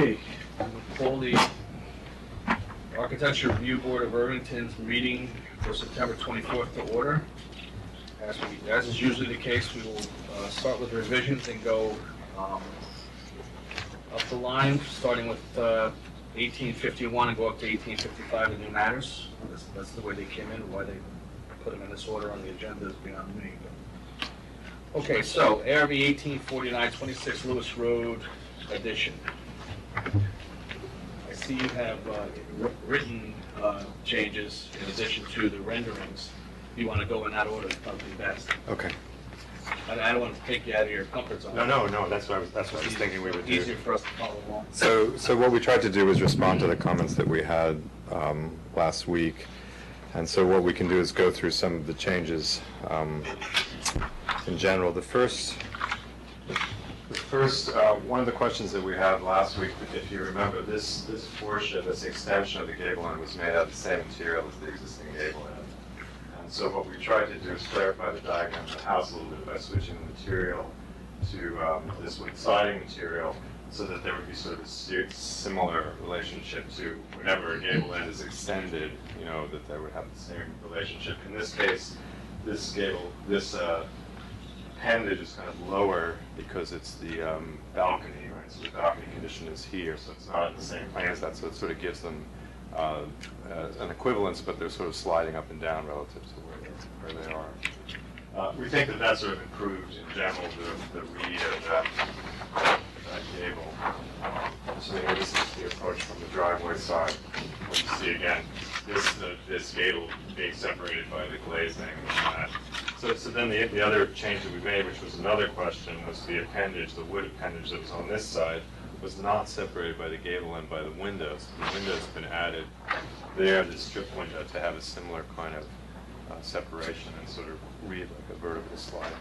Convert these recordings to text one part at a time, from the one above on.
Okay, I'm going to call the Architecture Review Board of Irvington's meeting for September 24th to order. As is usually the case, we will start with revisions and go up the line, starting with 1851 and go up to 1855, the new matters. That's the way they came in. Why they put them in this order on the agenda is beyond me. Okay, so ARB 1849, 26 Lewis Road addition. I see you have written changes in addition to the renderings. If you want to go in that order, it's probably best. Okay. I don't want to take you out of your comfort zone. No. That's what I was thinking we would do. Easier for us to follow along. So what we tried to do was respond to the comments that we had last week, and so what we can do is go through some of the changes in general. The first, one of the questions that we had last week, if you remember, this portion, this extension of the gable end was made out of the same material as the existing gable end. And so what we tried to do is clarify the diagram of the house a little bit by switching the material to this wood siding material, so that there would be sort of a similar relationship to whenever a gable end is extended, that they would have the same relationship. In this case, this appendage is kind of lower because it's the balcony, right? So the balcony condition is here, so it's not in the same plane as that, so it sort of gives them an equivalence, but they're sort of sliding up and down relative to where they are. We think that sort of improved in general the read of that gable. So this is the approach from the driveway side. When you see again this gable being separated by the glazing. So then the other change that we made, which was another question, was the appendage, the wood appendage that was on this side, was not separated by the gable end by the windows. The window's been added there, the strip window, to have a similar kind of separation and sort of read like a vertical slide.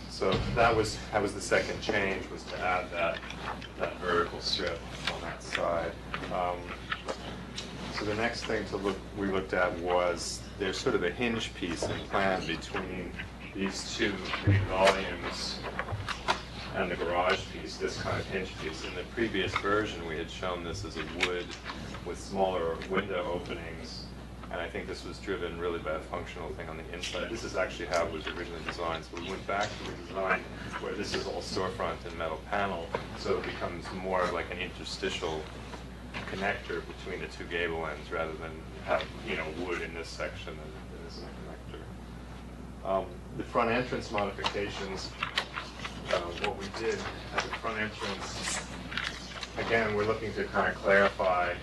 So that was the second change, was to add that vertical strip on that side. So the next thing we looked at was there's sort of a hinge piece in plan between these two main volumes and the garage piece, this kind of hinge piece. In the previous version, we had shown this as a wood with smaller window openings, and I think this was driven really by a functional thing on the inside. This is actually how it was originally designed. So we went back to the design where this is all storefront and metal panel, so it becomes more of like an interstitial connector between the two gable ends rather than have wood in this section and this in the connector. The front entrance modifications, what we did at the front entrance, again, we're looking to kind of clarify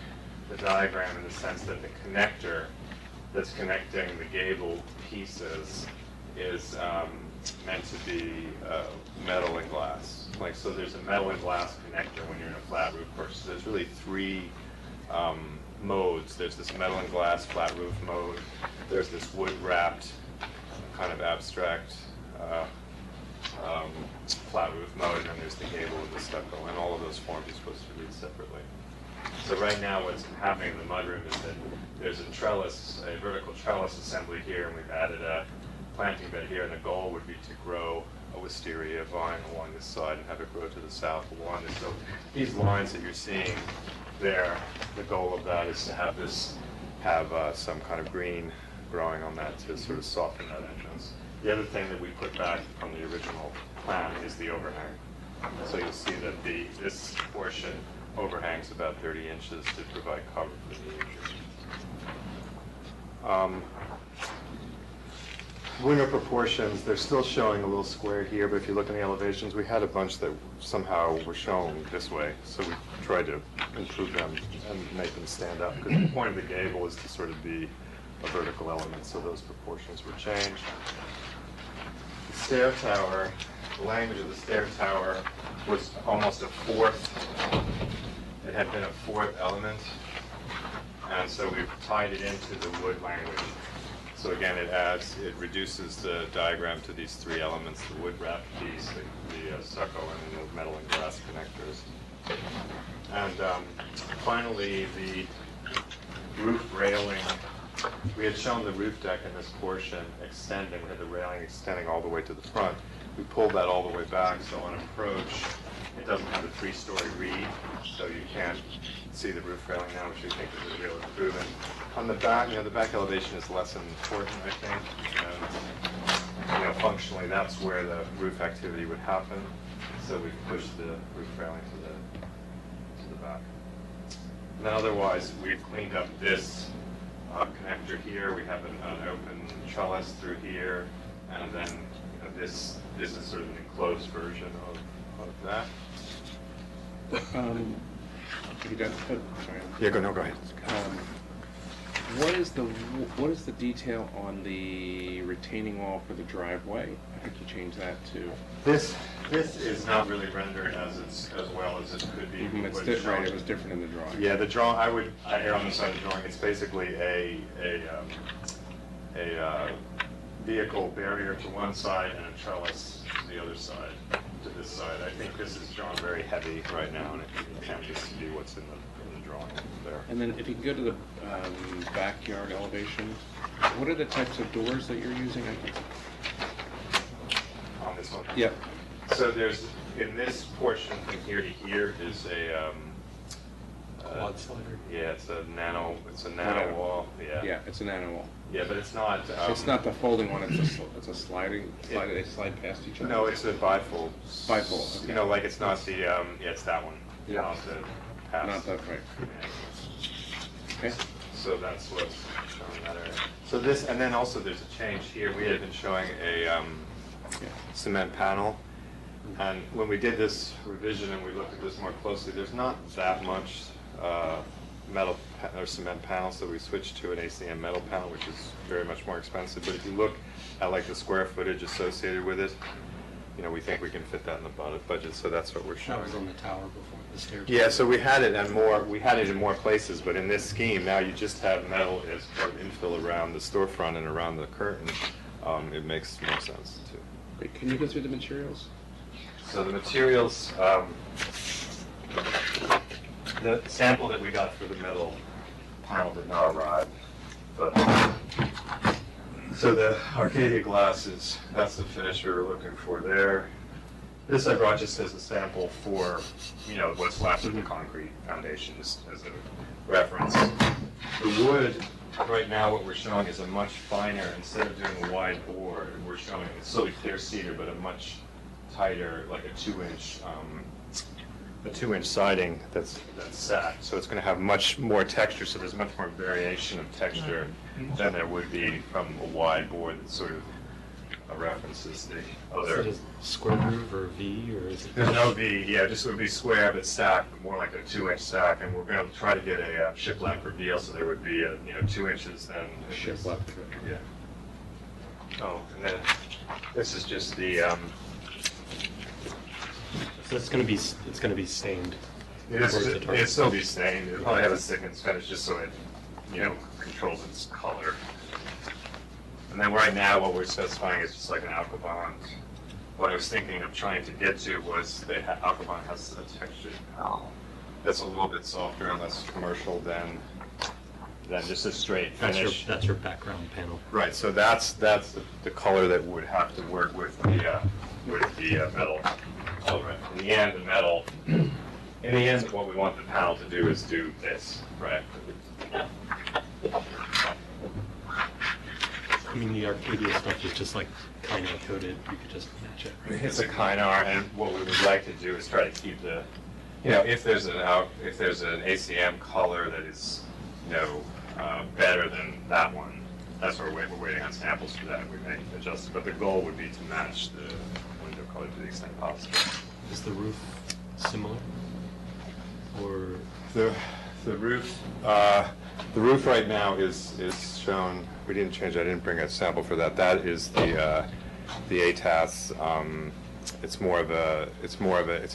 the diagram in the sense that the connector that's connecting the gable pieces is meant to be metal and glass. So there's a metal and glass connector when you're in a flat roof porch. So there's really three modes. There's this metal and glass flat roof mode. There's this wood wrapped kind of abstract flat roof mode, and then there's the gable with the stucco. And all of those forms are supposed to read separately. So right now what's happening in the mudroom is that there's a vertical trellis assembly here, and we've added a planting bed here, and the goal would be to grow a wisteria vine along this side and have it grow to the south along this. So these lines that you're seeing there, the goal of that is to have some kind of green growing on that to sort of soften that entrance. The other thing that we put back from the original plan is the overhang. So you'll see that this portion overhangs about 30 inches to provide cover for the injury. Window proportions, they're still showing a little square here, but if you look in the elevations, we had a bunch that somehow were shown this way, so we tried to improve them and make them stand up, because the point of the gable is to sort of be a vertical element, so those proportions were changed. The stair tower, the language of the stair tower was almost a fourth. It had been a fourth element, and so we've tied it into the wood language. So again, it reduces the diagram to these three elements: the wood wrapped piece, the stucco, and the metal and glass connectors. And finally, the roof railing. We had shown the roof deck in this portion extending. We had the railing extending all the way to the front. We pulled that all the way back, so on approach, it doesn't have the 3-story reed, so you can't see the roof railing now, which we think is a real improvement. On the back, the back elevation is less important, I think. Functionally, that's where the roof activity would happen. So we've pushed the roof railing to the back. And then otherwise, we've cleaned up this connector here. We have an open trellis through here, and then this is sort of an enclosed version of that. You done? Oh, sorry. Yeah, go ahead. What is the detail on the retaining wall for the driveway? I think you changed that to. This is not really rendered as well as it could be. Right, it was different in the drawing. Yeah, the drawing, I err on the side of the drawing. It's basically a vehicle barrier to one side and a trellis to the other side, to this side. I think this is drawn very heavy right now, and it can't just be what's in the drawing there. And then if you can go to the backyard elevation, what are the types of doors that you're using? I think. On this one? Yep. So there's, in this portion from here to here is a quad slider. Yeah, it's a nano wall. Yeah, it's a nano wall. Yeah, but it's not. It's not the folding one. It's a sliding. They slide past each other. No, it's a bifold. Bifold. Okay. Like it's not the. Yeah, it's that one. Yeah. Not the pass. Not that right. Okay. So that's what's showing that area. So this, and then also there's a change here. We had been showing a cement panel, and when we did this revision and we looked at this more closely, there's not that much metal or cement panel, so we switched to an ACM metal panel, which is very much more expensive. But if you look at like the square footage associated with it, we think we can fit that in the budget. So that's what we're showing. That was on the tower before the stairs. Yeah, so we had it in more places, but in this scheme now you just have metal as part of infill around the storefront and around the curtain. It makes more sense too. Great. Can you go through the materials? So the materials, the sample that we got for the metal panel did not arrive, but so the Arcadia glass that's the finish we were looking for there. This I brought just as a sample for, what's left of the concrete foundations as a reference. The wood, right now what we're showing is a much finer, instead of doing a wide board, we're showing it's still a clear cedar, but a much tighter, like a 2-inch siding that's sacked. So it's going to have much more texture, so there's much more variation of texture than there would be from a wide board that sort of references the other. Is it a square groove or a V, or is it? There's no V, yeah, just would be square but stacked, but more like a 2-inch stack, and we're going to try to get a shiplap reveal, so there would be 2 inches then. Shiplap. Yeah. Oh, and then this is just the. So it's going to be stained. It'll still be stained. It'll probably have a thickness finish just so it, controls its color. And then right now, what we're specifying is just like an Alcobond. What I was thinking of trying to get to was Alcobond has a texture that's a little bit softer and less commercial than just a straight finish. That's your background panel. Right. So that's the color that would have to work with the metal. Oh, right. In the end, the metal. In the end, what we want the panel to do is do this, right? I mean, the Arcadia stuff is just like kind of coated. You could just match it. It's a Kynar, and what we would like to do is try to keep the, if there's an ACM color that is, better than that one, that's what we're waiting on samples for that. We may adjust it, but the goal would be to match the window color to the extent possible. Is the roof similar, or The roof right now is shown. We didn't change. I didn't bring a sample for that. That is the ATAS. It's an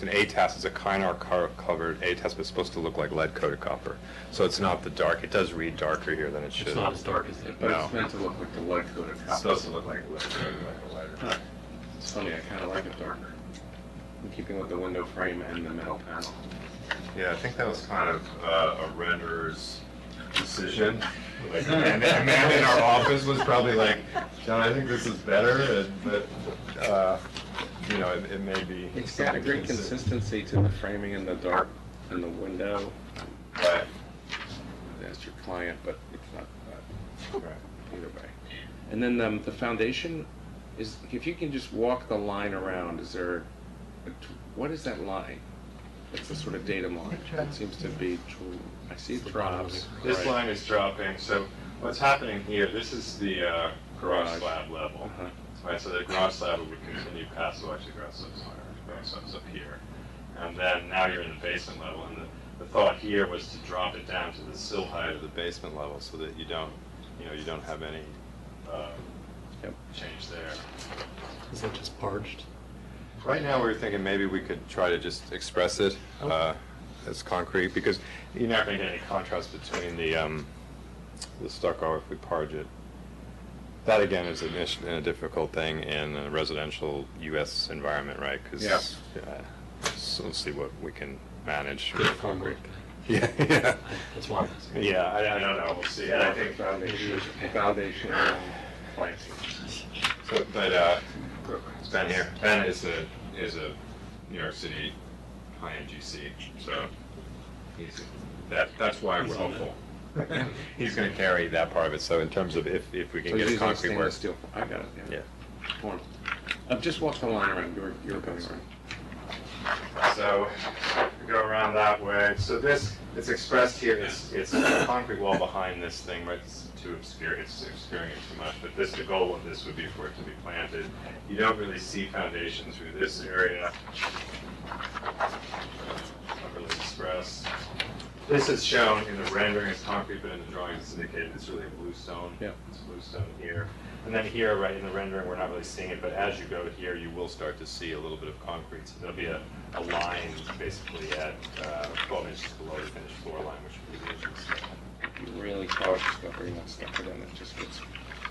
ATAS. It's a Kynar covered ATAS, but it's supposed to look like lead coated copper. So it's not the dark. It does read darker here than it should. it's not as dark as it? But No. it's meant to look like the lead coated copper. It's supposed to look like lead coated, like a lighter. Huh. It's funny. I kind of like it darker. I'm keeping with the window frame and the metal panel. Yeah, I think that was kind of a renderer's decision. Like, a man in our office was probably like, John, I think this is better, but you know, it may be. It's got a great consistency to the framing and the dark and the window. Right. That's your client, but it's not Right. either way. And then the foundation is, if you can just walk the line around, is there, what is that line? It's the sort of datum line. It seems to be, I see it drops. This Right. line is dropping, so what's happening here, this is the garage Garage. slab level. Uh-huh. Right, so the garage slab would continue past, so actually garage slab's higher, garage slab's up here. And then now you're in the basement level, and the thought here was to drop it down to the sill height of the basement level so that you don't have any Yep. change there. Is it just parged? Right now, we were thinking maybe we could try to just express it as concrete, because you're not going to get any contrast between the stucco if we parge it. That, again, is a difficult thing in a residential U.S. environment, right? Yeah. So let's see what we can manage. Good formwork. Yeah, yeah. That's why I'm asking. Yeah, I don't know, we'll see. And I think, Foundation and planting. so, but it's Ben here. Ben is a New York City high-end GC, so that's why we're hopeful. He's going to carry that part of it. So in terms of if we can So get a using concrete stainless work, steel. I got it, yeah. yeah. Form. Just walk the line around, you're going around. So we go around that way. So this, it's expressed here. It's a concrete wall behind this thing, right? It's too obscure. It's obscuring it too much. But the goal of this would be for it to be planted. You don't really see foundation through this area. Not really expressed. This is shown in the rendering as concrete, but in the drawing it's indicated it's really a bluestone. Yeah. It's bluestone here. And then here, right in the rendering, we're not really seeing it, but as you go here, you will start to see a little bit of concrete. So there'll be a line basically at 12 inches below the finished floor line, which would be the entrance. You really cautious about bringing that stuff to them, it just gets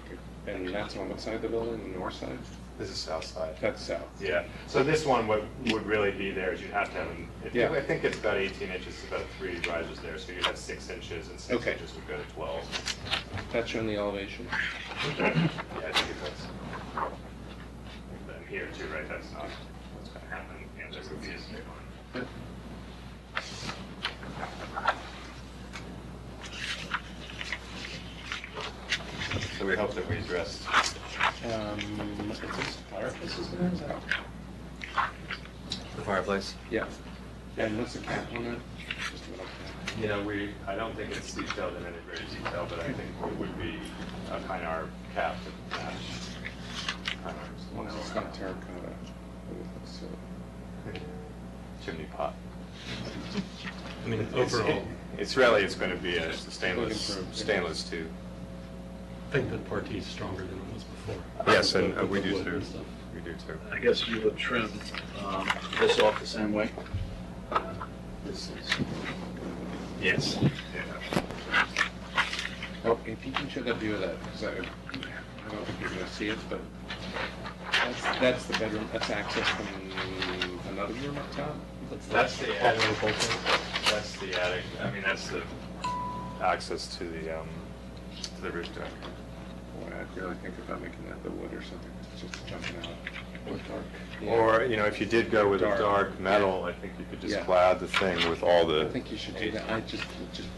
good. And that's on what side of the building, the north side? This is south side. That's south. Yeah, so this one would really be there, is you'd have to have, Yeah. I think it's about 18 inches, about 3 rises there, so you'd have 6 inches, and 6 Okay. inches would go to 12. That's showing the elevation. Yeah, I think that's, then here too, right, that's not what's gonna happen, and there would be a straight line. So we hope that we addressed. Is this fireplaces there, is that? The fireplace? Yeah. And what's the cap on that? Just a little cap. You know, I don't think it's detailed in any great detail, but I think it would be a kind of our cap to match. Well, it's not terracotta. So, Chimney pot. I mean, overall, It's going to be a stainless, Looking for- stainless too. I think that Partee is stronger than it was before. Yes, and With we the do wood too. and stuff. We do too. I guess you would trim this off the same way? This is. Yes. Yeah. oh, if you can show that view of that, because I don't think you're gonna see it, but that's the bedroom, that's access from another room up top? That's the attic. hallway bolted. That's the attic. I mean, that's the access to the roof deck. Boy, I'd really think about making that the wood or something, it's just jumping out. Or dark. Yeah. Or, if you did go with a Dark. dark metal, I think you could just Yeah. clad the thing with all the. I think you should do that, it just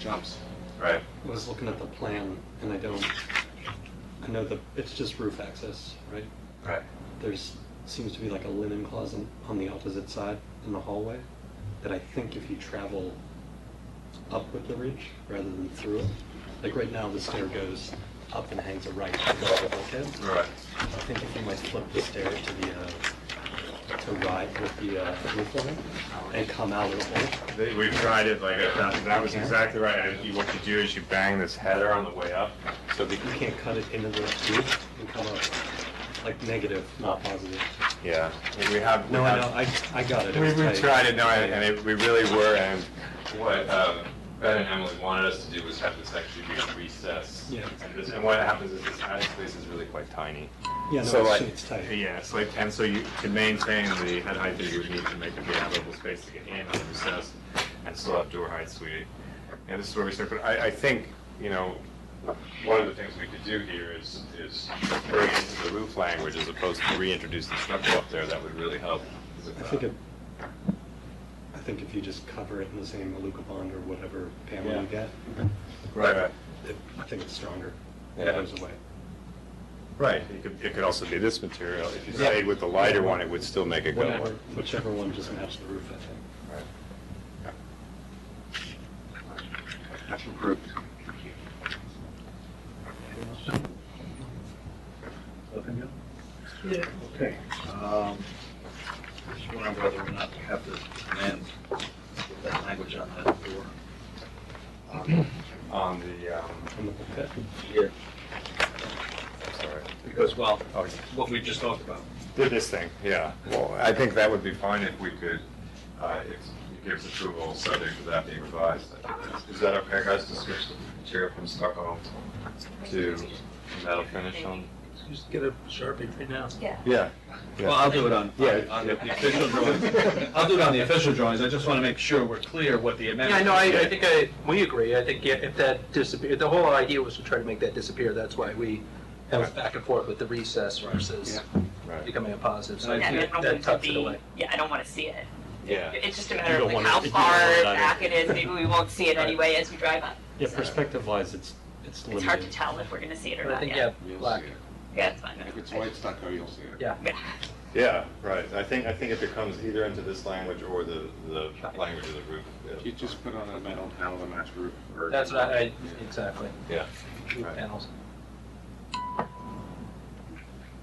jumps. Right. I was looking at the plan, and I know it's just roof access, right? Right. Seems to be like a linen closet on the opposite side in the hallway, that I think if you travel up with the ridge rather than through it, like right now the stair goes up and hangs a right above the bulkhead. Right. I think if you might flip the stair to right with the roof line and come out a little bit. We've tried it like that was exactly right. And what you do is you bang this header on the way up. So that you can't cut it into the roof and come up like negative, not positive. Yeah. We have. No, I know, I got it. It was We tight. tried it, we really were, and what Ben and Emily wanted us to do was have this actually be a recess. Yeah. And what happens is this attic space is really quite tiny. Yeah, no, So it's tight. Yeah, it's like, and so to maintain the head height, that you would need to make a big habitable space to get in on the recess and still have door height suite. And this is where we start, but I think, one of the things we could do here is bring into the roof language as opposed to reintroduce the structure up there. That would really help with that. I think if you just cover it in the same Aluka bond or whatever panel Yeah. you get, Right. I think it's stronger. Yeah. It goes away. Right. It could also be this material. If you stayed with the lighter one, it would still make it go Whatever, away. whichever one just matched the roof, I think. Right. That's improved. Nothing else? Yeah. Okay. Just wondering whether or not we have to amend that language on that door. On the, On the bulkhead. Yeah. sorry. Because, well, Oh, what we just talked about. this thing, yeah. Well, I think that would be fine if we could, if you give us approval subject to that being revised. Is that okay, guys, to switch the material from stucco to metal finish on? Just get a Sharpie right now. Yeah. Yeah. Well, I'll do it on Yeah. the official drawings. I'll do it on the official drawings. I just want to make sure we're clear what the Yeah, amendment. no, I think we agree. I think if that disappeared, the whole idea was to try to make that disappear. That's why we have back and forth with the recess versus Right. becoming a positive. So Yeah, I Yeah, I think don't that want it to tucks it away. be, yeah, I don't want to see it. Yeah. It's just a You matter don't of like want how it- you don't want far it on back it. it is. Maybe we won't see it anyway as we drive up. Yeah, perspective-wise, it's limited. It's hard to tell if we're going to see it or But I not think, yet. yeah, black. Yeah, it's fine. If it's white stucco, you'll see it. Yeah. Yeah. Yeah, right. I think if it comes either into this language or the language of the roof. You just put on a metal panel to match roof. Or That's what I exactly. Yeah. Roof Right. panels.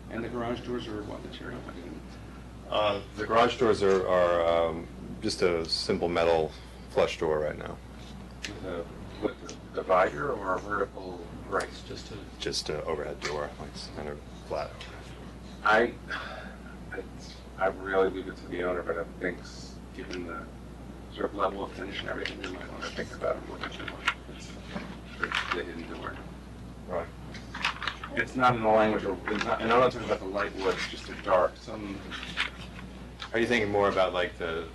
And the garage doors are what material? I didn't- The garage doors are just a simple metal flush door right now. With the divider or vertical brace? Just an overhead door, like kind of flat. I really leave it to the owner, but I think given the sort of level of finish and everything, we might want to think about what to do with the hidden door. Right. It's not in the language, or it's not, and I'm not talking about the light wood, it's just a dark, some, Are you thinking more about like the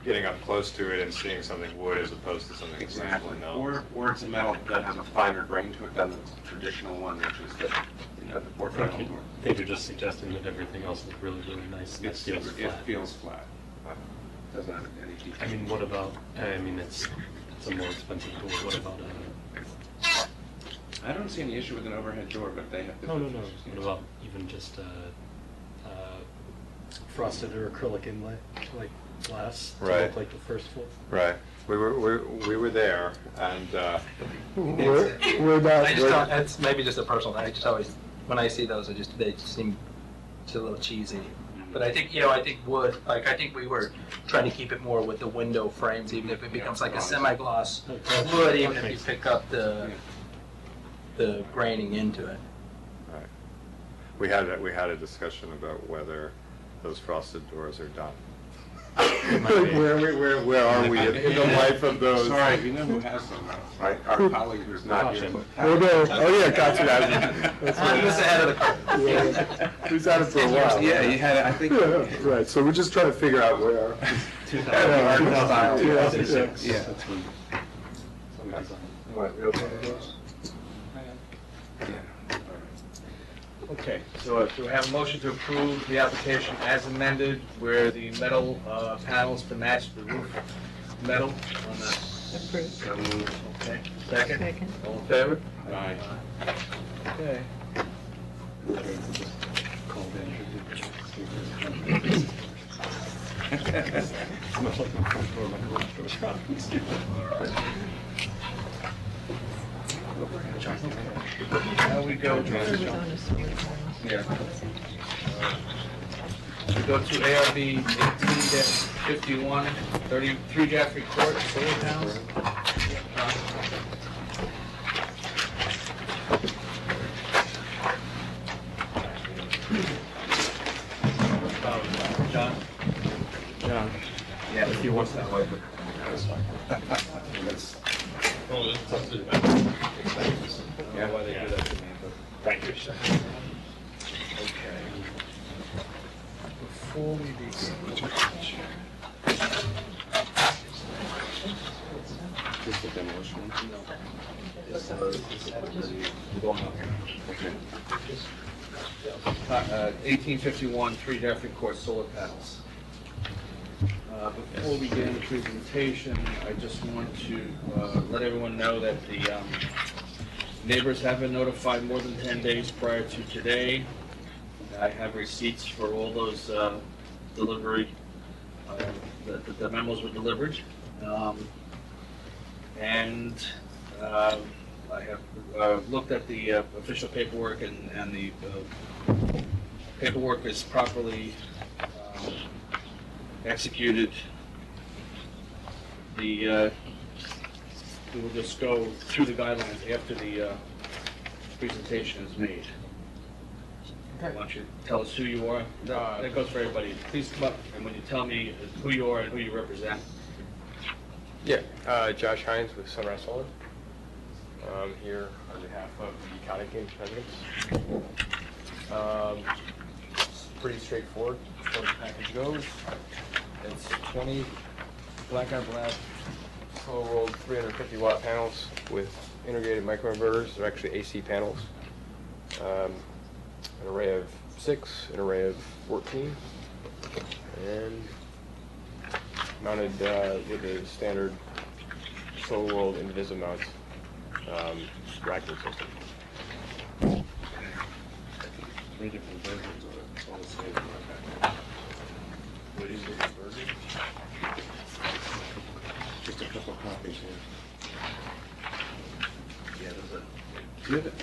getting up close to it and seeing something wood as opposed to something exactly. metal? Or it's a metal that has a finer grain to it than the traditional one, which is the, the port panel door. I think you're just suggesting that everything else is really, really nice and it feels It flat. feels flat. Doesn't have any detail. I mean, what about, it's a more expensive door, what about I don't see any issue with an overhead door, but they have to. no, what about even just frosted or acrylic inlay, like glass, to Right. look like the first floor? Right. We were there, and We're not. I just don't, it's maybe just a personal thing. I just always, when I see those, they just seem just a little cheesy. But I think, I think wood, like, I think we were trying to keep it more with the window frames, even if it becomes like a semi-gloss wood, even if you pick up the graining into it. right. We had a discussion about whether those frosted doors are done. Where are we in the life of those? Sorry, you know who has them, right? Our colleague who's not here. Oh, yeah, gotcha. He was ahead of the curve. Who's had it for a while? Yeah, you had, I think. Right, so we're just trying to figure out where. 2006. Yeah. That's when somebody designed it. What, real quick, those? Okay, so do we have a motion to approve the application as amended where the metal panels to match the roof metal on the... Approved. Okay, second? Second. All in favor? Aye. Okay. Call the Smells like my front door, my garage door. Now we go to... Yeah. We go to ARB 18-51, 33 Jaffrey Court, solar panels. John? John. Yeah, if you want that way. Yeah, why they do that to me, but thank you. Okay. Before we begin. Just the demolition one? is the going on here. Okay. 1851 3 Jeffrey Court solar panels. Before we begin the presentation, I just want to let everyone know that the neighbors have been notified more than 10 days prior to today. I have receipts for all those delivery, the memos were delivered. And I have looked at the official paperwork, and the paperwork is properly executed. We will just go through the guidelines after the presentation is made. Why don't you tell us who you are? That goes for everybody. Please come up, and when you tell me who you are and who you represent. Yeah, Josh Hines with Sunrise Solar. I'm here on behalf of the Cottington residents. It's pretty straightforward as far as the package goes. It's 20 black on black, slow rolled 350 watt panels with integrated microinverters. They're actually AC panels. An array of 6, an array of 14, and mounted with a standard slow rolled Invisimount racking system. Three different versions of it, it's all the same. What is the version? Just a couple copies here. Yeah, there's a. Do you have it?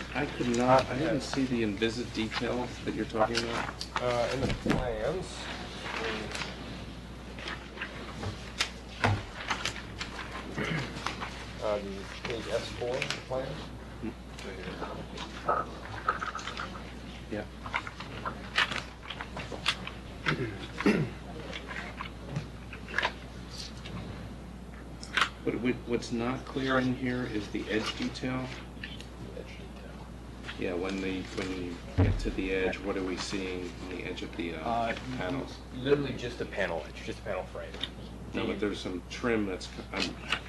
I didn't see the Invisit detail that you're talking about. In the plans, page S4 plan. Yeah. What's not clear in here is the edge detail. Yeah, when you get to the edge, what are we seeing on the edge of the panels? Literally just a panel edge, just a panel frame. No, but there's some trim that's,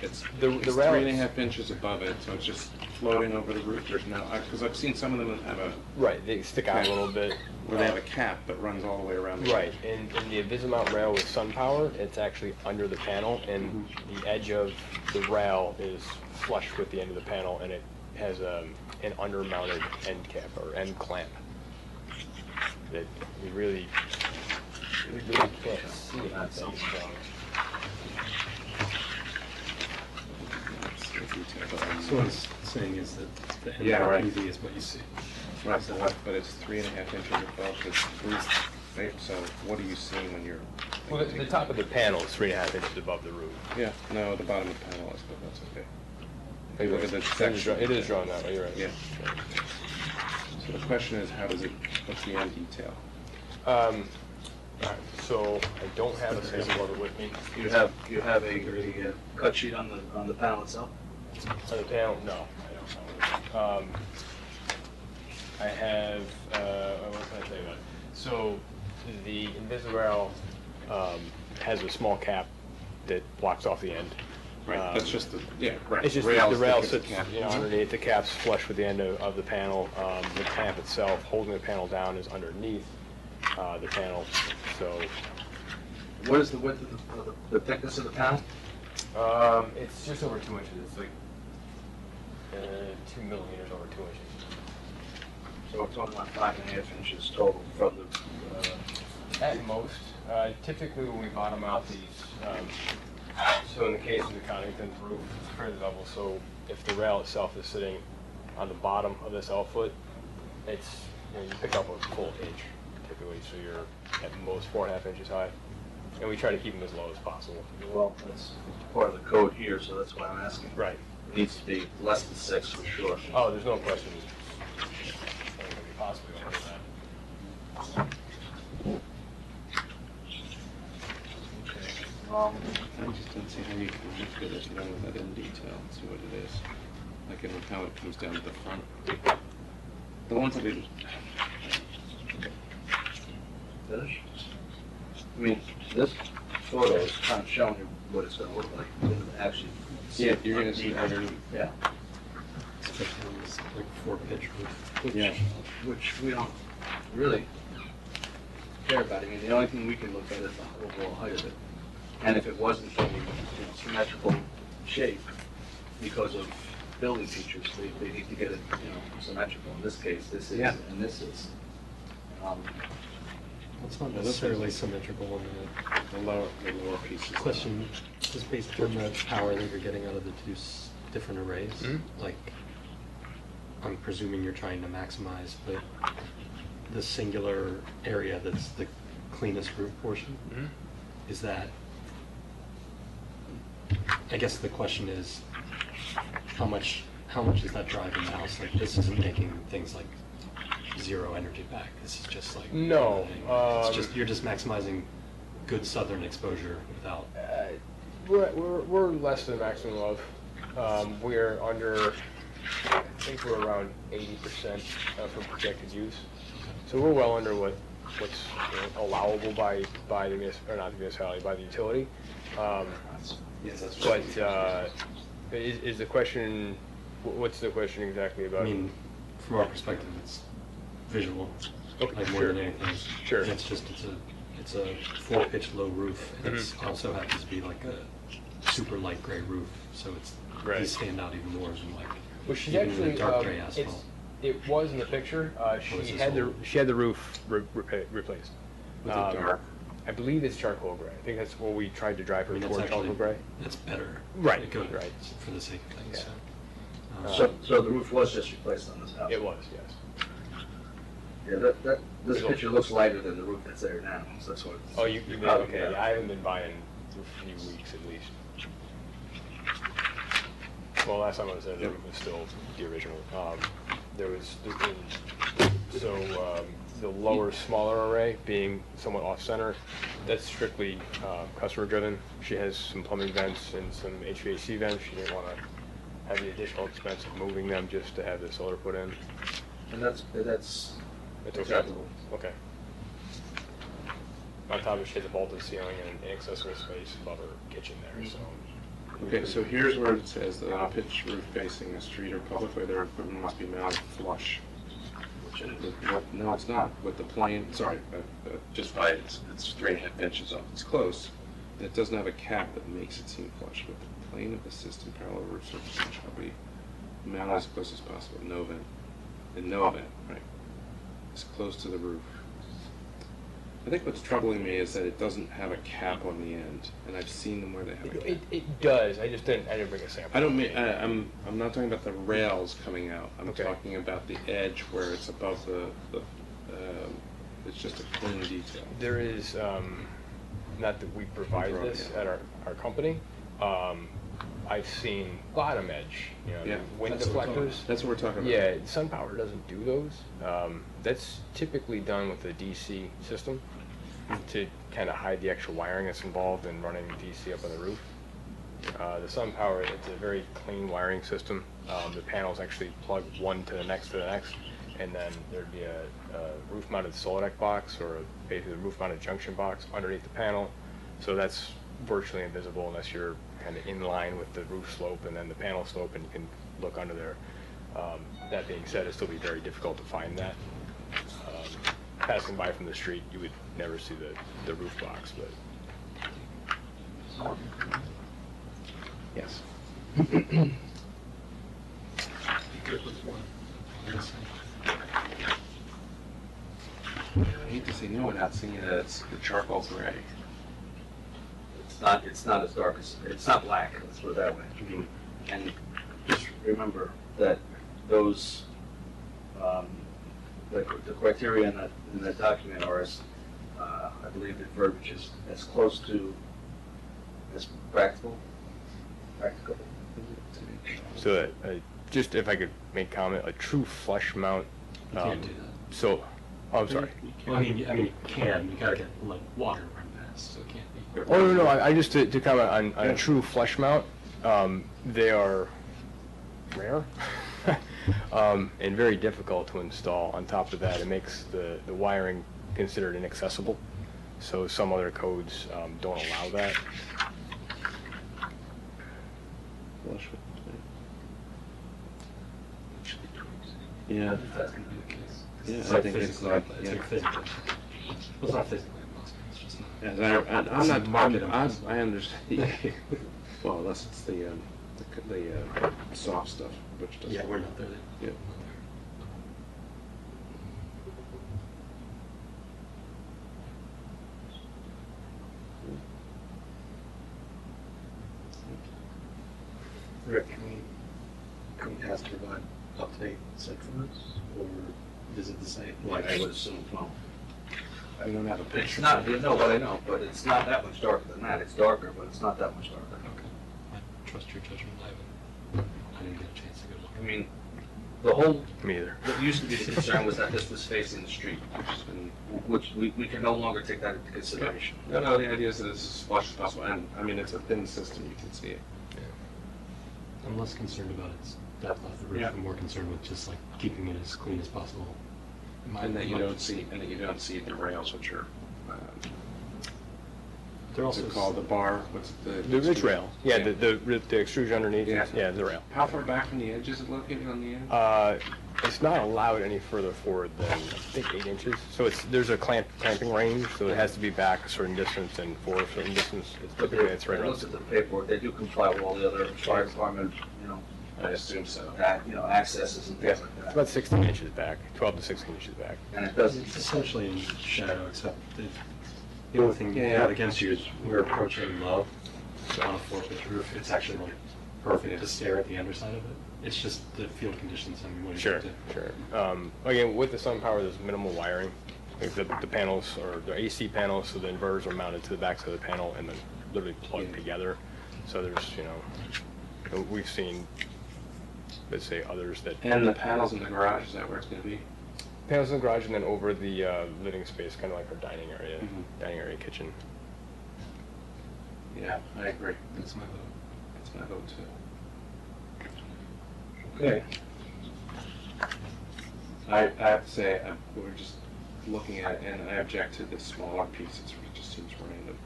it's The rail 3.5 inches above it, so it's just floating over the roof. There's no, because I've seen some of them have a, Right, they stick out a little bit. where they have a cap that runs all the way around. The Right, in the Invisimount rail with SunPower, it's actually under the panel, and the edge of the rail is flush with the end of the panel, and it has an undermounted end cap or end clamp that we really can't see it that strong. So what it's saying is that the Yeah, right. NRPV is what you see. Right, but it's 3.5 inches above the roof. Right, so what are you seeing when you're? Well, the top of the panel is 3.5 inches above the roof. Yeah, no, the bottom of the panel is, but that's okay. Hey, look at the section. It is drawn that way, you're right. Yeah. So the question is, what's the end detail? All right, so I don't have a sample of it with me. You have a cut sheet on the panel itself? On the panel, no, I don't. I have, what can I tell you about it? So the Invisirail has a small cap that blocks off the end. Right, that's just the, yeah, right. It's just Rails the rail that gets sits cap. underneath, the cap's flush with the end of the panel. The clamp itself, holding the panel down, is underneath the panel, so. What is the width of the thickness of the panel? It's just over 2 inches, it's like 2 millimeters over 2 inches. So it's only about 5.5 inches total from the. At most. Typically when we bottom out these, so in the case of the Connington's roof, it's fairly level, so if the rail itself is sitting on the bottom of this L foot, it's, you pick up a full inch typically, so you're at most 4.5 inches high. And we try to keep them as low as possible. Well, that's part of the code here, so that's why I'm asking. Right. It needs to be less than 6 for sure. Oh, there's no question. I think we possibly want to do that. I just don't see how you can look at it, with that in detail, and see what it is. Like, and how it comes down to the front. The ones that we, Finish? I mean, this photo is kind of showing you what it's gonna look like. You're gonna actually see yeah, it you're gonna see underneath. underneath. Yeah. put down this like 4-pitch roof. Yeah. which we don't really care about. I mean, the only thing we can look at is the overall height of it. And if it wasn't in symmetrical shape because of building features, they need to get it, symmetrical. In this case, this is, Yeah. and this is. It's not Well, necessarily symmetrical in The lower pieces. the question, just based on the power that you're getting out of the two different arrays. Like, I'm presuming you're trying to maximize the singular area that's the cleanest roof portion. Is that, I guess the question is, how much is that driving the house? Like, this isn't making things like zero energy back. This is just like No, it's just you're just maximizing good southern exposure without. We're less than maximum love. We're under, I think we're around 80% for projected use. So we're well under what's allowable by the or not the municipality, by the utility. Yes, that's But is the question, what's the question exactly about? I mean, from our perspective, it's visual, Okay, like more sure. than anything. Sure. And it's a 4-pitch low roof, and it also happens to be like a super light gray roof, so Right. these stand out even more than like Well, she even actually, the dark gray asphalt. it was in the picture. is She this had old? the roof replaced. Was it dark? I believe it's charcoal gray. I think that's what we tried to drive I her mean, that's toward, charcoal actually gray. that's better. Right, It goes right. for the sake of things. Yeah. So, So the roof was just replaced on this house? It was, yes. Yeah, this picture looks lighter than the roof that's there now, so that's what. Oh, you did, Oh, okay. yeah. Yeah, I haven't been buying for a few weeks at least. Well, last time I was there, the roof was still the original. The lower, smaller array being somewhat off-center, that's strictly customer-driven. She has some plumbing vents and some HVAC vents. She didn't want to have the additional expense of moving them just to have the solar put in. And that's It's okay. acceptable. Okay. On top of it, she has a vaulted ceiling and an accessible space above her kitchen there, so. Okay, so here's where it says the pitch roof facing a street or public way, their equipment must be mounted flush. No, it's not, with the plane, sorry, just by, it's 3.5 inches off, it's close. And it doesn't have a cap that makes it seem flush, with the plane of the system parallel roof surface shall be mounted as close as possible, no vent, and no vent, right? As close to the roof. I think what's troubling me is that it doesn't have a cap on the end, and I've seen them where they have a cap. It does, I didn't bring a sample. I don't mean, I'm not talking about the rails coming out. I'm Okay. talking about the edge where it's above it's just a clean detail. There is, not that we provide this at our company, I've seen bottom edge, Yeah, the wind that's what we're talking deflectors. That's what we're talking about. Yeah, SunPower doesn't do those. That's typically done with the DC system to kind of hide the extra wiring that's involved in running DC up on the roof. The SunPower, it's a very clean wiring system. The panels actually plug one to the next, and then there'd be a roof-mounted solar deck box or basically a roof-mounted junction box underneath the panel. So that's virtually invisible unless you're kind of in line with the roof slope and then the panel slope, and you can look under there. That being said, it'd still be very difficult to find that. Passing by from the street, you would never see the roof box, but Yes. I hate to say no without seeing that it's the charcoal gray. It's not as dark as, it's not black, let's put it that way. And just remember that those, the criteria in that document are as, I believe the verbiage is as close to as practicable. so just if I could make comment, a true flush mount. You can't do that. So, oh, I'm sorry. Well, I mean, you can. You gotta get like water run past, so it can't be. Oh, no, I just to comment on a true flush mount, they are rare and very difficult to install. On top of that, it makes the wiring considered inaccessible, so some other codes don't allow that. Flush with the Yeah. If that's gonna be the case. Yeah, It's I like think it's physically, like, it's yeah. like physically. Well, it's not physically impossible, it's just not. I'm not, Market I impossible. understand. Well, unless it's the soft stuff, which doesn't. Yeah, we're not there. Yeah. Rick, can we ask to provide up-to-date site photos or visit the site? Like I would assume, no. We don't have a It's picture. not, you know what I know, but it's not that much darker than that. It's darker, but it's not that much darker. Okay. I trust your judgment. I didn't get a chance to go look. I mean, the whole, Me either. what used to be the concern was that this was facing the street, which we can no longer take that into consideration. No, the idea is that it's as flush as possible, and, I mean, it's a thin system, you can see it. I'm less concerned about its depth of the roof. Yeah. I'm more concerned with just like keeping it as clean as possible. And that you don't see the rails, which are, They're what's also it called, the bar, what's it, The ridge rail, yeah, the extrusion underneath, Yeah. yeah, the rail. How far back from the edge is it located on the end? It's not allowed any further forward than, I think, 8 inches. So there's a clamping range, so it has to be back a certain distance, and for a certain distance, it's typically, it's right I around. looked at the paperwork, they do comply with all the other fire department, I assume so. accesses and things like It's that. about 16 inches back, 12 to 16 inches back. And it doesn't, It's essentially in shadow, except the only thing you Yeah. have against you is we're approaching low on a 4-pitch roof. It's actually like perfect to stare at the underside of it. It's just the field conditions. I mean, what do you Sure, do? sure. Again, with the SunPower, there's minimal wiring. Like the panels, or the AC panels, so the inverters are mounted to the backside of the panel and then literally plugged together. So there's, we've seen, let's say, others that. And the panels in the garage, is that where it's gonna be? Panels in the garage and then over the living space, kind of like our dining area, kitchen. Yeah, I agree. That's my vote. That's my vote too. okay. I have to say, we're just looking at it, and I object to the smaller pieces, it just seems random.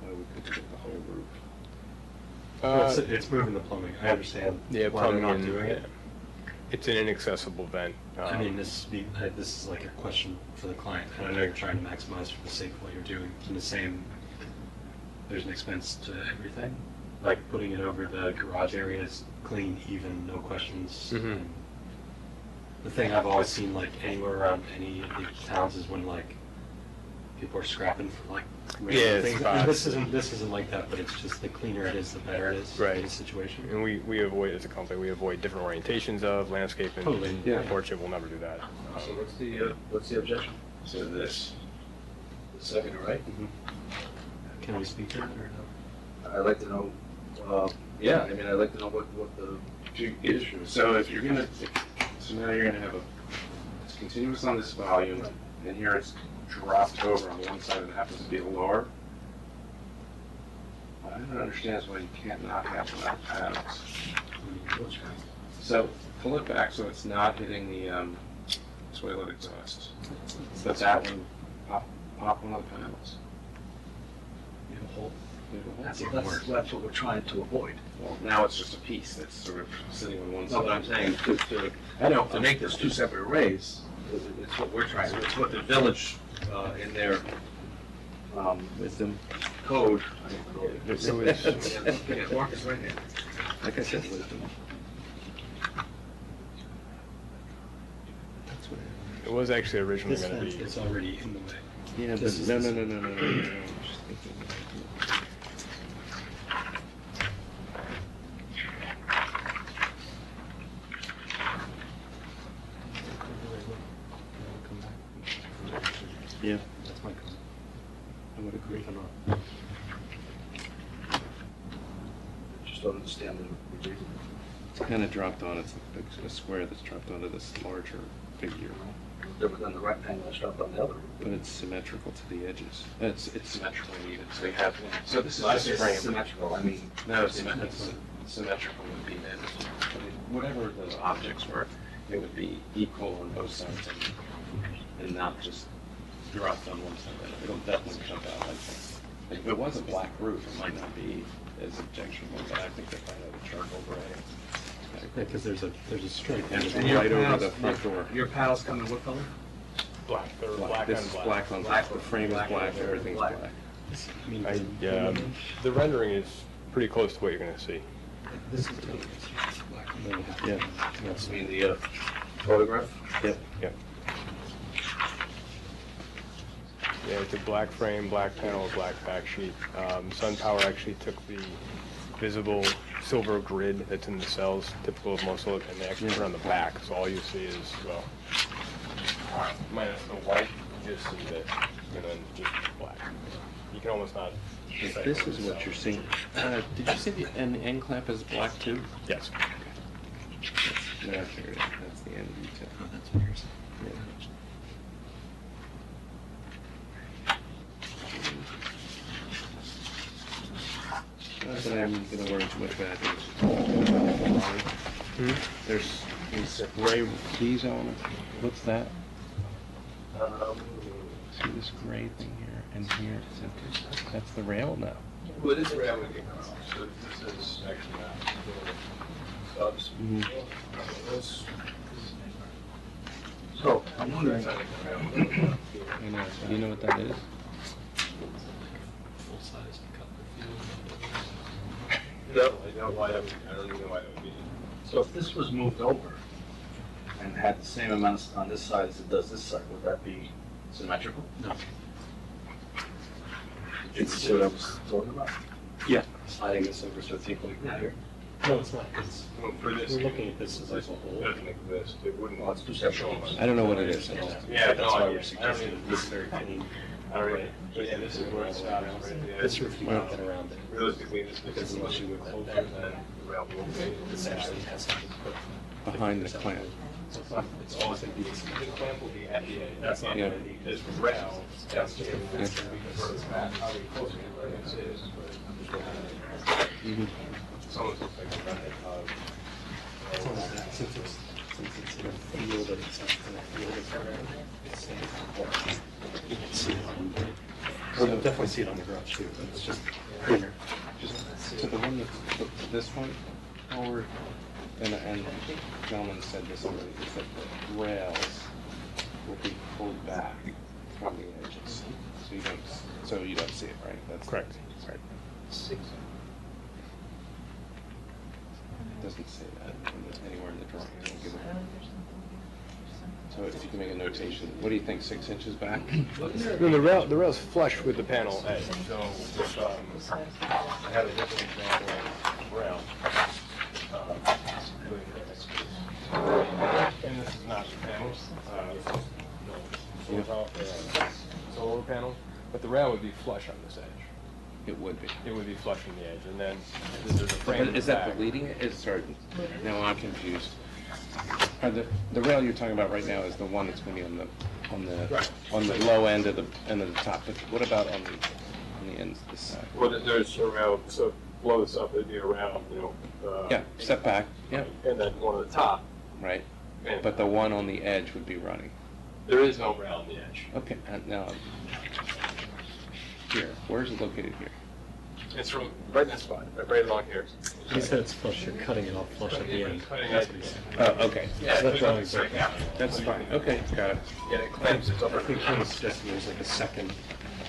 Why we couldn't get the whole roof. Well, it's moving the plumbing. I understand Yeah, why they're plumbing not and, doing it. It's an inaccessible vent. I mean, this is like a question for the client, and I know you're trying to maximize for the sake of what you're doing. In the same, there's an expense to everything. Like putting it over the garage area is clean, even, no questions. Mhm. And the thing I've always seen, like anywhere around any of the towns, is when like people are scrapping for like random Yeah, things. spots. This isn't like that, but it's just the cleaner it is, the better it is Right. in the situation. And we avoid, as a company, we avoid different orientations of landscape, and Totally, yeah. unfortunately, we'll never do that. So what's the objection? So this. The second, right? Can we speak to it or no? I'd like to know, yeah, I mean, I'd like to know what the Issue. So if you're gonna, so now you're gonna have it's continuous on this volume, and here it's dropped over on one side and it happens to be lower. What I don't understand is why you can't not have enough panels. So pull it back so it's not hitting the toilet exhaust. So that one, pop one of the panels. You have a hole? Leave a hole. That's that's what we're trying to avoid. Well, now it's just a piece that's sort of sitting on one No, side. but I'm saying, I know, to make this two separate arrays, it's what we're trying, it's what the village, in their, Wisdom. code. It was- Yeah, Marcus, right here. Like I said, wisdom. It was actually originally This going to fence be. is already in the way. Yeah, This but is no, the- no, no, no, no, no, no. I'm just thinking. Yeah, That's my comment. I would agree. I'm not. Just don't understand the reason. It's kind of dropped on, it's a square that's dropped onto this larger figure, Different than the rectangle that's dropped on the other. but it's symmetrical to the edges. It's symmetrically needed, so you have, so this is I just say frame. symmetrical, I mean, No, symmetrical would be that, whatever those objects were, it would be equal on both sides and not just dropped on one side. It'll definitely jump out like that. If it was a black roof, it might not be as objectionable, but I think if I had a charcoal gray, Yeah, because there's a stripe. And Just your right over panels- the front door. Your panels come in what color? Black, they're black This on is black. black on black, the frame is Black. black, everything's Black. black. I mean, Yeah, the rendering is pretty close to what you're gonna see. this is totally black. Yeah. I mean, the photograph? Yep. Yep. Yeah, it's a black frame, black panel, black back sheet. SunPower actually took the visible silver grid that's in the cells, typical of most solar, and they actually put it on the back, so all you see is, well, minus the white, you just see this, and then just black. You can almost not. If this is what you're seeing, did you see the end clamp is black too? Yes. No, I figured it. That's the end detail. Oh, that's what you're saying. Not that I'm gonna worry too much about it. I think it's just- There's these gray keys on it. What's that? See this gray thing here and here? That's the rail now. Well, this rail would get cut off, so this is actually not subs. So, I'm wondering, I know. Do you know what that is? Full size cut. No, I don't know why that would, I don't even know why that would be. so if this was moved over and had the same amount on this side as it does this side, would that be symmetrical? No. Did you see what I was talking about? Yeah. Sliding this over so it's equally here. No, it's not. It's, Well, for this, we're looking at this as a whole. nothing like this, it wouldn't. Well, it's two separate show things. us. I don't know what it is. Yeah, That's no, why I we're don't suggesting even- this very clean. All right, but yeah, this is where it stops, right there. This roof, you Well- can't get around it. Realistically, this Because unless you move closer, then then the rail will be. essentially it has to be put Behind the clamp. So it's always going to be. The clamp will be at the end, that's not Yeah. gonna be, this rail, that's just a fence, because it's back, how we close it, where it is, but I'm just looking at it. Mhm. It's almost looks like a remnant of. Since it's in a field and it's not in a field of ground, it's safe. You can see it on, so you'll definitely see it on the garage too, but it's just cleaner. So the one that's, this one, forward, and gentleman said this already, is that the rails will be pulled back from the edges. So you don't see it, right? That's Correct. Right. It doesn't say that anywhere in the drawing. I don't give it. So if you can make a notation, what do you think, 6 inches back? No, the rail's flush with the panel edge, so if, I have a different example of rail. And this is not the panel, solar panel, but the rail would be flush on this edge. It would be. It would be flush on the edge, and then there's a frame in But the is that back. the leading, sorry, now I'm confused. Are the rail you're talking about right now is the one that's gonna be on the low end of the top, but what about on the ends, this side? Well, there's a rail, so blow this up, it'd be around, you know. Yeah, step back, yeah, And then one on the top. right, and but the one on the edge would be running. There is no rail on the edge. Okay, now, here, where's it located here? It's from right in that spot, right along here. He said it's flush, you're cutting it off flush at the end. Cutting That's it. what he said. Oh, okay, Yeah, That's there's no why it's like- break out. that's fine, okay, got it. Yeah, it clamps, it's I over. think he was suggesting there's like a second,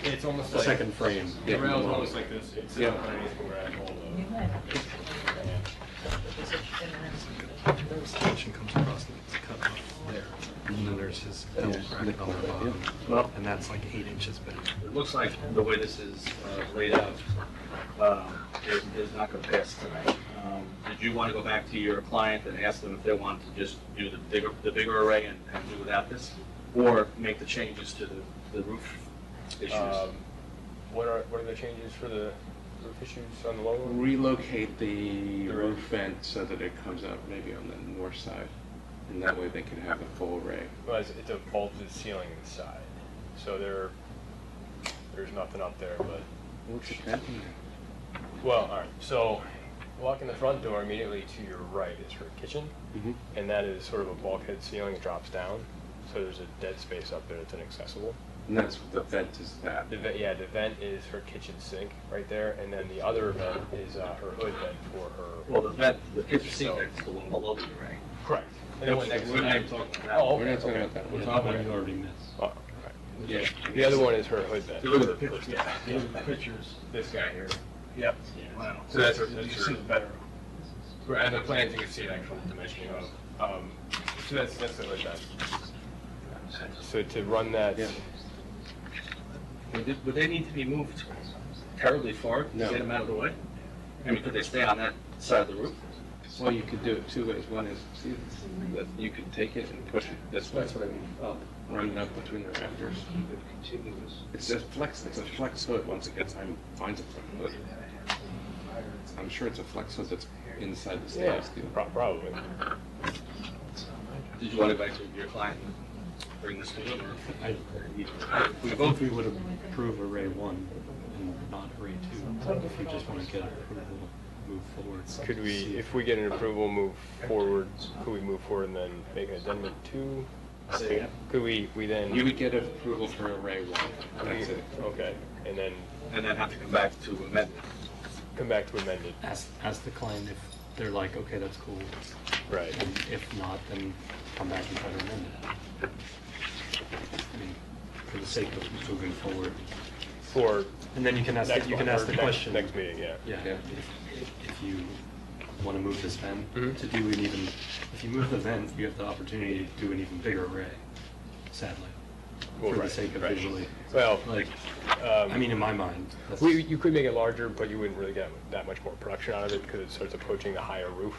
It's almost a like, second frame. the rail's almost like this, it's Yeah. underneath where I hold The extension comes across and it's cut off there. And then there's his L bracket on the bottom. Well- And that's like 8 inches back. It looks like the way this is laid out is not going to pass tonight. Did you want to go back to your client and ask them if they want to just do the bigger array and do without this? Or make the changes to the roof issues? What are the changes for the roof issues on the lower one? Relocate the roof vent so that it comes out maybe on the north side, and that way they can have a full array. Well, it's a vaulted ceiling inside, so there's nothing up there, but, What's it venting? well, all right, so walking the front door immediately to your right is her kitchen, Mhm. and that is sort of a bulkhead ceiling, it drops down, so there's a dead space up there that's inaccessible. And that's, the vent is that. The vent is her kitchen sink right there, and then the other vent is her hood vent for her. Well, the kitchen sink is the one below the array. Correct. And then one next to We're not it. even talking about Oh, We're okay. not talking about that. We're We're talking talking about you about, already missed. Oh, right. yeah. The other one is her hood If you vent. look at the pictures, yeah. If you look at the pictures. This guy here. Yep. Wow. So that's her- You that's see her- the better. And the plans, you can see an actual dimensioning of. So that's the hood vent. So to run that. Yeah. Would they need to be moved terribly far to No. get them out of the way? I mean, could they stay on that side of the roof? Well, you could do it two ways. One is, see, that you could take it and push it this way. That's what I mean. Oh. Run it up between the rafters. It's a flex hood once it gets, finds a hood. I'm sure it's a flex hood that's inside the Yeah, stainless steel. probably. Did you want to go back to your client and bring this to them? or- We both, we would approve array 1 and not array 2, if you just want to get approval, move forward. Could we, if we get an approval, move forward, could we move forward and then make an addendum to? Say again? Could we then? You would get approval for array 1. That's it. Okay, and then And then have to come back to amend it. come back to amend it. Ask the client if they're like, okay, that's cool, Right. and if not, then come back and try to amend it. I mean, for the sake of moving forward. For. And then you can ask, next you can one, ask or the next- question. Next meeting, yeah. Yeah, Yeah. if you want to move this vent, Mhm. to do an even, if you move the vent, you have the opportunity to do an even bigger array, sadly, Well, for the right, sake of right. visually. Well, Like, um, I mean, in my mind, that's. you could make it larger, but you wouldn't really get that much more production out of it because it starts approaching the higher roof.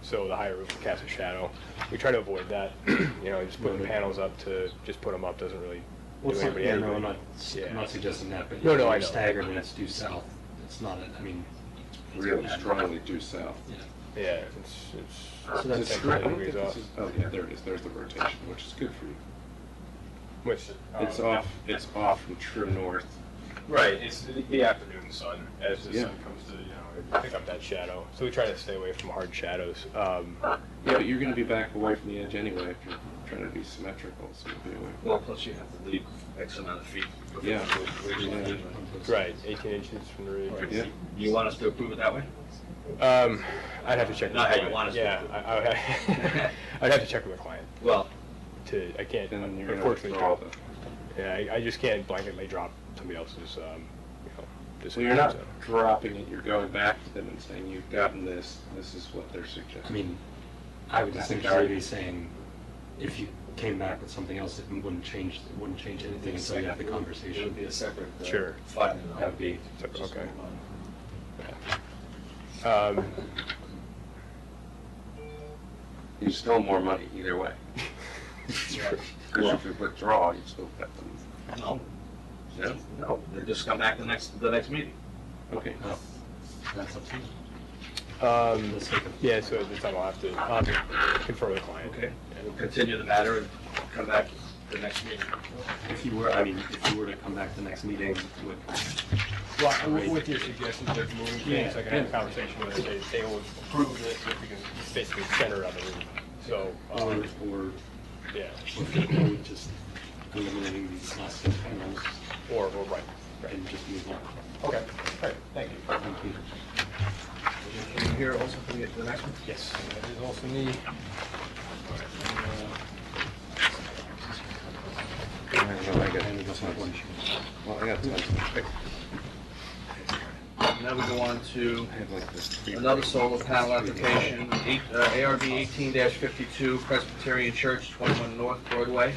So the higher roof would cast a shadow. We try to avoid that. Just putting Noted. panels up to just put them up doesn't really Well, do it's not, anybody yeah, any no, I'm good. not, I'm not suggesting that, but No, no, I you're know. staggered and it's due south. It's not, I mean, Really strongly due south. Yeah, it's So that's- Is it 10 correct? I don't degrees think off. this is- Oh, yeah, there it is. There's the rotation, which is good for you. Which It's off from true north. Right, it's the afternoon sun as the Yeah. sun comes to pick up that shadow. So we try to stay away from hard shadows. Yeah, but you're gonna be back away from the edge anyway if you're trying to be symmetrical, so you'll be away. Well, plus you have to leave X amount of feet. before Yeah. the ridge line anyway. Right, 18 inches from the ridge. Yeah. You want us to approve it that way? I'd have to check. Not with how the you want us to client. do it. Yeah, I would have, I'd have to check with the client. Well, I can't, Then you're gonna unfortunately, withdraw drop. Yeah, I just can't blanketly drop somebody else's, So you're not so. dropping it, you're going back to them and saying, you've gotten this is what they're I suggesting. mean, I would I think essentially I- be saying, if you came back with something else, it wouldn't change anything until you have the it would conversation. be a separate Sure. filing. That would be, Okay. You still more money either way. Because if you withdraw, you still got them. No. No, they just come back the next meeting. Okay. that's up to you. For the sake of- yeah, so this time I'll have to confer with the client. Okay. And we'll continue the matter and come back the next meeting. If you were, I mean, if you were to come back the next meeting with, Well, with your suggestions of moving things, I can have a conversation with them. They will approve this if we can basically center on the roof. So, or yeah, with the code, just eliminating these last two panels or right. and just move on. Okay, all right, thank you. Thank you. Can you hear also for the next one? Yes, that is also me. I don't know, I got And we got some tons. questions. Well, I got tons. Now we go on to I have like this. another solar panel application, ARB 18-52 Presbyterian Church, 21 North Broadway.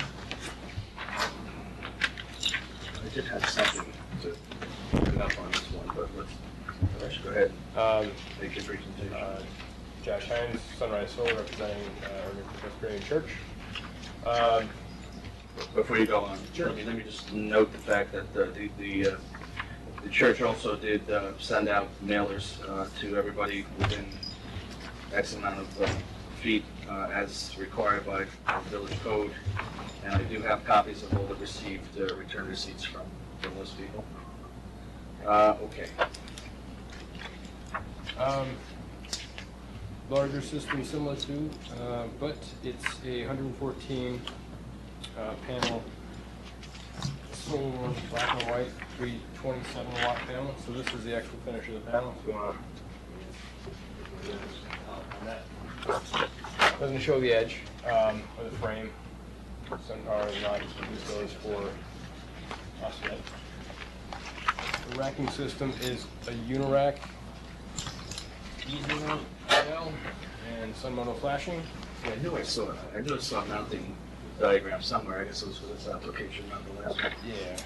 I did have something to look up on this one, but let's go ahead and make your presentation. Josh Hines, Sunrise Solar, representing Presbyterian Church. Before you go on, let me just note the fact that the church also did send out mailers to everybody within X amount of feet as required by the village code. And I do have copies of all the received return receipts from those people. Okay. Larger system similar to, but it's a 114 panel solar black and white 327 watt panel. So this is the actual finish of the panel. If you want to. Doesn't show the edge or the frame. SunPower has not used those for us yet. The racking system is a Unirack Ethernet IL and Sun Mono flashing. Yeah, I knew I saw that. I knew I saw a mounting diagram somewhere. I guess it was for this application, not the last one. Yeah.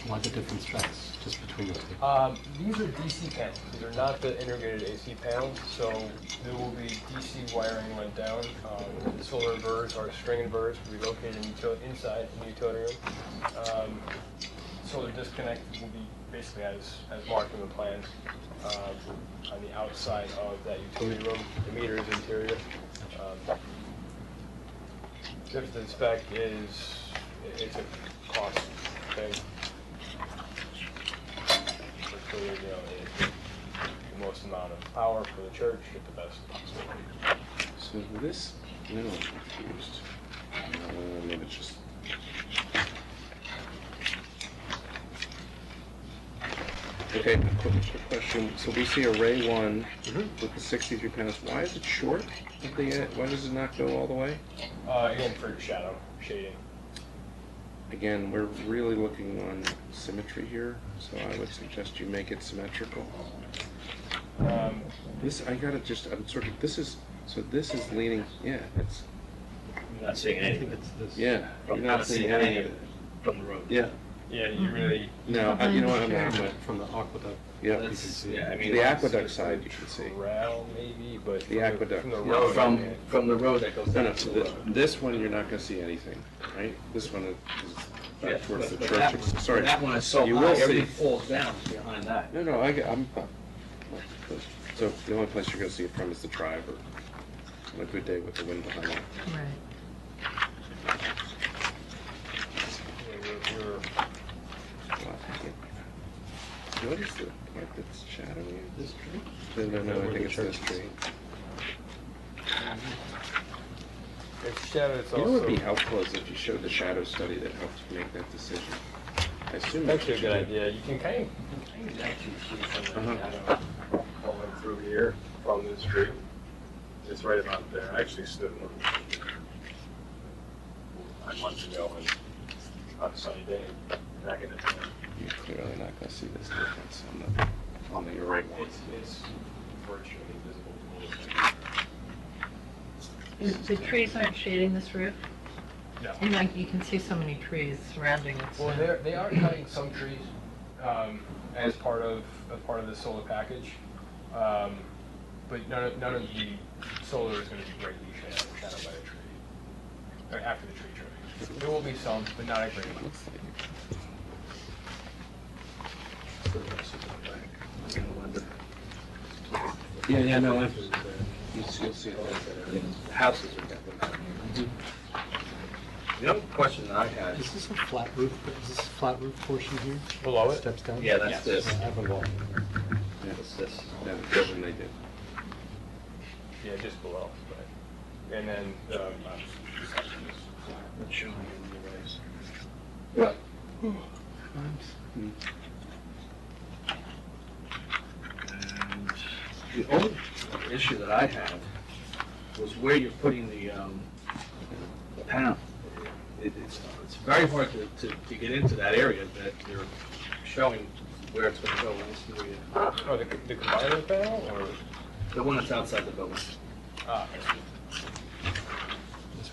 Why the different specs just between the two? These are DC panels. These are not the integrated AC panels, so there will be DC wiring went down. The solar inverters or string inverters will be located inside in the utility room. Solar disconnect will be basically as marked in the plans on the outside of that utility room. The meter is interior. Difference in spec is it's a cost thing. So, you know, the most amount of power for the church at the best possible. So this, no, I'm confused. Maybe it's just. Okay, a quick question. So we see array 1 with the 63 panels. Why is it short at the end? Why does it not go all the way? Again, for shadow shading. Again, we're really looking on symmetry here, so I would suggest you make it symmetrical. This, I gotta just, I'm sort of, this is leaning, yeah, it's, You're not seeing anything. It's this. yeah. You're I'm not seeing any of it. from the road. Yeah, Yeah, you really. no, you know what, I'm not, From the aqueduct. yeah. You can see. Yeah, I mean. The aqueduct side you can see. Corral maybe, but The aqueduct. from the No, road. from the road that goes No, down no, to the so road. this one, you're not gonna see anything, right? This one is Yeah, back towards the but church, that one- sorry. That one is so You high, will see. everything falls down behind that. No, no, I'm, so the only place you're gonna see it from is the drive, or on a good day with the wind behind it. Right. Yeah, we're What is the part that's shadowy? This tree? No, I Where think the it's church this is. tree. it's shadow. It's You know also what would be helpful is if you showed the shadow study that helps make that decision. I assume that's actually a what good you did. idea. You can kind of actually see some of the Uh-huh. shadow going through here from this tree. It's right about there. I actually stood one months ago and on a sunny day back in the day. You're clearly not gonna see this difference on the array one. It's virtually invisible to me. The trees aren't shading this roof? No. And like, you can see so many trees surrounding it. Well, they are cutting some trees as part of the solar package, but none of the solar is going to be greatly shadowed by a tree, or after the tree trimming. There will be some, but not a great amount. Looks like it. Yeah, no, you'll see it. The houses are definitely. The other question that I had, Is this a flat roof? Is this a flat roof portion here? Below it? Steps down? yeah, that's this. I haven't walked. That's this. That building they did. Yeah, just below. But, and then Not showing you in the arrays. And the only issue that I had was where you're putting the panel. It's very hard to get into that area that you're showing where it's gonna go. Let me see where you- oh, the combiner panel, or The one that's outside the building. This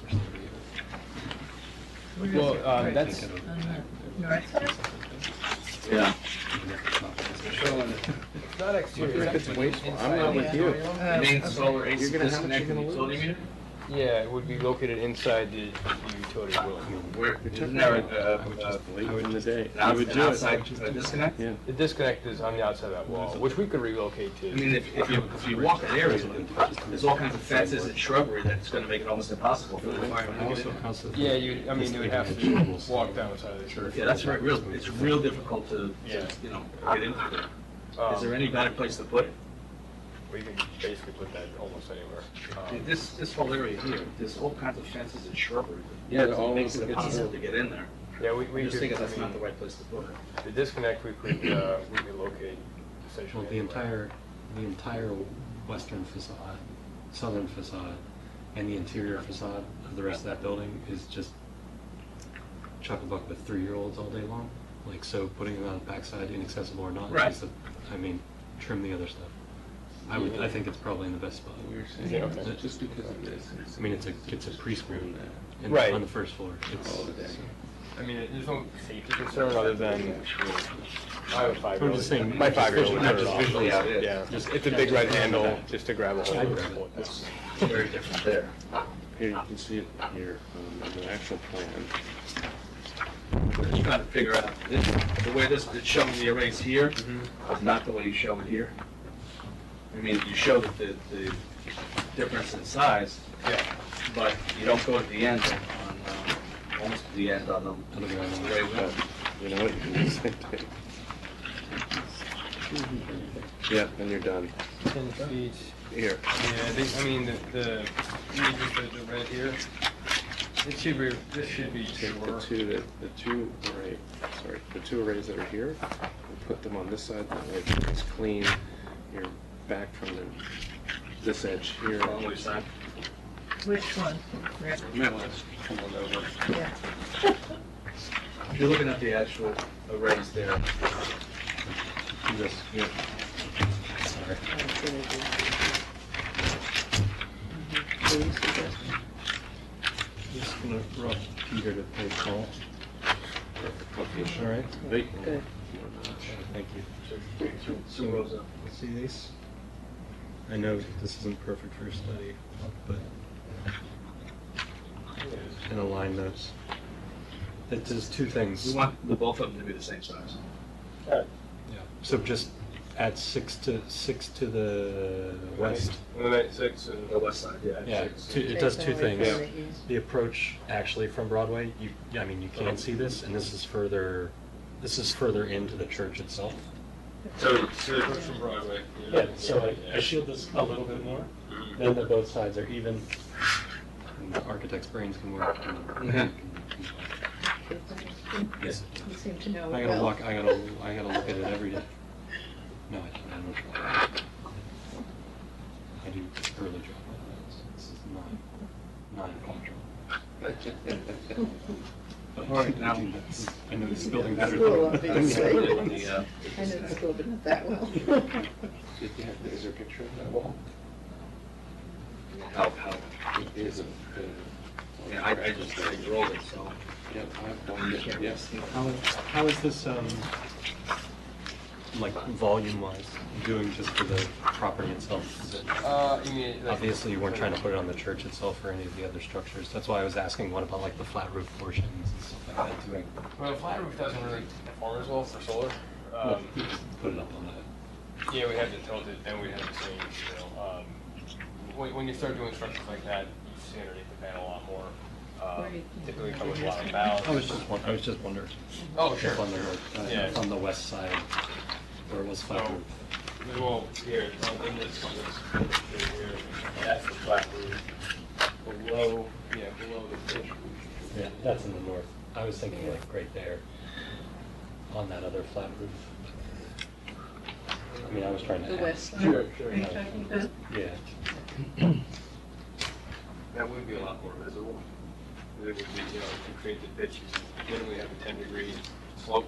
was the well, that's On the north side? Yeah. showing. It's not exterior. It's actually wasteful. inside I'm not the with you. utility room. Main okay. solar AC You're gonna have- disconnect you're and gonna utility lose. meter? Yeah, it would be located inside the utility room. Where, You're isn't there I would just late in the day. an I would do it. outside disconnect? Yeah. The disconnect is on the outside of that wall, which we could relocate to. I mean, if you walk an area, there's all kinds of fences and shrubbery that's gonna make it almost impossible for the firemen to get in. Yeah, you would have to walk down the side of the church. Yeah, that's real, it's real difficult to, Yeah. you know, get into there. Is there Um, any better place to put it? We can basically put that almost anywhere. This whole area here, there's all kinds of fences and shrubbery. Yeah, It all makes it gets impossible through. to get in there. Yeah, we I'm could. just thinking I that's mean, not the right place to put it. The disconnect, we could locate essentially. Well, the anywhere. entire western facade, southern facade, and the interior facade of the rest of that building is just chuck-a-buck with 3-year-olds all day long. Like, so putting it on the backside, inaccessible or not, Right. is I mean, trim the other stuff. I think it's probably in the best spot. We were saying, Yeah, okay. that just because of this. I mean, it's a preschool Right. on the first floor. It's, All the day. I mean, there's no safety concern other than I have a 5-year-old. I'm just saying, My 5-year-old would not turn it just off. visually how it is. Yeah, it's a big red handle just to grab a hold I'd of grab it. it. That's very different there. Here, you can see it here on the actual plan. We're just trying to figure out, the way this is showing the arrays here is not the way you show it here. I mean, you show the difference in size, Yeah. but you don't go to the end almost to the end on them. On the ground. The way we But, you know what, you can do the same thing. Yeah, and you're done. 10 feet. Here. Yeah, I mean, the red here, this should be Take shorter. the two arrays that are here, and put them on this side, that way it's clean. You're back from this edge here. On which side? Which one? Rick? Middle is come on over. Yeah. If you're looking at the actual arrays there, this, yeah. sorry. Just gonna rough Peter to pay Paul. All right. Good. Thank you. Sue Rosa. See these? I know this isn't perfect for a study, but and align those. It does two We things. want both of them to be the same size. Yeah. So just add six to the west. And then 6 and The west side, yeah. Yeah, it does two things. The approach actually from Broadway, you can see this, and this is further into the church itself. So from Broadway. Yeah, so I shield this a little bit more, then the both sides are even, and the architect's brains can work. Yes. You seem to know I it gotta well. I gotta look at it every day. No, I don't. I do early job. This is 9 o'clock. All right, now- I know this building better School, than. obviously. Doing the, I know the school, but not that well. Is there a picture of that wall? how, It is yeah, I just rolled it, so. Yeah, I've done it, yes. How is this, like volume-wise, doing just for the property itself? Is it, You mean, like, obviously, you weren't trying to put it on the church itself or any of the other structures. That's why I was asking, what about like the flat roof portions and stuff like that too? well, a flat roof doesn't really perform as well for solar. Put it up on that. Yeah, we have to tilt it, and we have to change, when you start doing structures like that, you see underneath the panel a lot more. Typically come with a lot of valves. I was just wondering. Oh, sure. If on the, Yeah. on the west side, where it was flat So, roof. well, here, in this here, that's the flat roof. Below the pitch roof. Yeah, that's in the north. I was thinking like right there, on that other flat roof. I mean, I was trying to. The add- west side. Sure, Are you talking about? Yeah. That would be a lot more visible. It would be, to create the pitch, then we have a 10-degree slope.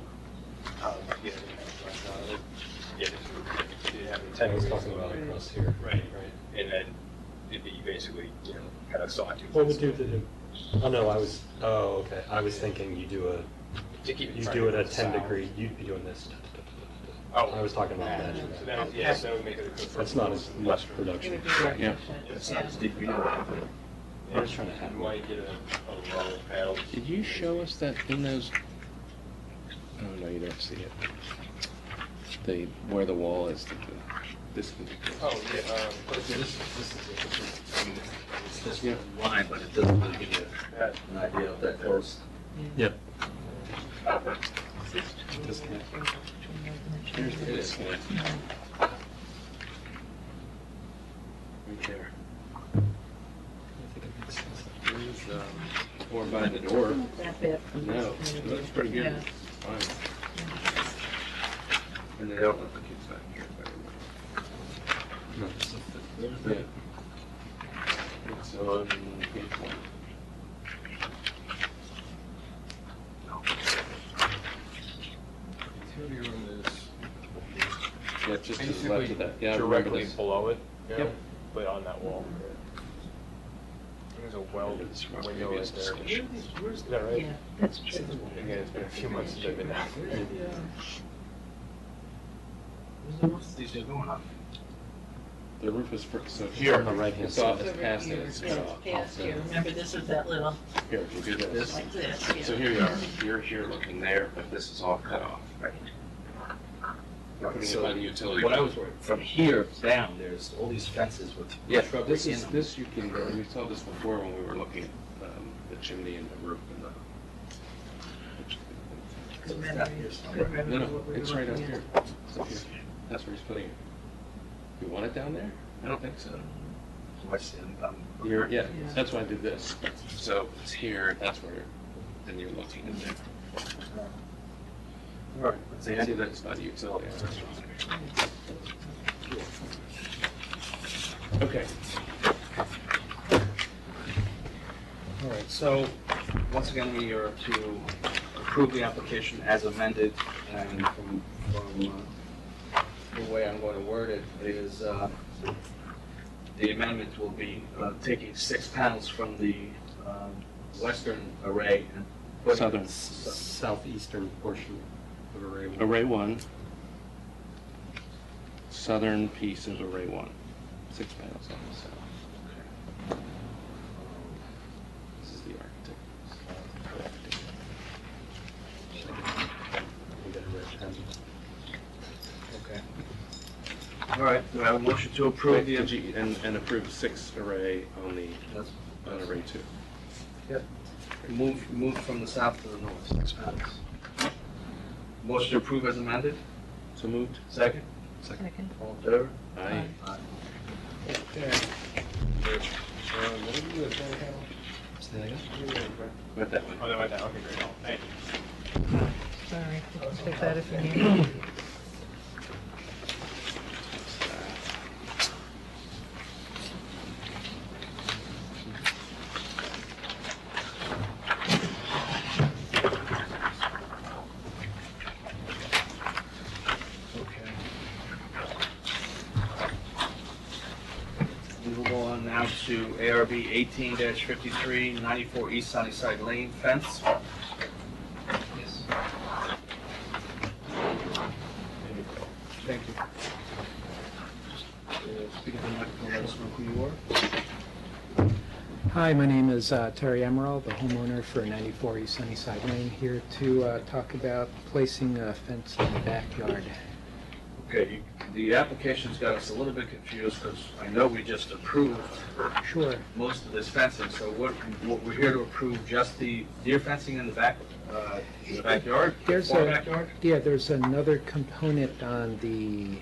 You have a 10 I was degree talking slope. about across here. Right. And then it'd be basically, kind of sawtooth. What would do to, oh no, okay, I was thinking you do To keep it you from do it going at 10 south. degree, you'd be doing this. Oh. I was talking about that. So that, yes, that would make it a good. That's not as much It production. would be more Yeah. efficient. It's not as deep, you know. I was trying to have You might get a row of panels. Did you show us that in those? Oh, no, you don't see it. Where the wall is, this. Oh, yeah, This is it's this line, but it doesn't really give you an idea of that close. Yep. Disconnect. Here's the disconnect. there. I think it makes sense. There's, or by the door. That bad from this. No, it looks pretty good. Yeah. Fine. And then, They don't let the kids back here. No, it's the- yeah. It's on page 1. Utility room is Yeah, just to the left basically of that. Yeah, I remember directly this. below it, you know, Yep. but on that wall. There's a weld window right there. Is that right? Yeah, that's true. Again, it's been a few months since I've been down. These are going up. The roof is so Here on the right-hand it's off, side. it's past it. Yeah, it's past here. Remember, this is that little, Here, if you do this. like this, So yeah. here you are, you're here looking there, but this is all cut off. Right. Putting it So by the utility. what I was worried, from here down, there's all these fences with Yeah, shrubbery this in is, them. this you can, we saw this before when we were looking at the chimney and the roof and the. Good memory. No, no, it's right up here. It's up here. That's where he's putting it. You want it down there? I don't think so. I see, You're, yeah, that's why I did this. So it's here, that's where, then you're looking at there. All right, See, that's by the utility. Okay. All right, so, once again, we are to approve the application as amended, and from the way I'm going to word it is, the amendment will be taking 6 panels from the western array and putting. Southern. Southeastern portion of Array 1. Array 1. Southern piece of Array 1. 6 panels on the south. This is the architect. We got a red pen. Okay. All right, do I have a motion to approve the? And approve 6 array on the, That's- on Array 2. Yep. Move from the south to the north, 6 panels. Motion to approve as amended, So moved? second? Second. All in favor? Aye. Aye. Okay. What did we do with that panel? Say that again? Went that way. Oh, that went down, okay, great, thank you. Sorry, take that if you need it. Okay. We will go on now to ARB 18-53, 94 East Sunnyside Lane fence. Yes. Thank you. Speak into the microphone, let us know who you are. Hi, my name is Terry Emerald, the homeowner for 94 East Sunnyside Lane, here to talk about placing a fence in the backyard. Okay, the application's got us a little bit confused because I know we just approved Sure. most of this fencing, so what we're here to approve just the deer fencing in the backyard? There's Far a- backyard? Yeah, there's another component on the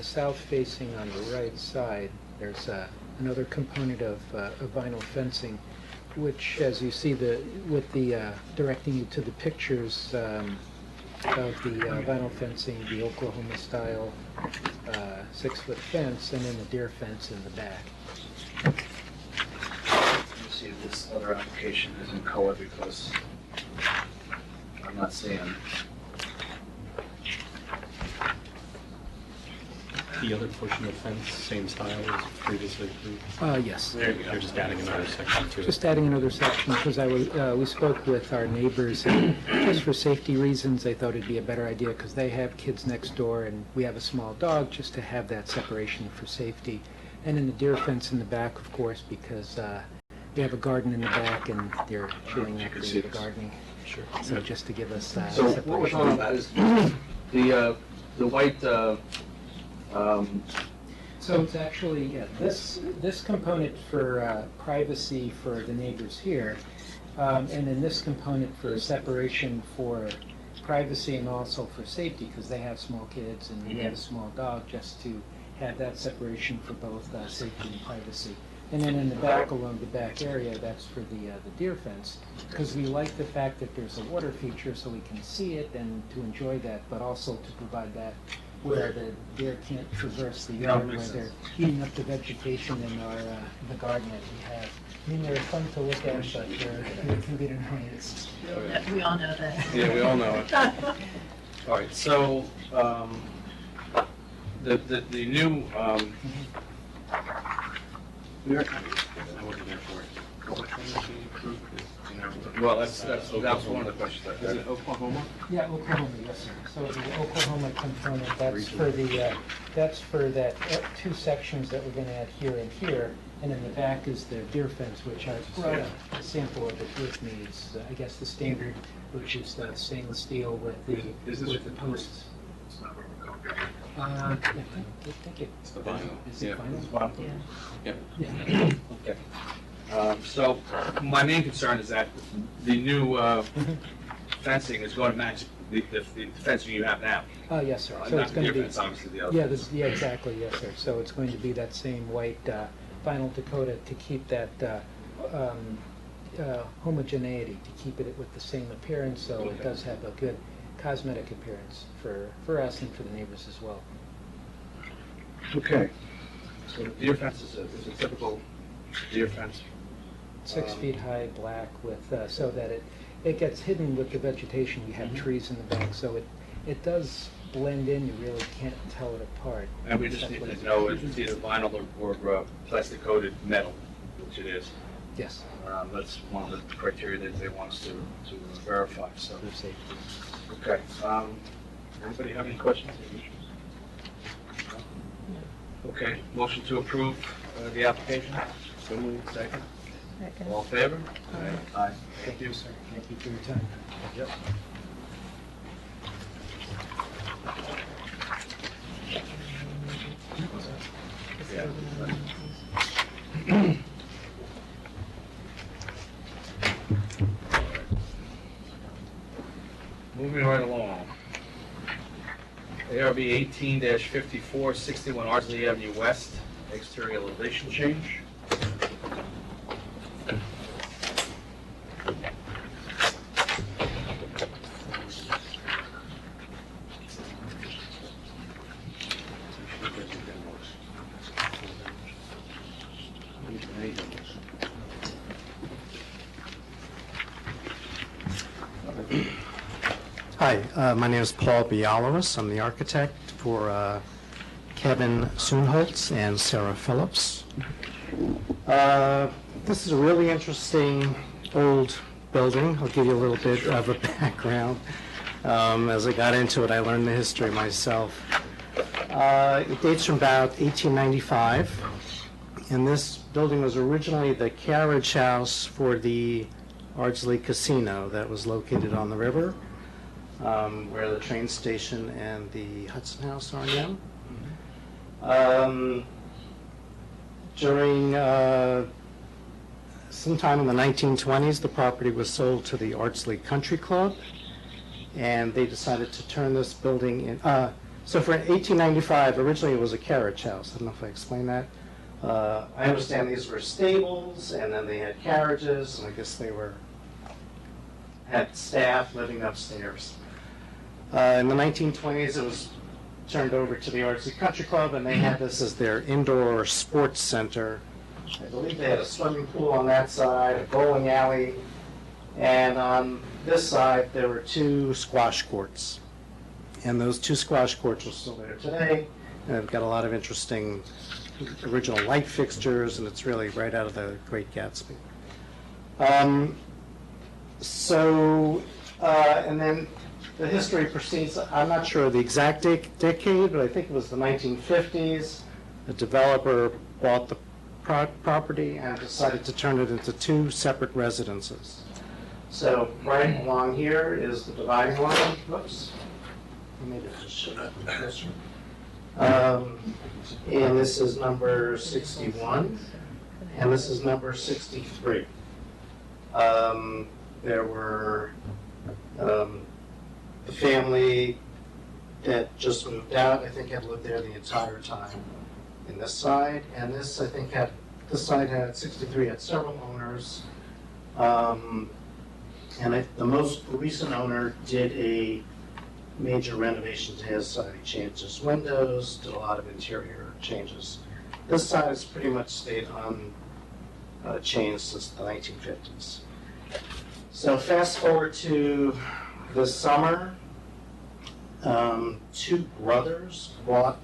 south facing on the right side. There's another component of vinyl fencing, which, as you see, directing you to the pictures of the vinyl fencing, the Oklahoma-style 6-foot fence, and then the deer fence in the back. Let me see if this other application is in color because I'm not seeing. The other portion of the fence, same style as previously approved. Yes. There you go. You're just adding another section to it. Just adding another section, because we spoke with our neighbors, and just for safety reasons, they thought it'd be a better idea, because they have kids next door, and we have a small dog, just to have that separation for safety. And then the deer fence in the back, of course, because we have a garden in the back, and they're chewing You up can see the this. gardening. Sure. So just to give us So separation. what we're talking about is the white, So it's actually, yeah, this component for privacy for the neighbors here, and then this component for separation for privacy and also for safety, because they have small kids and we have a small dog, just to have that separation for both safety and privacy. And then in the back, along the back area, that's for the deer fence, because we like the fact that there's a water feature so we can see it and to enjoy that, but also to provide that where the deer can't traverse the yard, where they're eating up the vegetation in our, the garden that we have. I mean, they're fun to look at, but they can be annoyance. We all know that. Yeah, we all know it. All right, so, the new, I wasn't there for it. Which one is being approved? You know, well, that's one of the questions. Is it Oklahoma? Yeah, Oklahoma, yes, sir. So the Oklahoma component, that's for the, that's for that two sections that we're gonna add here and here. And in the back is the deer fence, which I brought a sample of it with me. It's, I guess, the standard, which is the stainless steel with the posts. I think It's the vinyl. Is it Yeah. vinyl? Yeah. Yep. Yeah. Okay. So, my main concern is that the new fencing is going to match the fencing you have now. Oh, yes, sir. So Not it's the going to deer be, fence, obviously, the other yeah, fence. yeah, exactly, yes, sir. So it's going to be that same white vinyl Dakota to keep that homogeneity, to keep it with the same appearance, so it does have a good cosmetic appearance for us and for the neighbors as well. Okay. So the deer fence is a typical deer fence. 6 feet high, black with, so that it gets hidden with the vegetation. We have trees in the back, so it does blend in. You really can't tell it apart. And we just need to know if it's either vinyl or plastic coated metal, which it is. Yes, That's one of the criteria that they want us to verify, so. for safety. Okay. Anybody have any questions? Okay, motion to approve the application. So moved, second. Second. All in favor? Aye. Thank you, sir. Thank you for your time. Yep. Moving right along. ARB 18-54, 61 Ardsley Avenue West, exterior elevation change. Hi, my name is Paul Bialowis. I'm the architect for Kevin Soonholtz and Sarah Phillips. This is a really interesting old building. I'll give you a little bit of a background. As I got into it, I learned the history myself. It dates from about 1895, and this building was originally the carriage house for the Ardsley Casino that was located on the river, where the train station and the Hudson House are now. During sometime in the 1920s, the property was sold to the Ardsley Country Club, and they decided to turn this building in. So for 1895, originally it was a carriage house. I don't know if I explained that. I understand these were stables, and then they had carriages, and I guess they had staff living upstairs. In the 1920s, it was turned over to the Ardsley Country Club, and they had this as their indoor sports center. I believe they had a swimming pool on that side, a bowling alley, and on this side, there were 2 squash courts. And those 2 squash courts are still there today, and they've got a lot of interesting original light fixtures, and it's really right out of the Great Gatsby. And then the history proceeds. I'm not sure the exact decade, but I think it was the 1950s. The developer bought the property and decided to turn it into 2 separate residences. So right along here is the dividing line. Whoops. Maybe I just should have this one. And this is number 61, and this is number 63. There were the family that just moved out, I think had lived there the entire time. in this side, and this, I think, this side had, 63 had several owners. The most recent owner did a major renovation to his side. He changed his windows, did a lot of interior changes. This side has pretty much stayed unchanged since the 1950s. So fast forward to this summer, two brothers bought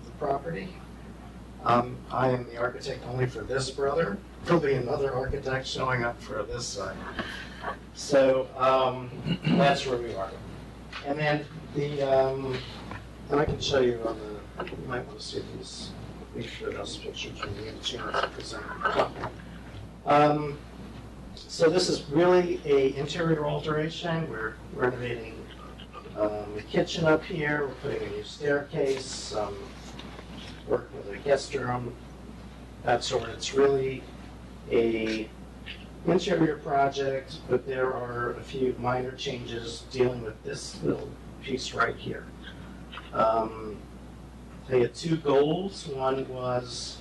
the property. I am the architect only for this brother. There'll be another architect showing up for this side. So that's where we are. And then and I can show you on the, you might want to see these, make sure those pictures when we get a chance to present. So this is really a interior alteration. We're renovating the kitchen up here. We're putting a new staircase, working with a guest room, that sort. It's really a interior project, but there are a few minor changes dealing with this little piece right here. I had two goals. One was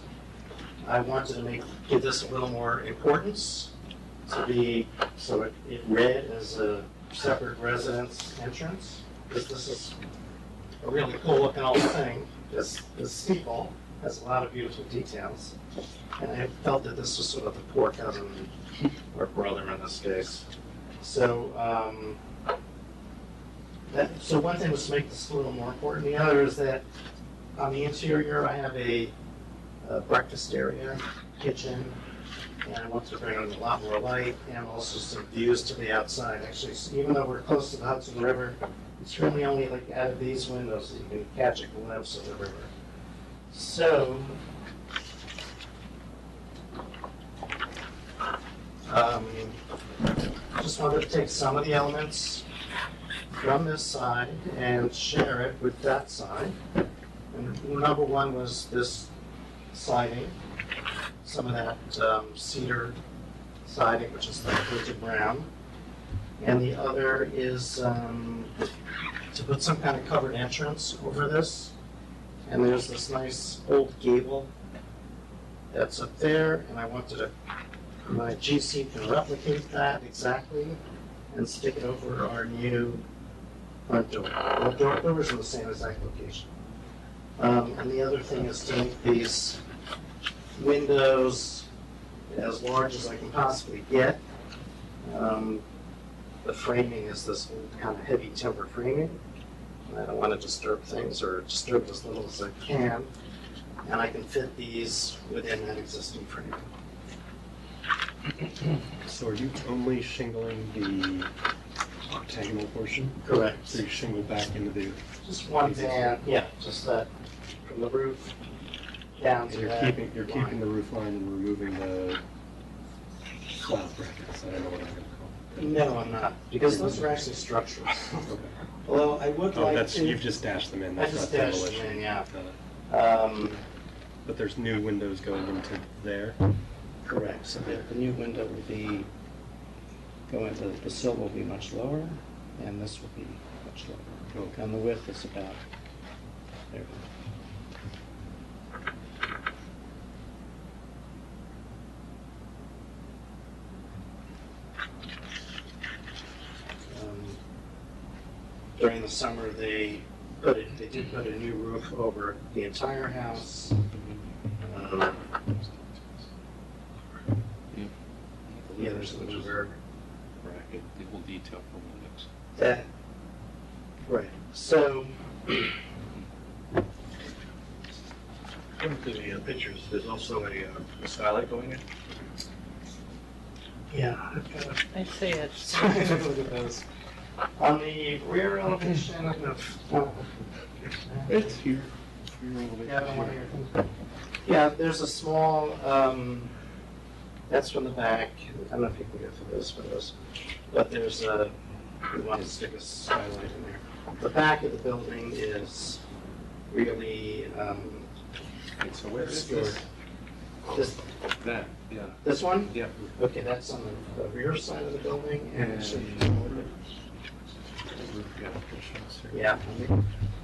I wanted to give this a little more importance, so it read as a separate residence entrance, because this is a really cool looking old thing. This steeple has a lot of beautiful details, and I felt that this was sort of the poor cousin or brother in this case. So one thing was to make this a little more important. The other is that on the interior I have a breakfast area, kitchen, and I want to bring in a lot more light and also some views to the outside. Actually, even though we're close to the Hudson River, it's really only like out of these windows that you can catch a glimpse of the river. So, just wanted to take some of the elements from this side and share it with that side. And number one was this siding, some of that cedar siding, which is like tinted brown. And the other is to put some kind of covered entrance over this. And there's this nice old gable that's up there, and I wanted my GC can replicate that exactly and stick it over our new front door. The door is in the same exact location. And the other thing is to make these windows as large as I can possibly get. The framing is this old kind of heavy timber framing. I don't want to disturb things or disturb as little as I can. And I can fit these within that existing frame. So are you only shingling the octagonal portion? Correct. So you shingle back into the... Just one band, yeah, just that from the roof down to that. You're keeping the roof line and removing the slab brackets. I don't know what I'm going to call them. No, I'm not, because those are actually structural. Okay. Although I would like to. You've just dashed them in. I That's just not dashed demolition. them in, yeah. But there's new windows going into there. Correct, so the new window will be, the sill will be much lower, and this will be much lower. Okay. And the width is about there. During the summer, they did put a new roof over the entire house. Yeah, there's a reverb. Bracket, the whole detail for windows. That, right, so. According to the pictures, there's also a skylight going in. Yeah, I've got a I see it. look at those. On the rear elevation of. It's here. Yeah, I don't want to hear. Yeah, there's a small, that's from the back. I don't know if you can go through those photos, but there's we want to stick a skylight in there. The back of the building is really, So where is obscured. this? That, yeah. This one? Yeah. Okay, that's on the rear side of the building, and it should be yeah,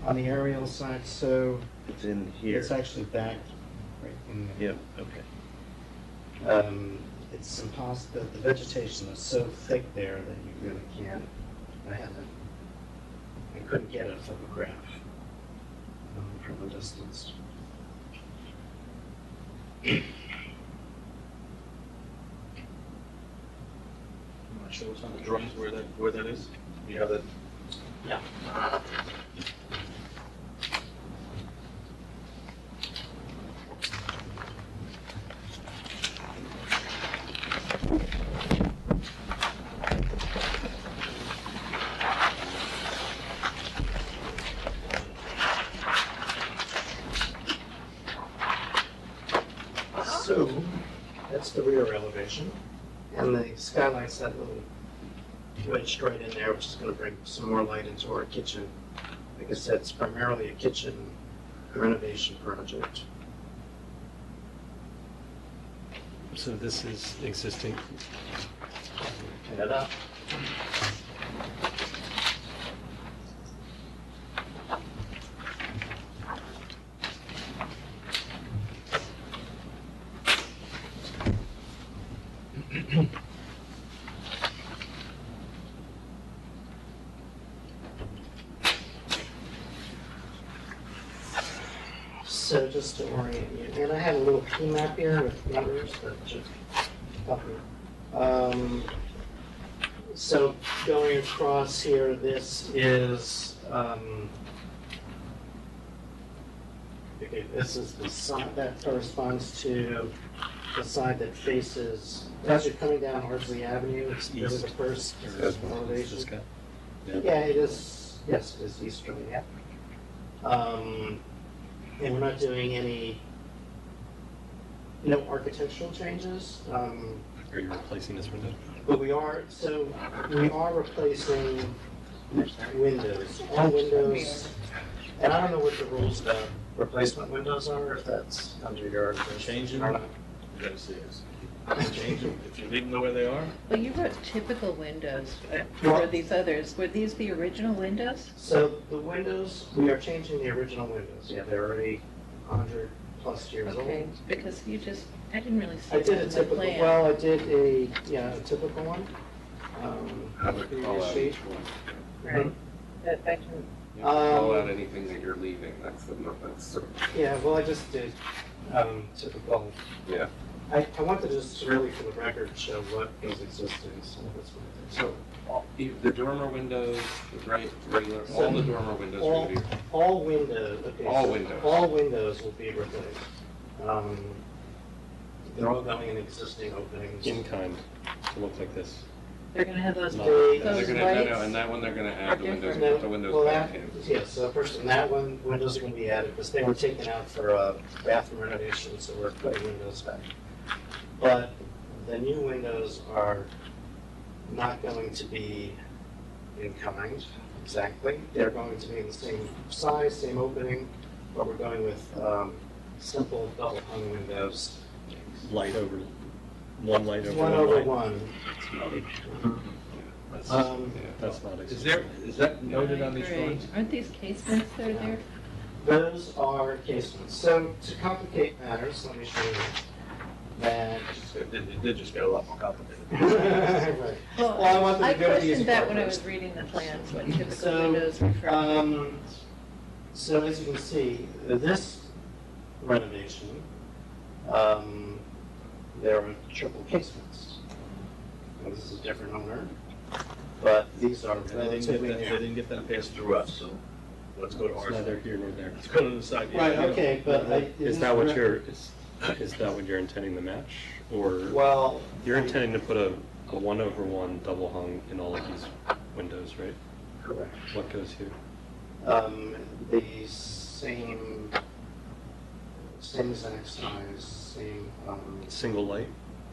on the aerial side, so It's in here. it's actually back right in the. Yeah, okay. It's impossible, the vegetation is so thick there that you really can't, I couldn't get a photograph from a distance. I'm not sure what's on the drawings where that is. You have that? Yeah. So, that's the rear elevation, and the skylight's that little wedged right in there, which is going to bring some more light into our kitchen. Like I said, it's primarily a kitchen renovation project. So this is existing. Pin it up. So just to orient you, and I have a little key map here with numbers that should help you. So going across here, this is, okay, this is the side that corresponds to the side that faces, as you're coming down Ardsley Avenue, it's really the first elevation. This guy? Yeah, it is, yes, it is easterly, yeah. And we're not doing any, architectural changes, Are you replacing this window? but we are replacing windows, all windows. And I don't know what the rules about replacement windows are, if that's under your Changing or them? not. You gotta see this. Change them, if you didn't know where they are. Well, you wrote typical windows for these others. Were these the original windows? So the windows, we are changing the original windows. Yeah, they're already 100+ years old. Okay, because I didn't really see I it did a on the typical, plan. well, I did a typical one. I would call out sheet. each one. Right. That I can- You can call Um, out anything that you're leaving, that's sort of, Yeah, well, I just did typical. yeah. I wanted to just really, for the record, show what is existing, so that's what I did. So, the dormer windows, right, regular, all the dormer windows are All, gonna be, all windows, okay. All so windows. All windows will be replaced. They're all going in existing openings. In kind, to look like this. They're gonna have those, They- and those they're gonna, lights. no, and that one, they're gonna add the windows, No, put the windows well, back that- in. Yes, so first, and that one, windows are gonna be added, because they were taken out for bathroom renovation, so we're putting windows back. But the new windows are not going to be in kind, exactly. They're going to be in the same size, same opening, but we're going with simple double hung windows. Light over, one light over One one over light. one. That's- Um, yeah. That's not Is existing. that noted on I these agree. drawings? Aren't these casements that are there? Those are casements. So to complicate matters, let me show you that. It did just get a lot more complicated. Right. Well, I wanted to I go to the easy questioned that part when I first. was reading the plans, what typical So, windows refer to. So as you can see, this renovation, there are triple casements. Now, this is a different owner, but these are They relatively didn't new. get that passed through us, so let's go to It's ours. neither here nor there. Let's go to the side. Yeah, Right, you know. okay, but I. Is that what is that what you're intending to match? Or Well. you're intending to put a 1/1 double hung in all of these windows, right? Correct. What goes here? The same exact size, same, Single light,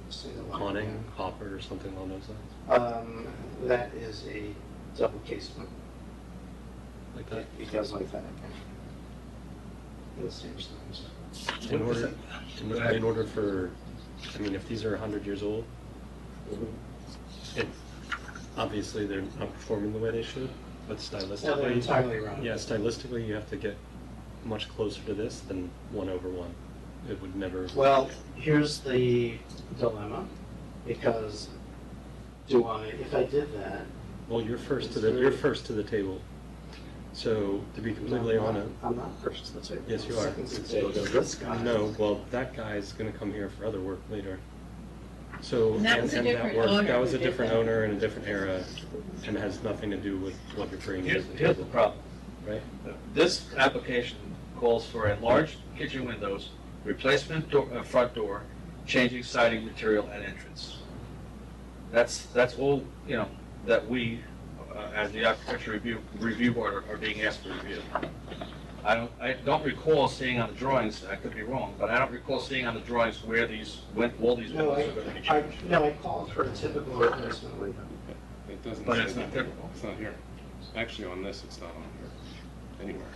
single awning, hopper, or something along those lines? That is a double casement. Like that? It goes like that. The same size. In order for, I mean, if these are 100 years old, obviously they're not performing the way they should, but No, they're stylistically. entirely wrong. Yeah, stylistically, you have to get much closer to this than 1/1. it would never. Well, here's the dilemma, because if I did that. Well, you're first to the table. So to be completely honest. I'm not first to the table. Yes, you are. Second to the table is this guy. No, well, that guy's gonna come here for other work later. So, And that was a different owner that was who a did different that. owner in a different era, and has nothing to do with what you're bringing. Here's the problem. Right? This application calls for enlarged kitchen windows, replacement door, front door, changing siding material and entrance. That's all, you know, that we, as the architecture review board are being asked to review. I don't recall seeing on the drawings, I could be wrong, but I don't recall seeing on the drawings where all these No, windows are going to be changed. I called for a typical replacement window. It doesn't But say it's not that. typical. It's not here. Actually, on this, it's not on here, anywhere.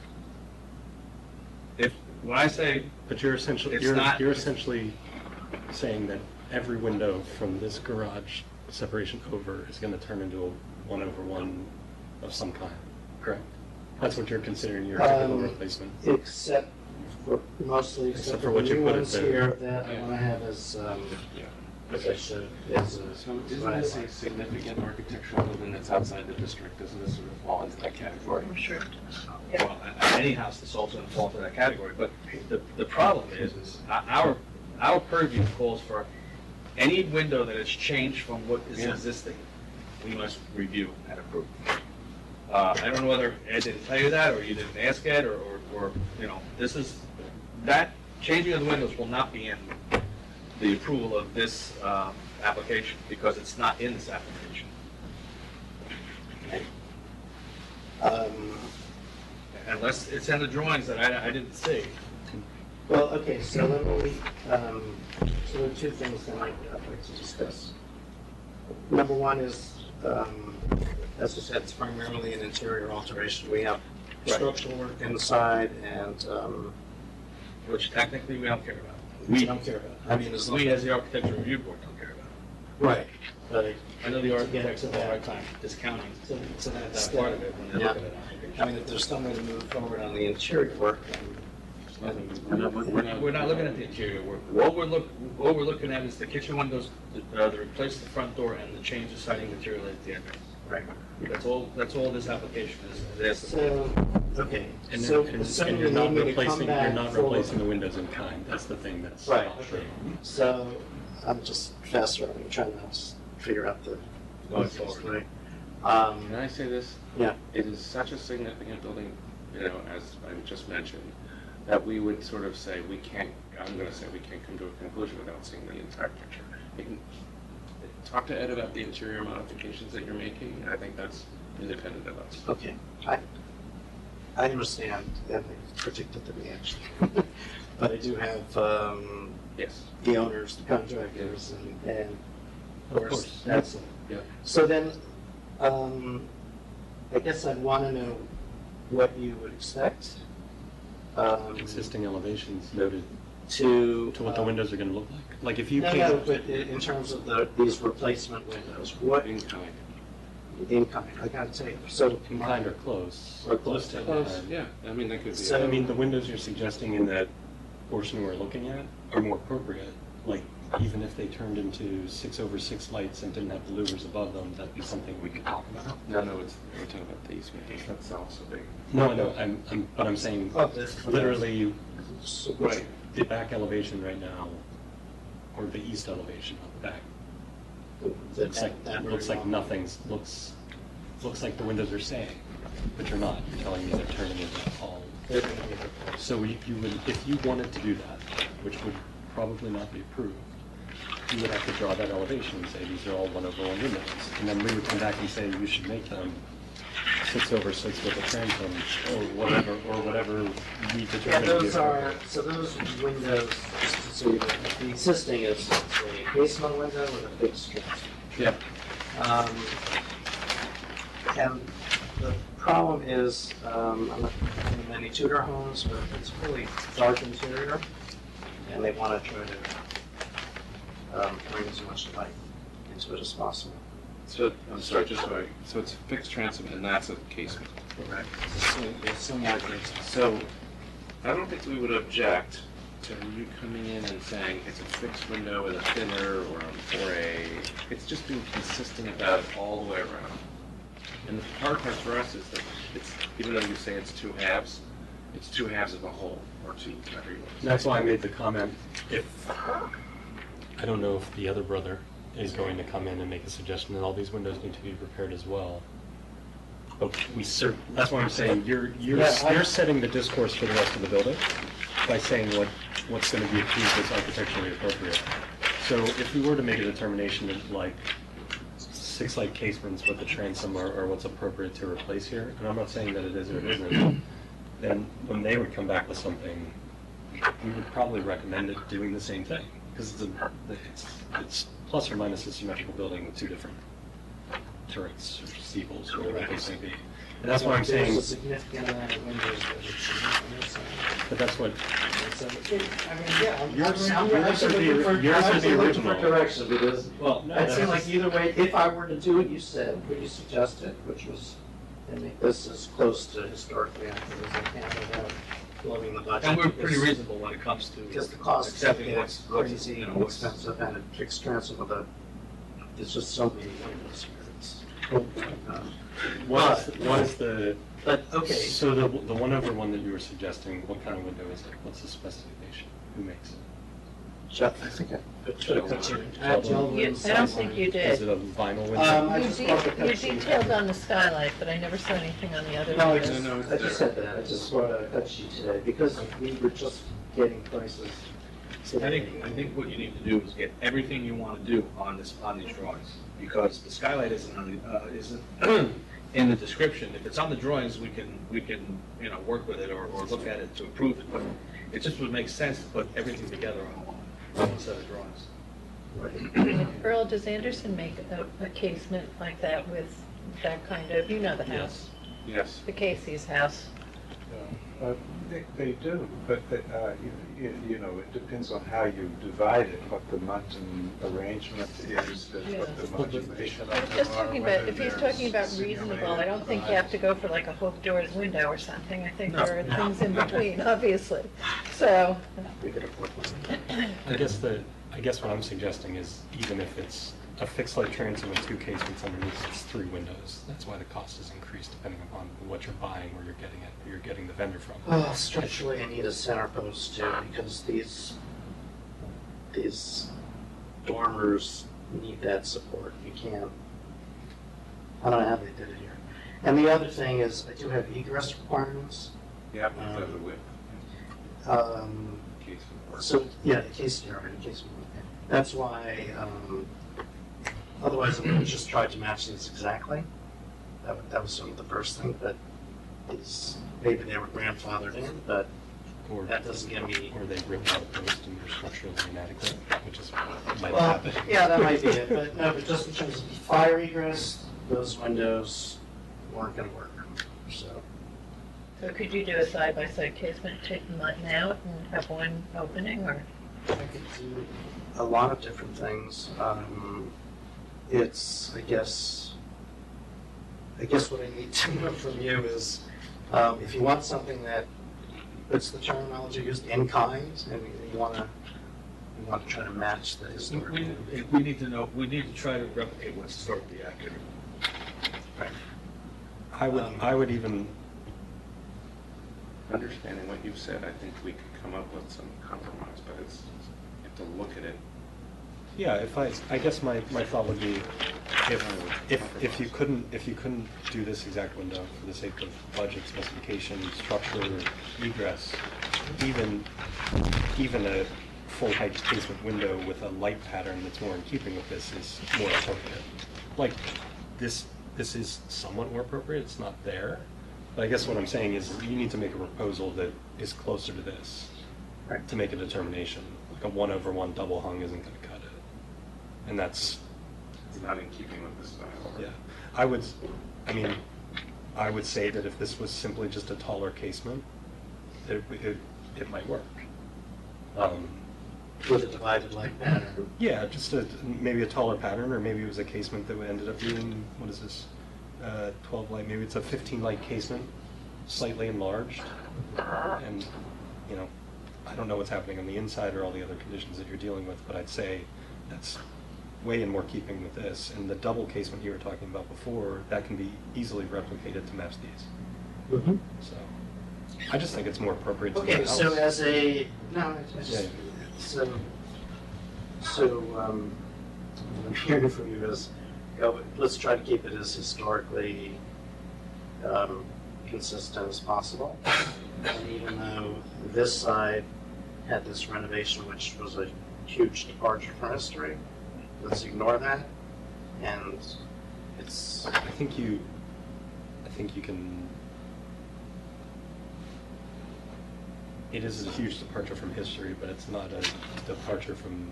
When I say, But you're essentially, It's not- you're essentially saying that every window from this garage separation over is gonna turn into a 1/1 of some kind, correct? That's what you're considering your typical replacement. Except for, mostly Except except for for what the you new put it ones there. here that I want to have as, Yeah. as I should, as a. So isn't this a significant architectural building that's outside the district? Doesn't this sort of fall into that category? I'm sure. well, any house that's also going to fall into that category, but the problem is our purview calls for any window that is changed from what is Yeah. existing, we must review and approve. I don't know whether Ed didn't tell you that, or you didn't ask Ed, or, you know, that changing of the windows will not be in the approval of this application, because it's not in this application. Unless it's in the drawings that I didn't see. Well, okay, so let me, so there are two things that I'd like to discuss. Number one is, as I said, it's primarily an interior alteration. We have Right. structural work inside and, Which technically we don't care about. we don't care about. I mean, as long We, as the architecture review board, don't care about it. Right, but I know the To get architects to have a that. hard time discounting to that that part of it when they're Yeah. looking at it. I mean, if there's some way to move forward on the interior work, then We're not looking at the interior work. What we're looking at is the kitchen windows, the replace the front door and the change the siding material at the entrance. Right. That's all this application is. So, okay, And so then- and assuming you're you not need me to replacing, come you're back not for- replacing the windows in kind, that's the thing that's Right, not true. okay. So, I'm just fast running, trying to figure out the. Going forward. Right. Can I say this? Yeah. It is such a significant building, you know, as I just mentioned, that we would sort of say, we can't, I'm gonna say we can't come to a conclusion without seeing the entire picture. You can talk to Ed about the interior modifications that you're making, I think that's independent of us. Okay, I understand, and they predicted the reaction. But I do have, Yes. the owners, the contractors, and of Of course, course. that's it. Yeah. So then, I guess I'd want to know what you would expect. Existing elevations noted To. to what the windows are gonna look like. Like if you No, came. no, but in terms of these replacement windows, what In kind. in kind, I gotta tell you, so. In kind or close. Or close to to. Close, yeah, I mean, that could be. So- I mean, the windows you're suggesting in that portion we're looking at are more appropriate. Like, even if they turned into 6/6 lights and didn't have the louvers above them, that'd be something we could talk about. No, we're talking about these windows, that's also big. No, I know, but I'm saying, Of this. literally, Right. the back elevation right now, or the east elevation of the back, looks like nothing's, looks like the windows are staying, but you're not. You're telling me they're turning into all. So you would, if you wanted to do that, which would probably not be approved, you would have to draw that elevation and say, these are all 1/1 windows. And then we would come back and say, you should make them 6/6 with a transom, or whatever we Yeah, determine. those are, so those windows, just so you know, the existing is a basement window with a fixed transom. Yeah. And the problem is, I'm not in many Tudor homes, but it's really dark interior, and they want to try to bring as much light into it as possible. So, I'm sorry, so it's fixed transom and that's a casement. Correct. It's a semi-basement. So, I don't think we would object So are you coming in and saying it's a fixed window with a thinner it's just being consistent about it all the way around? And the hard part for us is that it's, even though you say it's two halves of a whole, or two, whatever you want. That's why I made the comment, I don't know if the other brother is going to come in and make a suggestion that all these windows need to be repaired as well. But that's why I'm saying you're setting the discourse for the rest of the building by saying what's going to be approved as architecturally appropriate. So if we were to make a determination that like 6 light casements with the transom are what's appropriate to replace here, and I'm not saying that it is or it isn't, then when they would come back with something, we would probably recommend it doing the same thing, because it's plus or minus a symmetrical building with 2 different turrets or steeples or whatever the case may be. And that's why I'm saying. There's a significant amount of windows that are seen on this side. But that's what. I mean, yeah, Yours I'm would actually be- looking for, yours I'm would be actually looking for original. direction, because Well, no, it seemed that's- like either way, if I were to do what you said, what you suggested, which was, and make this as close to historically accurate as I can without blowing the budget. And we're pretty because- reasonable when it comes to Because the cost is accepting what's crazy you know, and what's expensive, and a fixed transom with there's just so many windows here. It's, What is the? but, okay. So the 1/1 that you were suggesting, what kind of window is it? What's the specification? Who makes it? Jeff, I think I should have cut you. I Well, had Gentleman You- I don't think you Is it did. a vinyl window? I You just wanted to cut you you. detailed on the skylight, but I never saw anything on the other No, I windows. just, No, it's I just there. said that, I just wanted to cut you today, because we were just getting prices. I think what you need to do is get everything you want to do on these drawings, because the skylight isn't in the description. If it's on the drawings, we can, you know, work with it or look at it to improve it, but it just would make sense to put everything together on one set of drawings. Earl, does Anderson make a casement like that with that kind of, you know the house, Yes. the Casey's house? They do, but you know, it depends on how you divide it, what the Munson arrangement is, what the modulation I was just talking about, if he's talking about reasonable, I don't think you have to go for like a Hope Doors window or something. I think there are things in between, obviously. So, We could afford one. I guess what I'm suggesting is even if it's a fixed light transom and 2 casements underneath, it's 3 windows. That's why the cost is increased depending upon what you're buying, where you're getting the vendor from. Oh, structurally, I need a center post too, because these dormers need that support. You can't, I don't know how they did it here. And the other thing is, I do have egress requirements. Yeah, because of the width. Case of work. So, yeah, in case you're in case we that's why, otherwise I would have just tried to match these exactly. That was sort of the first thing, but maybe they were grandfathered in, but Or, that doesn't give me. or they ripped out a post and they're structurally inadequate, which is might Well, happen. yeah, that might be it, but no, but just in terms of fire egress, those windows weren't gonna work, so. so could you do a side-by-side casement, take them out and have one opening, or? I could do a lot of different things. It's, I guess what I need to know from you is, if you want something that, what's the terminology used, in kind, and you want to try to match the historic. We need to try to replicate what's historically accurate. Right. I would even, Understanding what you've said, I think we could come up with some compromise, but you have to look at it. yeah, I guess my thought would be, if you couldn't do this exact window for the sake of budget specification, structure, egress, even a full height casement window with a light pattern that's more in keeping with this is more appropriate. Like, this is somewhat more appropriate, it's not there. But I guess what I'm saying is you need to make a proposal that is closer to this Right. to make a determination. Like a 1/1 double hung isn't gonna cut it. And that's, It's not in keeping with the style. yeah, I would say that if this was simply just a taller casement, it might work. With a divided light pattern. Yeah, just maybe a taller pattern, or maybe it was a casement that ended up being, what is this, 12 light, maybe it's a 15 light casement, slightly enlarged, and, you know, I don't know what's happening on the inside or all the other conditions that you're dealing with, but I'd say that's way in more keeping with this. And the double casement you were talking about before, that can be easily replicated to match these. Mhm. So I just think it's more appropriate to the Okay, house. so as a, no, it's Yeah, just, yeah. so, what I'm hearing from you is, you know, let's try to keep it as historically consistent as possible. And even though this side had this renovation, which was a huge departure from history, let's ignore that. And it's, I think you can. It is a huge departure from history, but it's not a departure from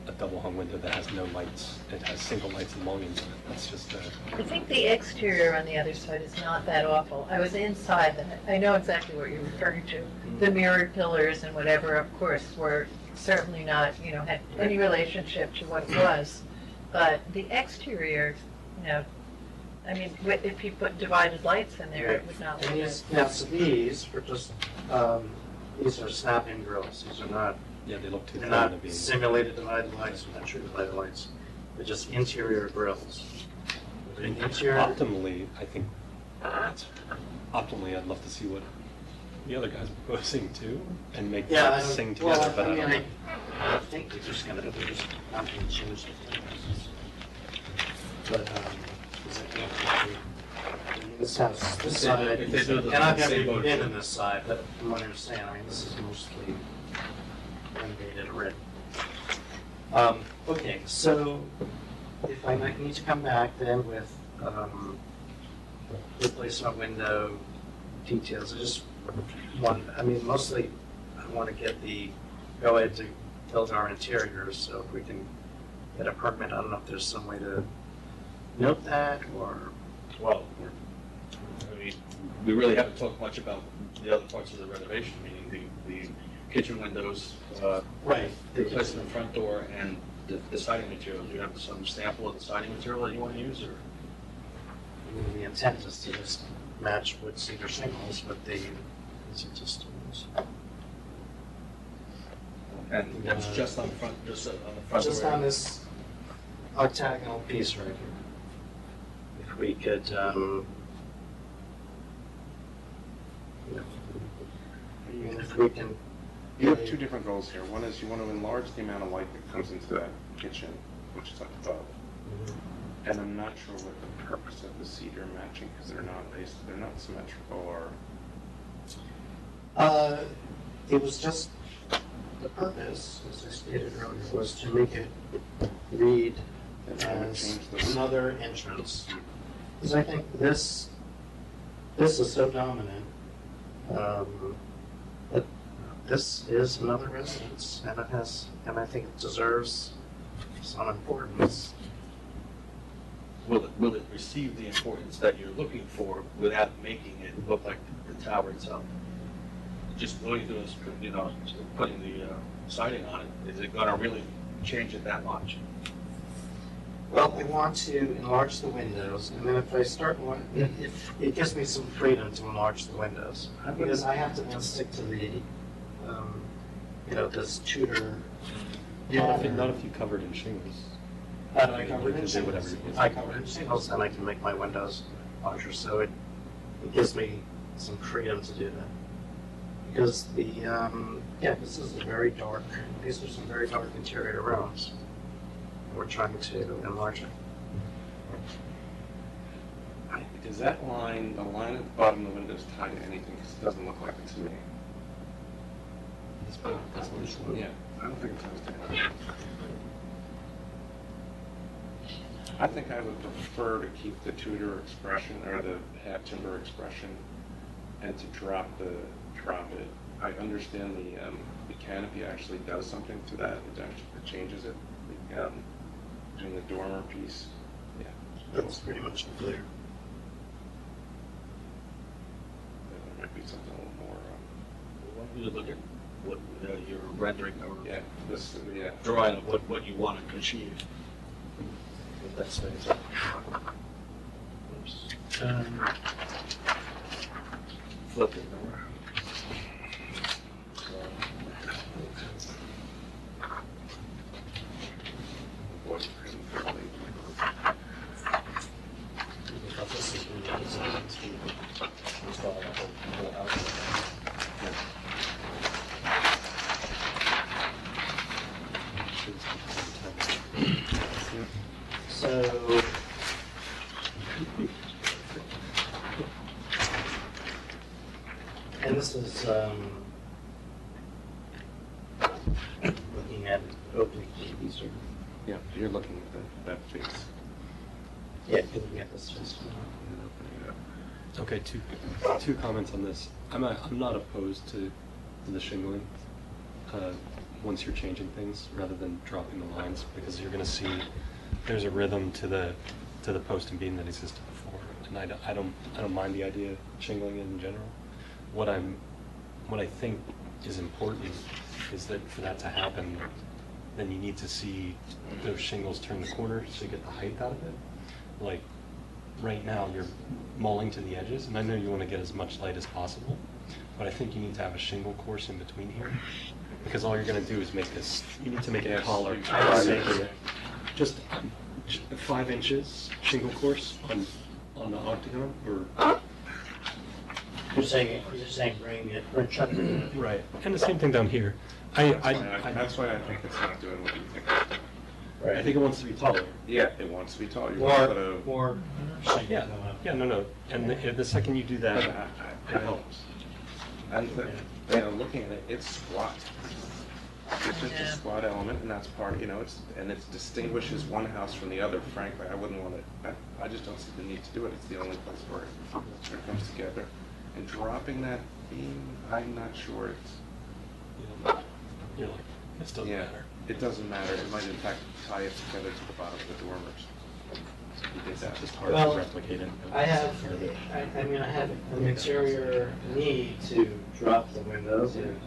a double hung window that has no lights. It has single lights and mullions in it. That's just I think the exterior on the other side is not that awful. I was inside that. I know exactly what you're referring to. The mirrored pillars and whatever, of course, were certainly not, had any relationship to what it was. But the exterior, I mean, if you put divided lights in there, it would not look and good. these, now, so these are just, these are snap-in grills. These are not, yeah, they look too they're thin not to be. simulated divided lights, they're not true divided lights. They're just interior grills. They're interior. Optimally, I think. Optimally, I'd love to see what the other guys are proposing too, and make Yeah, that sing together. But I don't know. I think they're just not gonna change the things. But, is it, this house, this side, if they do the and I've never same even boat. been in this side, but from what I understand, I mean, this is mostly renovated already. Okay, so if I might need to come back then with, replacement window details, I just want, I mean, mostly I want to get the go ahead to build our interiors, so if we can get a permit, I don't know if there's some way to note that, or, Well, I mean, we really haven't talked much about the other parts of the renovation, meaning the kitchen windows, right, the replacement of the front door, and the siding materials. Do you have some sample of the siding material that you want to use, or? the intent is to just match wood cedar shingles, but these are just tools. And that's just on the front, just on the front door? Just on this octagonal piece right here. If we could, if we can. You have two different goals here. One is you want to enlarge the amount of light that comes into that kitchen, which is up above. And I'm not sure what the purpose of the cedar matching, because they're not symmetrical or. It was just, the purpose, as I stated earlier, was to make it read as another entrance. Because I think this is so dominant, that this is another residence, and I think it deserves some importance. Will it receive the importance that you're looking for without making it look like the tower itself? Just going through this, putting the siding on it, is it gonna really change it that much? Well, we want to enlarge the windows, and then if I start, it gives me some freedom to enlarge the windows. Because I have to then stick to the, this Tudor. Not if you covered in shingles. I covered in You can do whatever shingles. you want. I covered in shingles, and I can make my windows larger, so it gives me some freedom to do that. Because this is a very dark, these are some very dark interior rooms. We're trying to enlarge it. Is that line, the line at the bottom of the window, is tied to anything? Because it doesn't look like it to me. Yeah, I don't think it ties to anything. I think I would prefer to keep the Tudor expression or the half timber expression, and to drop it. I understand the canopy actually does something to that. It changes it. Doing the dormer piece. Yeah, That's pretty much clear. there might be something a little more. Why don't you look at what you're rendering or Yeah, drawing of what you want to achieve with that space. Oops. Flip it over. through this all the time. So, and this is, looking at obliquely, these are, Yeah, you're looking at that face. yeah, looking at this just. And opening it up. Okay, two comments on this. I'm not opposed to the shingling once you're changing things rather than dropping the lines, because you're going to see there's a rhythm to the post and beam that existed before, and I don't mind the idea of shingling it in general. What I think is important is that for that to happen, then you need to see those shingles turn the corner so you get the height out of it. Like right now, you're mulling to the edges, and I know you want to get as much light as possible, but I think you need to have a shingle course in between here, because all you're going to do is make this. You need to make it taller. Just 5 inches shingle course on the octagon, or You're saying bring it, bring Chuck. right, and the same thing down here. That's why I think it's not doing what you think. I think it wants to be taller. Yeah, it wants to be taller. You want to put a. More. Yeah, no. And the second you do that, it helps. And looking at it, it's squat. It's just a squat element, and that's part. It distinguishes one house from the other. Frankly, I wouldn't want it. I just don't see the need to do it. It's the only place where it comes together. And dropping that beam, I'm not sure it's. You're like, this doesn't matter. It doesn't matter. It might in fact tie it together to the bottom of the dormers. You did that. It's just hard Well, to replicate it. I have an exterior need to drop the windows, and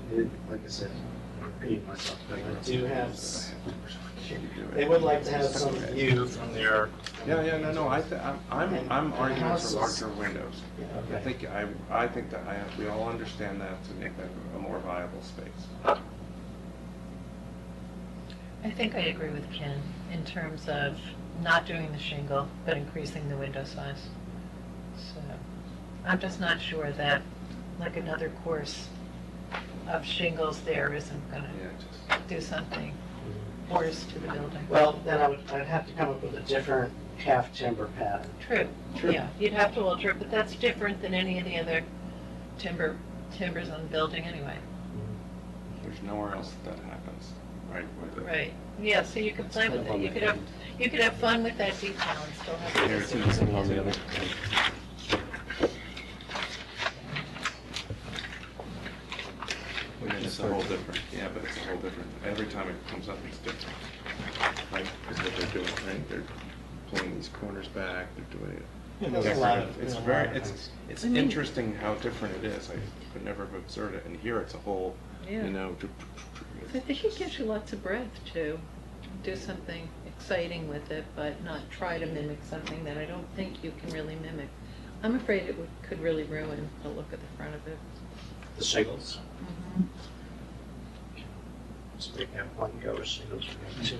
like I said, I'm repeating myself, but I do have, they would like to have some view from their. No. I'm arguing for larger windows. Okay. I think that we all understand that to make that a more viable space. I think I agree with Ken in terms of not doing the shingle, but increasing the window size. So I'm just not sure that, like, another course of shingles there isn't gonna do something worse to the building. Well, then I'd have to come up with a different half timber pattern. True, yeah, you'd have to alter it, but that's different than any of the other timbers on the building anyway. There's nowhere else that happens, right? Right, yeah, so you could play with it, you could have fun with that detail and still have. Here, it's on the other. It's a whole different, but it's a whole different, every time it comes up, it's different. Right, is what they're doing, right? They're pulling these corners back, they're doing it. It's interesting how different it is. I could never have observed it, and here it's a whole, I think it gives you lots of breath to do something exciting with it, but not try to mimic something that I don't think you can really mimic. I'm afraid it could really ruin the look of the front of it. The shingles. So we have one go with shingles, we have two,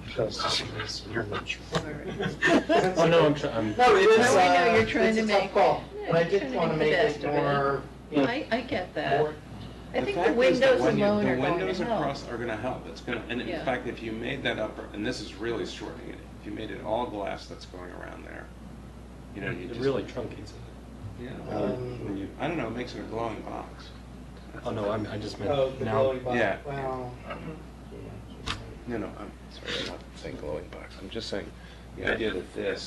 because the shingles, you're not sure. Oh, no, I'm. No, it is. No, I know, you're trying to it's a tough make- call, yeah, but I you're did trying to want to make make the it best of it. more, you know, I get that. more. I think the windows alone are going to windows help. across are gonna help. It's gonna, and in Yeah. fact, if you made that upper, and this is really shortening it, if you made it all glass that's going around there, you It just. really truncates it. Yeah, Um, I don't know, it makes it a glowing box. Oh, no, I just meant Oh, the now. glowing box, Yeah. well. No, I'm sorry, I'm not saying glowing box, I'm just saying, the idea that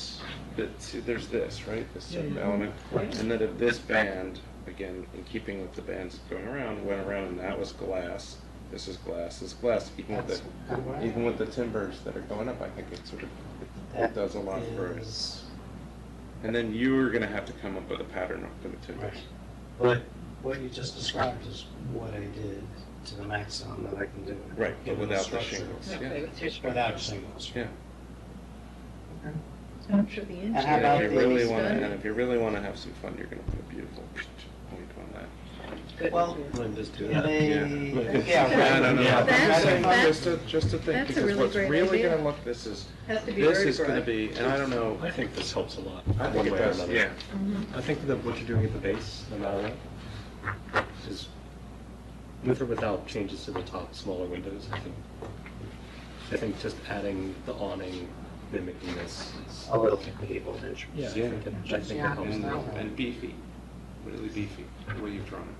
see, there's this, right, this sort of element, and that if this band, again, in keeping with the bands going around, went around and that was glass, this is glass, even with the timbers that are going up, I think it sort of, it does a lot for it. And then you're gonna have to come up with a pattern for the timbers. But what you just described is what I did to the maximum that I can do. Right, but Given without the structure. shingles, Okay, yeah. with your structure. Without shingles. Yeah. I'm sure the And how about And if you really interior wanna, is and if you really wanna have some fun, you're gonna put a beautiful point on that. good. Well, Just do they, that. yeah. No. That's- Just to think, that's a because really what's great really idea. gonna look, this is Has to be gonna be, and I don't know, I think this helps a lot. I think one it way or does, another. yeah. I think that what you're doing at the base, no matter what, is with or without changes to the top, smaller windows, I think I think just adding the awning, mimicking this is. A little gable hinge. Yeah. I think it helps. And beefy, really beefy, the way you've drawn it.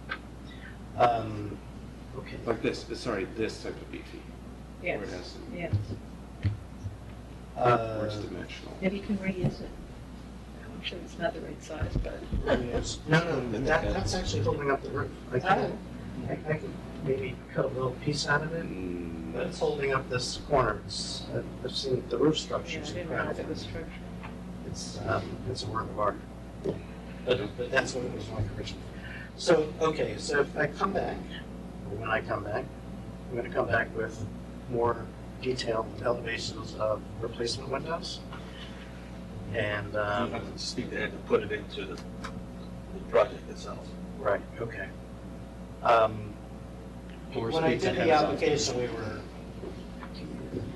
Okay. Like this, sorry, this type of beefy. Yes, Where it has some, yes. where it's dimensional. Maybe you can reuse it. I'm sure it's not the right size, but. No, that's actually holding up the roof. I could maybe cut a little piece out of it, but it's holding up this corner. I've seen the roof Yeah, structures. I didn't realize it was structural. It's a work of art. But that's what it was like originally. So, okay, so if I come back, or when I come back, I'm gonna come back with more detailed elevations of replacement windows. And, You have to speak to Ed to put it into the project itself. right, okay. Or When I speak to did the Amazon. application, we were,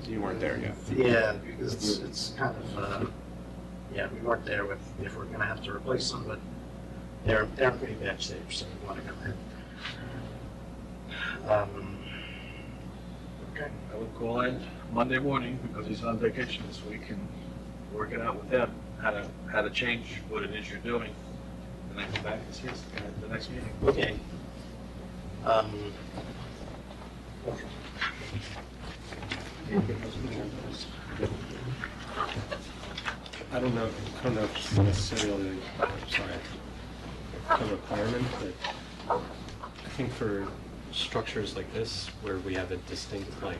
You weren't there yet. yeah, because it's kind of, yeah, we weren't there with, if we're gonna have to replace them, but they're in pretty bad shape, so we wanna come in. Okay. I would call Ed Monday morning, because he's on vacation this week, and work it out with them, how to change what it is you're doing, and then come back and see us at the next meeting. Okay. Okay. I don't know if it's necessarily, sorry, a requirement, but I think for structures like this, where we have a distinct, like,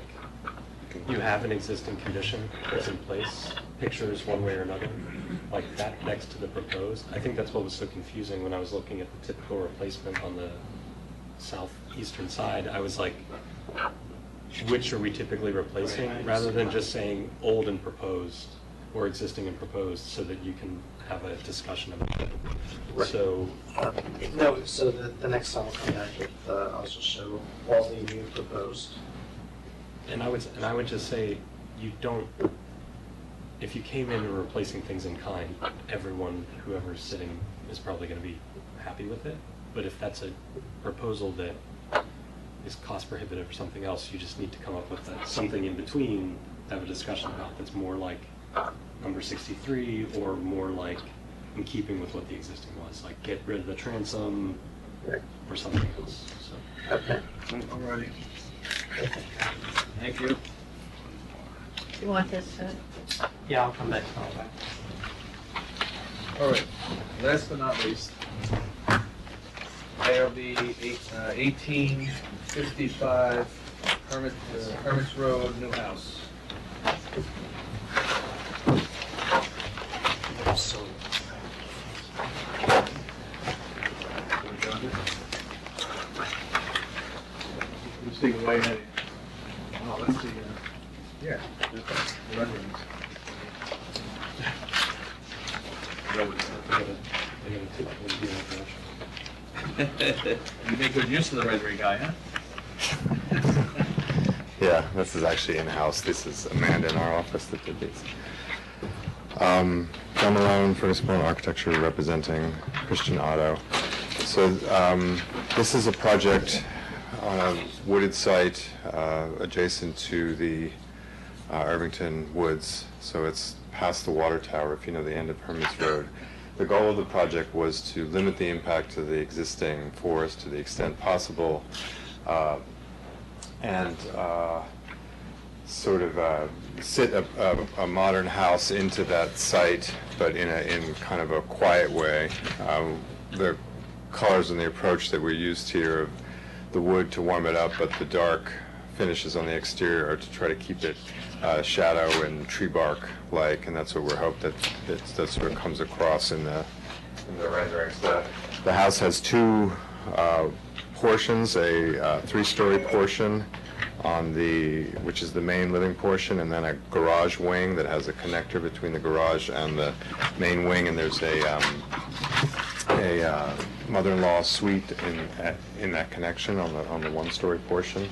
you have an existing condition that's in place, pictures one way or another, like that next to the proposed, I think that's what was so confusing when I was looking at the typical replacement on the southeastern side. I was like, which are we typically replacing, rather than just saying old and proposed, or existing and proposed, so that you can have a discussion about it. Right. So, No, so the next time I'll come back with, I'll just show all the new proposed. and I would just say, you don't, if you came in and were replacing things in kind, everyone, whoever's sitting, is probably gonna be happy with it. But if that's a proposal that is cost prohibitive or something else, you just need to come up with something in between to have a discussion about that's more like number 63, or more like in keeping with what the existing was, like get rid of the transom or something else, so. Okay. Alrighty. Thank you. You want this, Yeah, I'll come back. All right, last but not least, ARB 1855 Hermits Road, new house. So, Who's thinking way ahead of you? Oh, let's see, yeah, the renderings. You make good use of the rendering guy, huh? Yeah, this is actually in-house. This is Amanda in our office that did these. John Malone, Furnace Malone Architecture, representing Christian Auto. So this is a project on a wooded site adjacent to the Irvington Woods. So it's past the water tower, if you know the end of Hermits Road. The goal of the project was to limit the impact of the existing forest to the extent possible, and sort of sit a modern house into that site, but in kind of a quiet way. The colors and the approach that we used here, the wood to warm it up, but the dark finishes on the exterior are to try to keep it shadow and tree bark like, and that's what we're hoping that sort of comes across in the renderings. The house has two portions, a three-story portion which is the main living portion, and then a garage wing that has a connector between the garage and the main wing, and there's a mother-in-law suite in that connection on the one-story portion.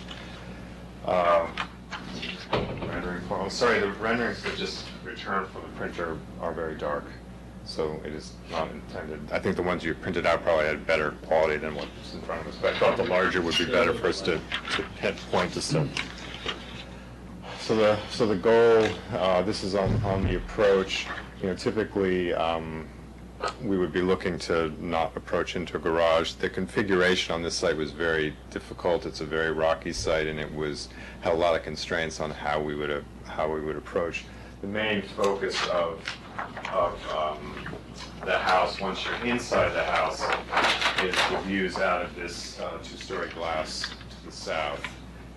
Rendering form. Sorry, the renderings that just returned from the printer are very dark, so it is not intended. I think the ones you printed out probably had better quality than what's in front of us, but I thought the larger would be better for us to point to stuff. So the goal, this is on the approach, typically, we would be looking to not approach into a garage. The configuration on this site was very difficult. It's a very rocky site, and had a lot of constraints on how we would approach. The main focus of the house, once you're inside the house, is the views out of this two-story glass to the south.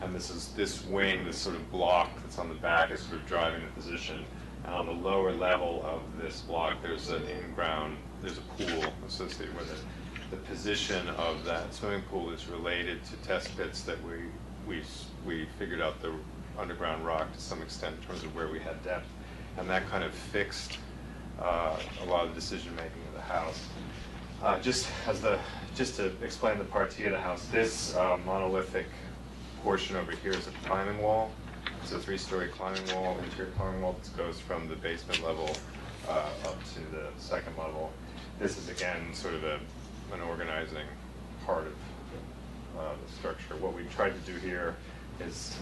And this wing, this sort of block that's on the back, is sort of driving the position. And on the lower level of this block, there's a pool associated with it. The position of that swimming pool is related to test pits that we figured out the underground rock to some extent in terms of where we had depth, and that kind of fixed a lot of the decision making of the house. Just to explain the partie of the house, this monolithic portion over here is a climbing wall. It's a 3-story climbing wall, interior climbing wall that goes from the basement level up to the second level. This is again sort of an organizing part of the structure. What we tried to do here is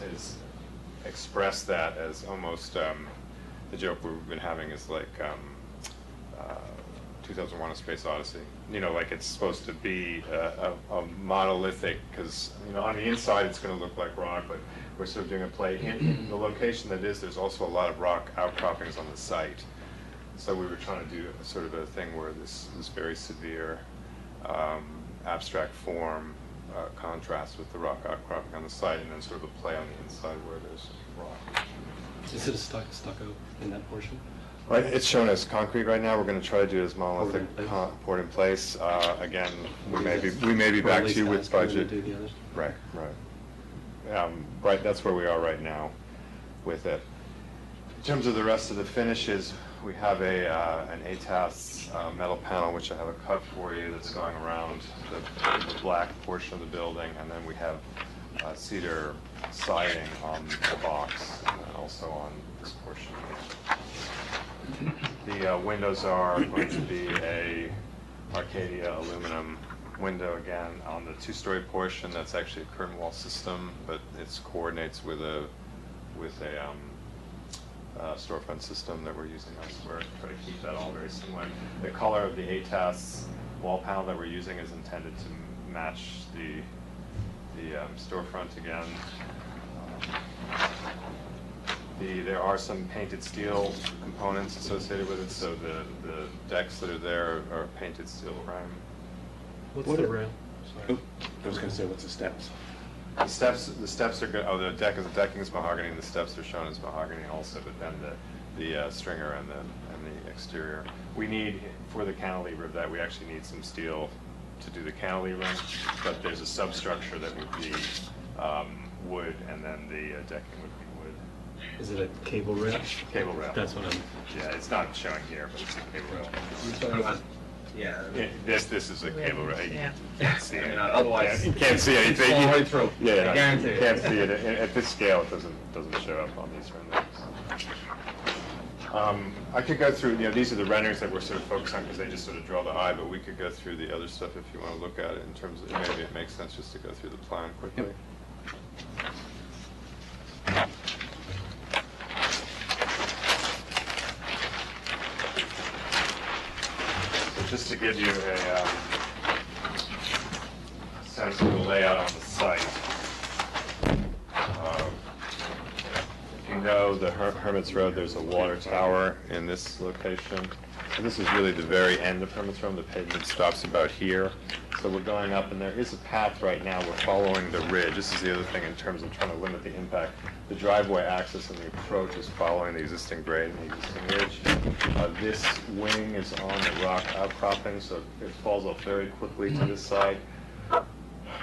express that as almost the joke we've been having is like 2001: A Space Odyssey. Like it's supposed to be a monolithic, because on the inside it's going to look like rock, but we're sort of doing a play in the location that is. There's also a lot of rock outcroppings on the site, so we were trying to do sort of a thing where this very severe abstract form contrasts with the rock outcropping on the site, and then sort of a play on the inside where there's rock. Is it a stucco in that portion? Right, it's shown as concrete right now. We're going to try to do it as monolithic, poured in place. Again, we may be back to you with budget. Right. Right, that's where we are right now with it. In terms of the rest of the finishes, we have an ATAS metal panel, which I have a cut for you, that's going around the black portion of the building, and then we have cedar siding on the box, and also on this portion. The windows are going to be a Arcadia aluminum window again on the 2-story portion. That's actually a curtain wall system, but it coordinates with a storefront system that we're using elsewhere to try to keep that all very similar. The color of the ATAS wall panel that we're using is intended to match the storefront again. There are some painted steel components associated with it, so the decks that are there are painted steel frame. What's the rail? Oh, I was going to say, what's the steps? The steps are good. Oh, the decking is mahogany, and the steps are shown as mahogany also. But then the stringer and the exterior. We need, for the cantilever of that, we actually need some steel to do the cantilever. But there's a substructure that would be wood, and then the decking would be wood. Is it a cable rail? Cable rail. That's what I'm. Yeah, it's not showing here, but it's a cable rail. You're talking about, yeah. This is a cable rail. You Yeah. can't see it. Otherwise, You can't see anything. all the way through. Yeah, I guarantee you it. can't see it. At this scale, it doesn't show up on these renderings. I could go through, these are the renderings that we're sort of focused on because they just sort of draw the eye, but we could go through the other stuff if you want to look at it in terms of, maybe it makes sense just to go through the plan quickly. So just to give you a sense of the layout on the site. The Hermit's Road, there's a water tower in this location. So this is really the very end of Hermit's Road. The pavement stops about here. So we're going up, and there is a path right now. We're following the ridge. This is the other thing in terms of trying to limit the impact. The driveway access and the approach is following the existing grade and the existing ridge. This wing is on the rock outcropping, so it falls off very quickly to this side.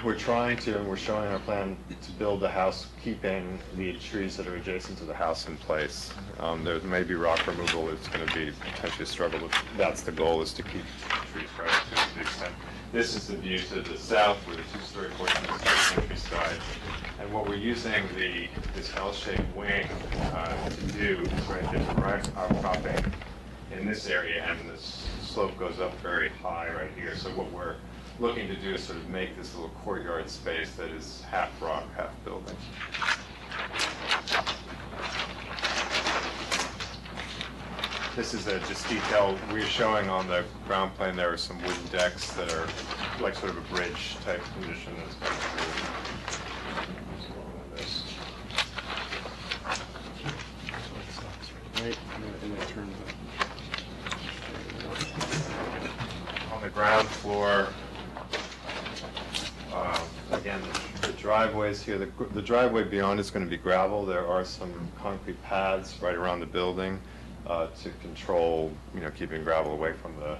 We're trying to, and we're showing our plan to build the house, keeping the trees that are adjacent to the house in place. There may be rock removal. It's going to be potentially a struggle, but that's the goal, is to keep trees right to the extent. This is the view to the south, where the 2-story portion is the countryside. And what we're using this L-shaped wing to do is there's a rock outcropping in this area, and the slope goes up very high right here. So what we're looking to do is sort of make this little courtyard space that is half rock, half building. This is just detail we're showing on the ground plane. There are some wooden decks that are like sort of a bridge type condition that's going through. This. Right, and it turns On the ground floor, again, the driveways here, the driveway beyond is going to be gravel. There are some concrete paths right around the building to control, keeping gravel away from the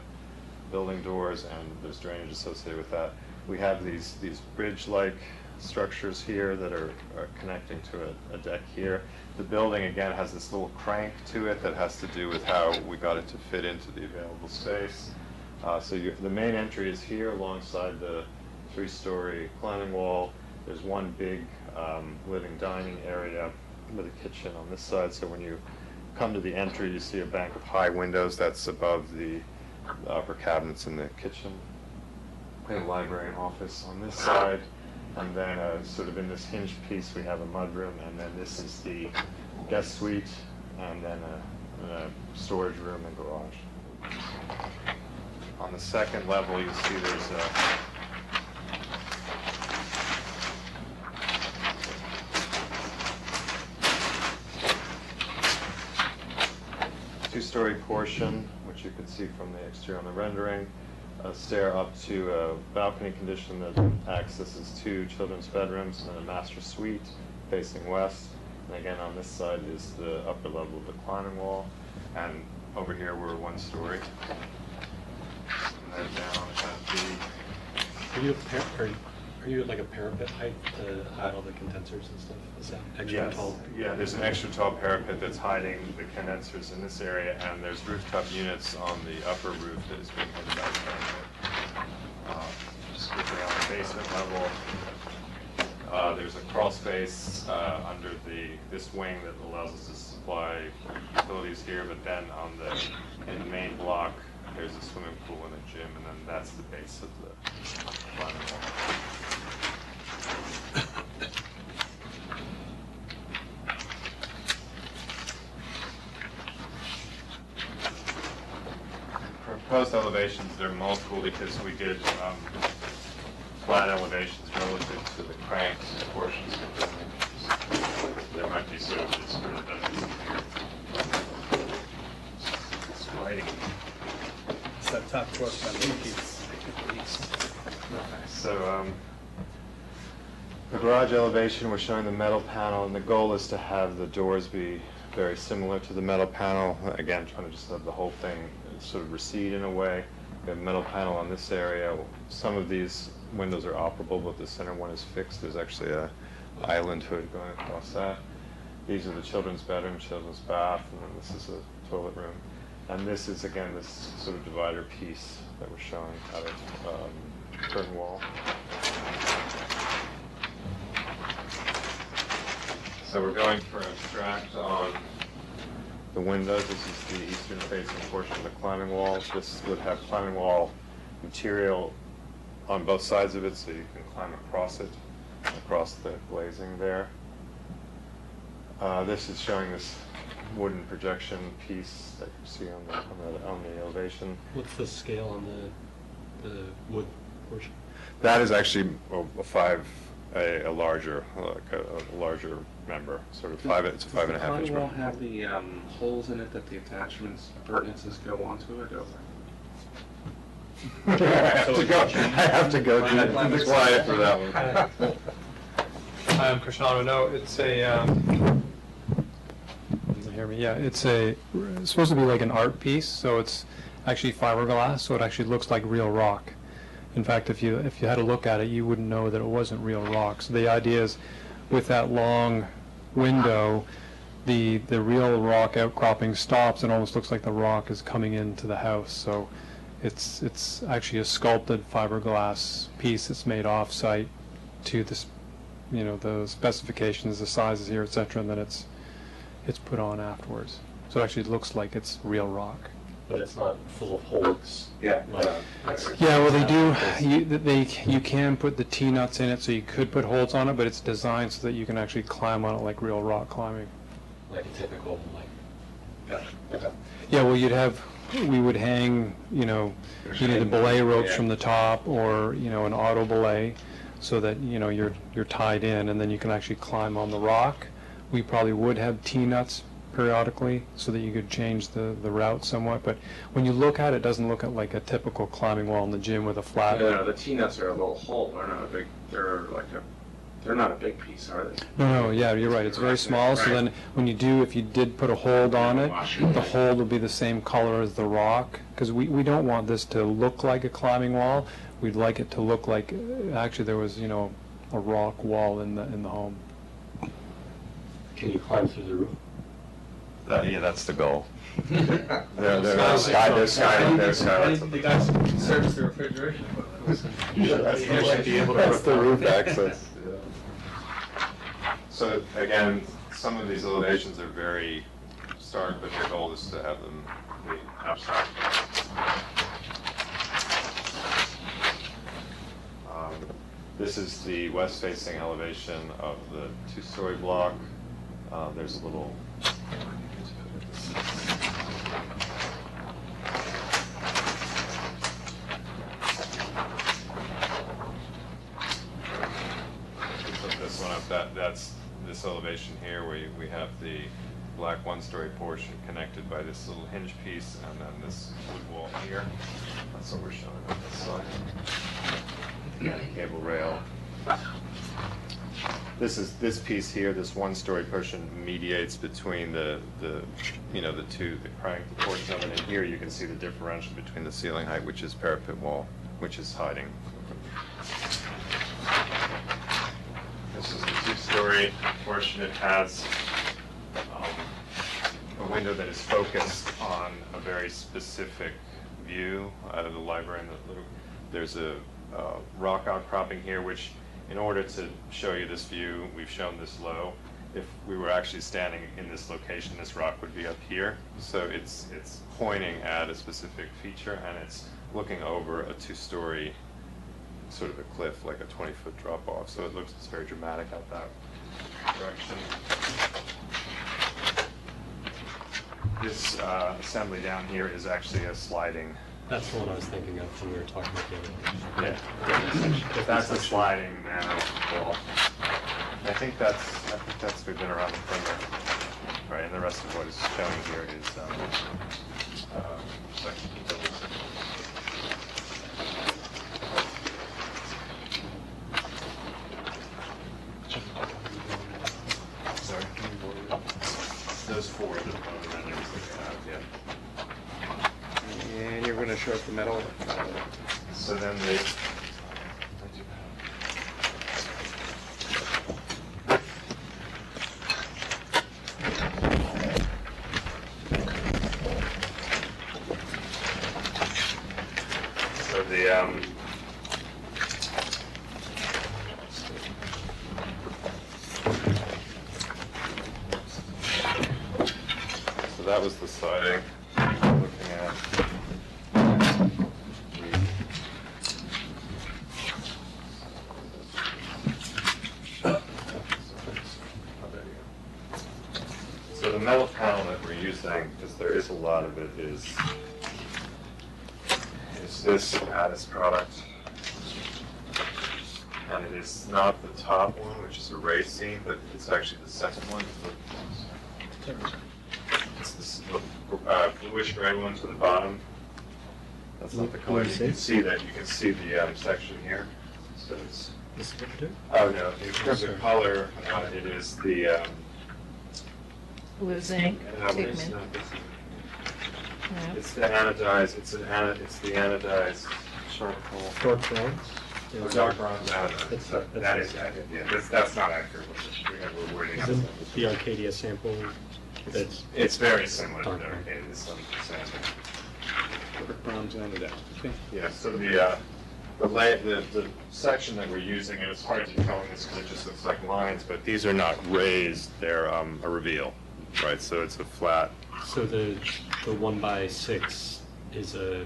building doors, and there's drainage associated with that. We have these bridge-like structures here that are connecting to a deck here. The building, again, has this little crank to it that has to do with how we got it to fit into the available space. The main entry is here alongside the 3-story climbing wall. There's one big living dining area with a kitchen on this side. So when you come to the entry, you see a bank of high windows that's above the upper cabinets in the kitchen. We have a library and office on this side. And then sort of in this hinged piece, we have a mudroom, and then this is the guest suite, and then a storage room and garage. On the second level, you see there's a two-story portion, which you can see from the exterior on the rendering. A stair up to a balcony condition that accesses 2 children's bedrooms and a master suite facing west. And again, on this side is the upper level of the climbing wall. And over here, we're 1 story. And then down at Are you at like a parapet height to hide all the condensers and stuff? Is that extra tall? Yeah, there's an extra tall parapet that's hiding the condensers in this area, and there's rooftop units on the upper roof that is being hidden by the parapet. Just quickly on the basement level, there's a crawl space under this wing that allows us to supply utilities here, but then in the main block, there's a swimming pool and a gym, and then that's the base of the climbing wall. Proposed elevations, they're multiple because we did flat elevations relative to the cranked portions of the building. There might be sort of this sort of it's lighting. It's that top course by the piece. So the garage elevation, we're showing the metal panel, and the goal is to have the doors be very similar to the metal panel. Again, trying to just have the whole thing sort of recede in a way. We have a metal panel on this area. Some of these windows are operable, but the center one is fixed. There's actually a island hood going across that. These are the children's bedroom, children's bath, and then this is a toilet room. And this is, again, this sort of divider piece that we're showing out of curtain wall. So we're going for abstract on the windows. This is the eastern facing portion of the climbing wall. This would have climbing wall material on both sides of it, so you can climb across it, across the glazing there. This is showing this wooden projection piece that you see on the elevation. What's the scale on the wood portion? That is actually a larger member, sort of it's a 5.5 inch. Does the climbing wall have the holes in it that the attachments, appurtenances go onto it? I have to go to quiet for that one. I'm Cristiano Renault. It's a, doesn't hear me. Yeah, it's supposed to be like an art piece, so it's actually fiberglass, so it actually looks like real rock. In fact, if you had a look at it, you wouldn't know that it wasn't real rock. So the idea is, with that long window, the real rock outcropping stops, and almost looks like the rock is coming into the house. So it's actually a sculpted fiberglass piece that's made off-site to this, the specifications, the sizes here, etc., and then it's put on afterwards. So it actually looks like it's real rock. But it's not full of holes. Yeah. Yeah, well, they do. You can put the T-nuts in it, so you could put holes on it, but it's designed so that you can actually climb on it like real rock climbing. Like a typical Yeah, well, we would hang, either the belay ropes from the top or, an auto belay so that, you're tied in and then you can actually climb on the rock. We probably would have T-nuts periodically so that you could change the route somewhat, but when you look at it, it doesn't look like a typical climbing wall in the gym with a flat. No, the T-nuts are a little hole, they're not a big piece, are they? No, yeah, you're right, it's very small, so then if you did put a hold on it, the hold will be the same color as the rock, because we don't want this to look like a climbing wall, we'd like it to look like, actually there was, a rock wall in the home. Can you climb through the roof? Yeah, that's the goal. The guys service the refrigeration equipment. That's the roof access. So again, some of these elevations are very stark, but the goal is to have them be abstract. This is the west-facing elevation of the two-story block. There's a little. Put this one up. That's this elevation here, where we have the black one-story portion connected by this little hinge piece, and then this wood wall here. That's what we're showing on this side. And cable rail. This piece here, this one-story portion mediates between the crank portion of it, and here you can see the differential between the ceiling height, which is parapet wall, which is hiding. This is the two-story portion. It has a window that is focused on a very specific view out of the library. There's a rock outcropping here, which, in order to show you this view, we've shown this low. If we were actually standing in this location, this rock would be up here. So it's pointing at a specific feature, and it's looking over a two-story sort of a cliff, like a 20-foot drop-off. So it's very dramatic out that direction. This assembly down here is actually a sliding. That's the one I was thinking of when we were talking about the other. Yeah, that's a sliding nano wall. I think that's we've been around the perimeter, right? And the rest of what is showing here is section utilities. Sorry. Those four are the renderings that we have, yeah. And you're going to show us the metal. So then they. So the so that was the siding we're looking at. So the metal panel that we're using, because there is a lot of it, is this Addis product. And it is not the top one, which is a racing, but it's actually the second one. It's this bluish gray one to the bottom. That's not the color. You can see that. You can see the section here. So it's. This is what you do? Oh no! In terms of color, it is the. Blue zinc pigment. It's the anodized. It's the anodized charcoal. Dark bronze? Dark bronze anodized. That is accurate. Yeah, that's not accurate. We're wording Is it the Arcadia sample? It's very similar to the Arcadia sample. Dark bronze anodized. Okay. Yeah. So the section that we're using, and it's hard to tell in this because it just looks like lines, but these are not raised. They're a reveal, right? So it's a flat. So the 1x6 is a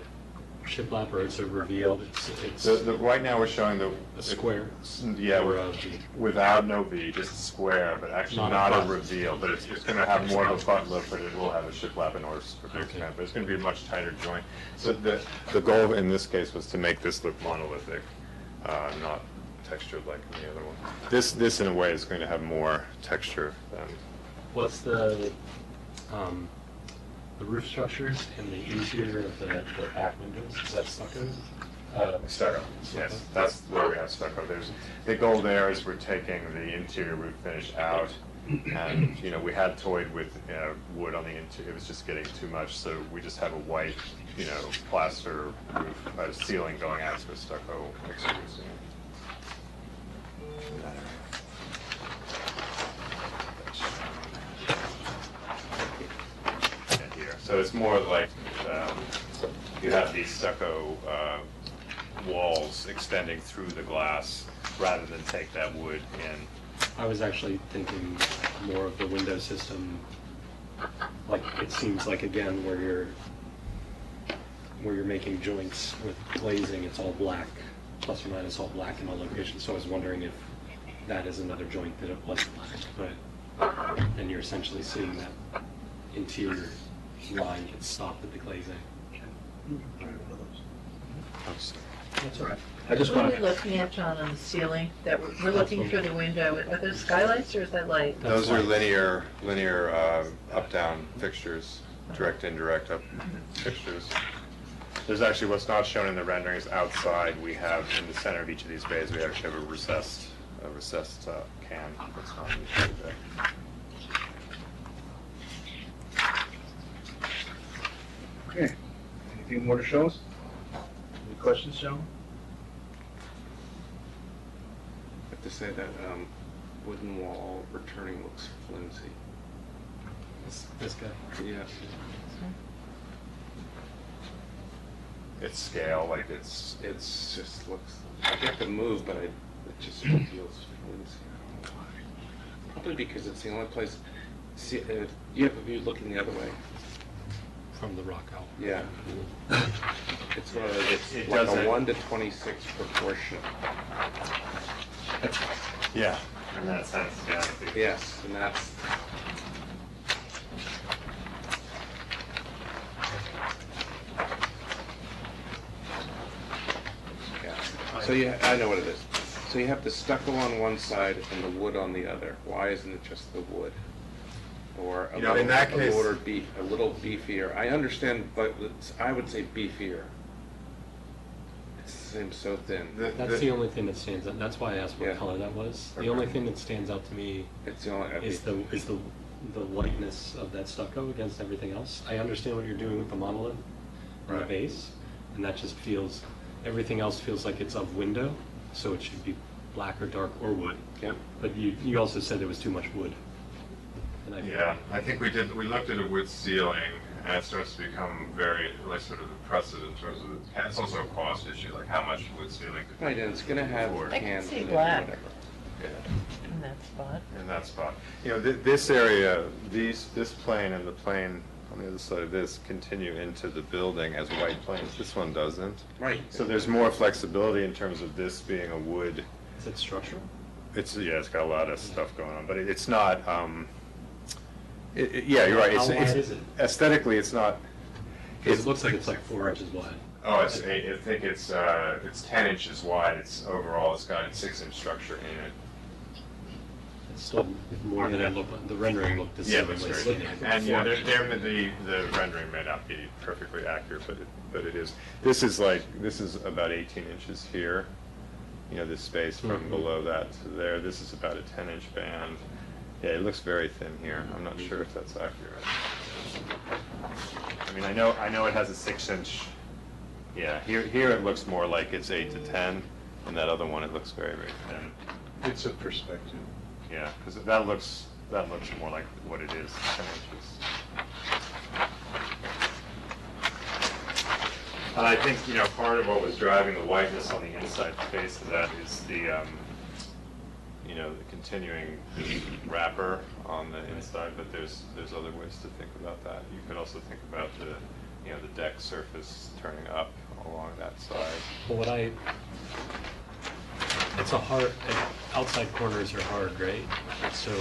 shiplap or it's a reveal? It's Right now, we're showing a square? Yeah, Or a V? without no V, just a square, but actually Not a not a butt. reveal, but it's gonna have more of a butt look, but it will have a shiplap in order to expand, but it's gonna be a much tighter joint. So the goal in this case was to make this look monolithic, not textured like any other one. This in a way is going to have more texture than. What's the roof structures and the interior of the back windows? Is that stucco? Stucco, yes, that's where we have stucco. The goal there is we're taking the interior roof finish out, and, you know, we had toyed with wood on the interior, it was just getting too much, so we just have a white, you know, plaster roof, ceiling going out to a stucco exterior ceiling. And here, so it's more like you have these stucco walls extending through the glass rather than take that wood in. I was actually thinking more of the window system, like it seems like again where you're making joints with glazing, it's all black, plus or minus all black in all locations. So I was wondering if that is another joint that it was black, but and you're essentially seeing that interior line get stopped at the glazing. That's all right. I just What are want we looking at, John, on the ceiling? That we're looking through the window. Are those skylights or is that light? Those are linear up-down fixtures, direct, indirect up fixtures. There's actually, what's not shown in the renderings outside, we have in the center of each of these bays, we actually have a recessed can that's not in the bay. Okay. Anything more to show us? Any questions, gentlemen? I have to say that wooden wall returning looks flimsy. This guy? Yeah. It's scale, like it's Just looks, I get the move, but it just feels flimsy. I don't know why. Probably because it's the only place, see, you have a view looking the other way. From the rock out. Yeah. It's It like doesn't- a 1:26 proportion. yeah, in that sense, yeah. Yes, and that's, yeah. So I know what it is. So you have the stucco on one side and the wood on the other. Why isn't it just the wood? Or a You know, in that case- a little beefier. I understand, but I would say beefier. It seems so thin. That's the only thing that stands out. That's why I asked what Yeah. color that was. The Okay. only thing that stands out to me It's the only, is the lightness of that stucco against everything else. I understand what you're doing with the monolith and the Right. base, and that just feels, everything else feels like it's of window, so it should be black or dark or wood. yeah. But you also said there was too much wood. And Yeah, I think we looked at a wood ceiling, and it starts to become very, like, sort of oppressive in terms of, it's also a cost issue, like how much wood ceiling could Right, and it's gonna have afford I can cans see in it, black. whatever. In that spot. in that spot. You know, this area, this plane and the plane on the other side of this continue into the building as white planes. This one doesn't. Right. So there's more flexibility in terms of this being a wood. Is it structural? It's got a lot of stuff going on, but it's not, yeah, you're right. How wide It's is it? aesthetically, it's not. Because it looks like it's like 4 inches wide. Oh, I think it's 10 inches wide. It's overall, it's got a 6-inch structure in it. It's still more than it looked, the rendering looked Yeah, deceivingly that's very, skinny. and yeah, the rendering may not be perfectly accurate, but it is. This is about 18 inches here. You know, this space from below that to there. This is about a 10-inch band. Yeah, it looks very thin here. I'm not sure if that's accurate. I mean, I know it has a 6-inch. Yeah, here it looks more like it's 8 to 10, and that other one it looks very, very thin. It's a perspective. Yeah, because that looks more like what it is, 10 inches. And I think, you know, part of what was driving the whiteness on the inside face of that is the, you know, the continuing wrapper on the inside, but there's other ways to think about that. You could also think about the, you know, the deck surface turning up along that side. Well, it's a hard, outside corners are hard, right? So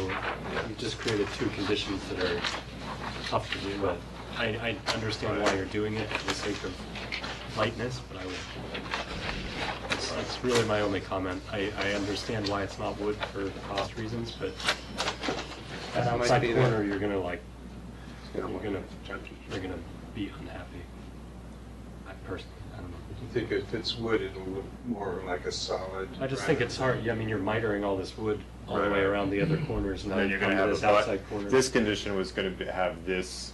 you just created two conditions that are tough to deal with. I understand why you're doing it for the sake of lightness, but it's really my only comment. I understand why it's not wood for cost reasons, but that outside corner, you're gonna they're gonna be unhappy. I personally, I don't know. You think if it's wood, it'll look more like a solid? I just think it's hard. I mean, you're mitering all this wood all the way around the other corners, and And then then you're come gonna to have this outside corner. this condition was gonna have this,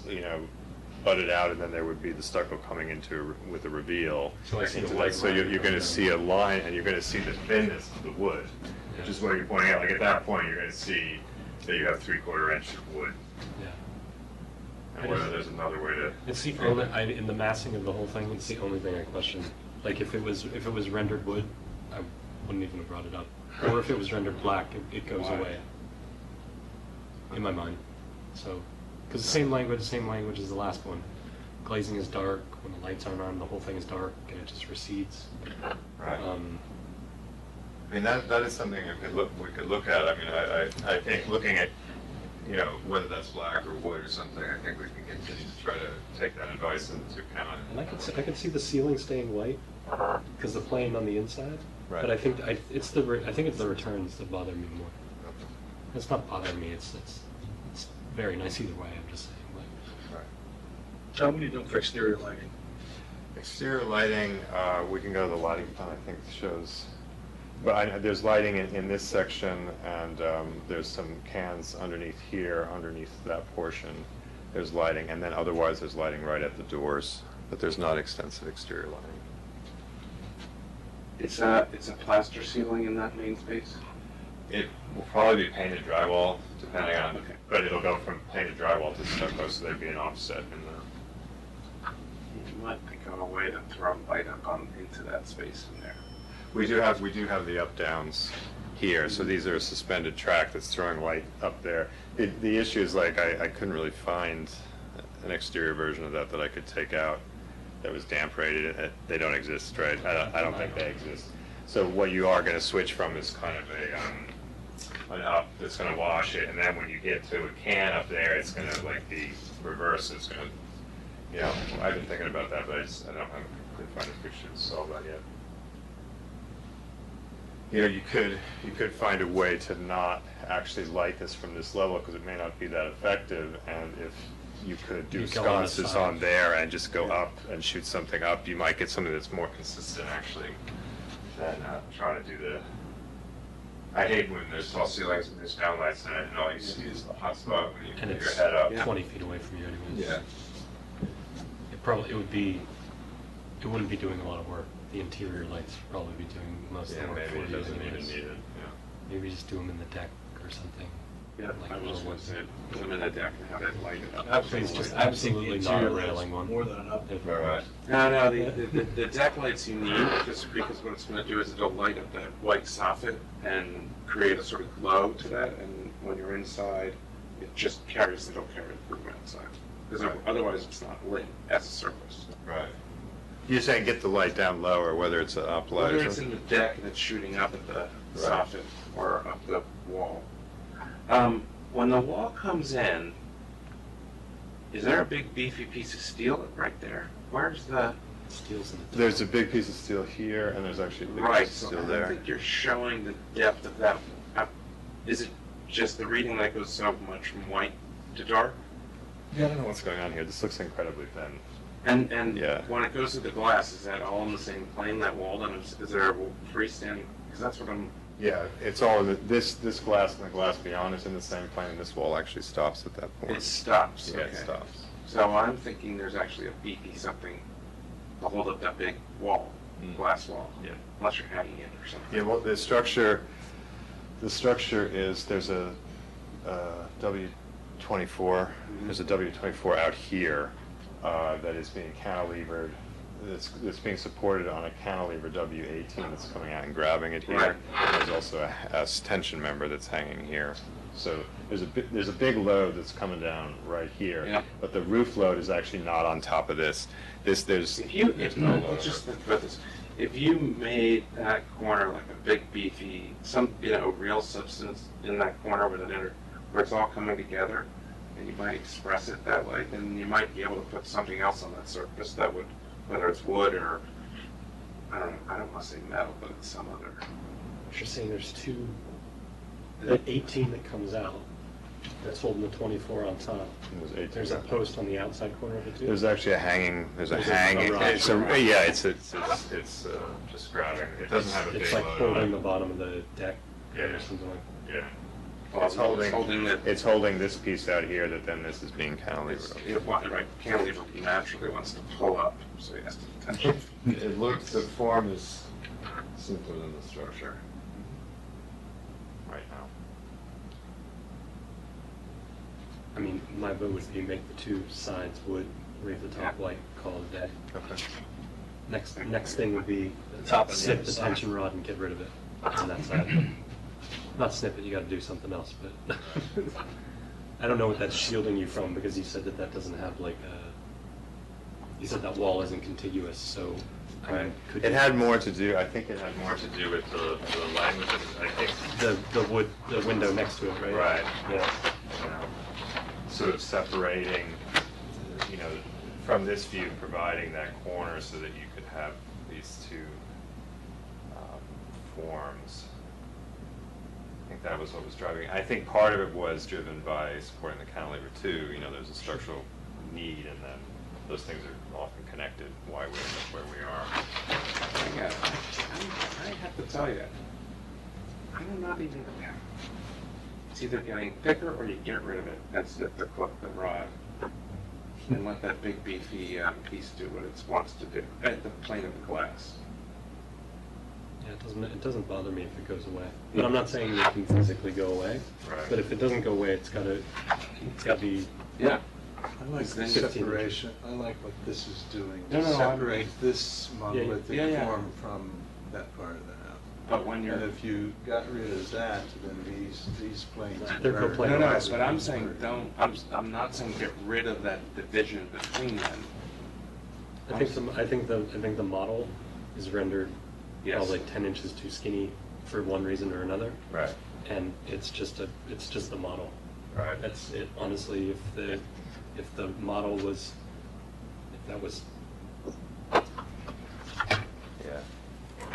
butted out, and then there would be the stucco coming into, with a reveal. So I see the into white that. So you're gonna see a line, and you're gonna see the thinness of the wood, which is what you're pointing out. Like at that point, you're gonna see that you have 3/4 inch of wood. Yeah. And whether there's another way to. It's the only, in the massing of the whole thing, it's the only thing I question. Like if it was rendered wood, I wouldn't even have brought it up. Or if it was rendered black, it goes away. In my mind. So, because the same language as the last one. Glazing is dark, when the lights aren't on, the whole thing is dark, and it just recedes. Right. I mean, that is something we could look at. I mean, I think looking at, whether that's black or wood or something, I think we can continue to try to take that advice into account. And I could see the ceiling staying white, because the plane on the inside. Right. But I think it's the returns that bother me more. It's not bothering me. It's very nice either way. I'm just saying. Right. John, what are you doing for exterior lighting? Exterior lighting, we can go to the lighting plan, I think shows, but there's lighting in this section, and there's some cans underneath here, underneath that portion. There's lighting, and then otherwise there's lighting right at the doors, but there's not extensive exterior lighting. It's a plaster ceiling in that main space? It will probably be painted drywall, depending on, but it'll go from painted drywall to stucco, so there'd be an offset in the. You might think of a way to throw light up into that space in there. We do have the up downs here, so these are a suspended track that's throwing light up there. The issue is I couldn't really find an exterior version of that I could take out that was damp rated. They don't exist, right? I don't think they exist. So what you are going to switch from is kind of an up that's going to wash it, and then when you get to a can up there, it's going to the reverse. It's going to, I've been thinking about that, but I don't have a find a picture to solve that yet. You could find a way to not actually light this from this level, because it may not be that effective, and if you could do sconces on there and just go up and shoot something up, you might get something that's more consistent actually than trying to do the. I hate when there's tall ceilings and there's downlights in it, and all you see is the hot spot when you And put your it's head up. 20 feet away from you anyways. Yeah. It wouldn't be doing a lot of work. The interior lights would probably be doing most of the work Maybe for it you doesn't even anyways. need it. Maybe just do them in the deck or something. Yeah, Like I was little going to say, put them in the deck and have it lighted up. Absolutely, just absolutely not a railing one. More than enough. Right. No, the deck lights you need, just because what it's going to do is it'll light up that white soffit and create a sort of glow to that, and when you're inside, it'll carry the room outside. Because otherwise it's not lit as a surface. Right. You're saying get the light down lower, whether it's an up light Whether or it's something? in the deck and it's shooting up at the soffit or up the wall. When the wall comes in, is there a big beefy piece of steel right there? Where's the... Steel's in the top. There's a big piece of steel here, and there's actually a big Right, piece so of I steel don't there. think you're showing the depth of that. Is it just the reading that goes so much from white to dark? Yeah, I don't know what's going on here. This looks incredibly thin. And Yeah. when it goes to the glass, is that all in the same plane, that wall? Then is there a freestanding? Because that's what I'm... Yeah, it's all, this glass and the glass beyond is in the same plane, and this wall actually stops at that point. It stops, Yeah, okay. it stops. So I'm thinking there's actually a beefy something to hold up that big wall, glass wall. Yeah. Unless you're hanging it or something. Yeah, well, the structure is, there's a W24, there's a W24 out here that is being cantilevered, that's being supported on a cantilever W18 that's coming out and grabbing it here. Right. And there's also a tension member that's hanging here. So there's a big load that's coming down right here. Yeah. But the roof load is actually not on top of this. There's If let's just think about this. If you made that corner like a big beefy, real substance in that corner where it's all coming together, and you might express it that way, then you might be able to put something else on that surface that would, whether it's wood or, I don't know, I don't want to say metal, but it's some other. You're saying there's the 18 that comes out, that's holding the 24 on top. There's a post on the outside corner of it too? There's actually a hanging, there's a There's a hanging, garage. it's just grouting. It doesn't have a big It's like load holding on the it. bottom of the deck Yeah. or something like Yeah. Well, It's holding this piece out here that then this is being cantilevered. Right, cantilever naturally wants to pull up, so he has to tension. It looks, the form is simpler than the structure right now. I mean, my vote would be make the two sides wood, leave the top white, call it a day. Okay. Next thing would be top and the snip other the side. tension rod and get rid of it on that side. Not snip it, you gotta do something else, but I don't know what that's shielding you from, because you said that doesn't have like you said that wall isn't contiguous, so I mean, could It you- had more to do, I think it had more to do with the language, I think. the window next to it, right? Right. Yeah. Sort of separating, from this view, providing that corner so that you could have these two forms. I think that was what was driving. I think part of it was driven by supporting the cantilever too. There's a structural need, and then those things are often connected. Why we end up where we are. Yeah, I have to tell you, I'm not even. It's either getting thicker or you get rid of it and snip the rod and let that big beefy piece do what it wants to do at the plane of the glass. Yeah, it doesn't bother me if it goes away. But I'm not saying it can physically go away. Right. But if it doesn't go away, it's gotta be. Yeah. I like the 15 separation, I like what this is doing, No, to no, I'm- separate this monolithic yeah. form from that part of the house. But when And you're. if you got rid of that, then these planes. They're are- complaining. No, but I'm saying I'm not saying get rid of that division between them. I think the model is rendered Yes. probably 10 inches too skinny for one reason or another. Right. And it's just the model. Right. That's it. Honestly, if the model was, if that was.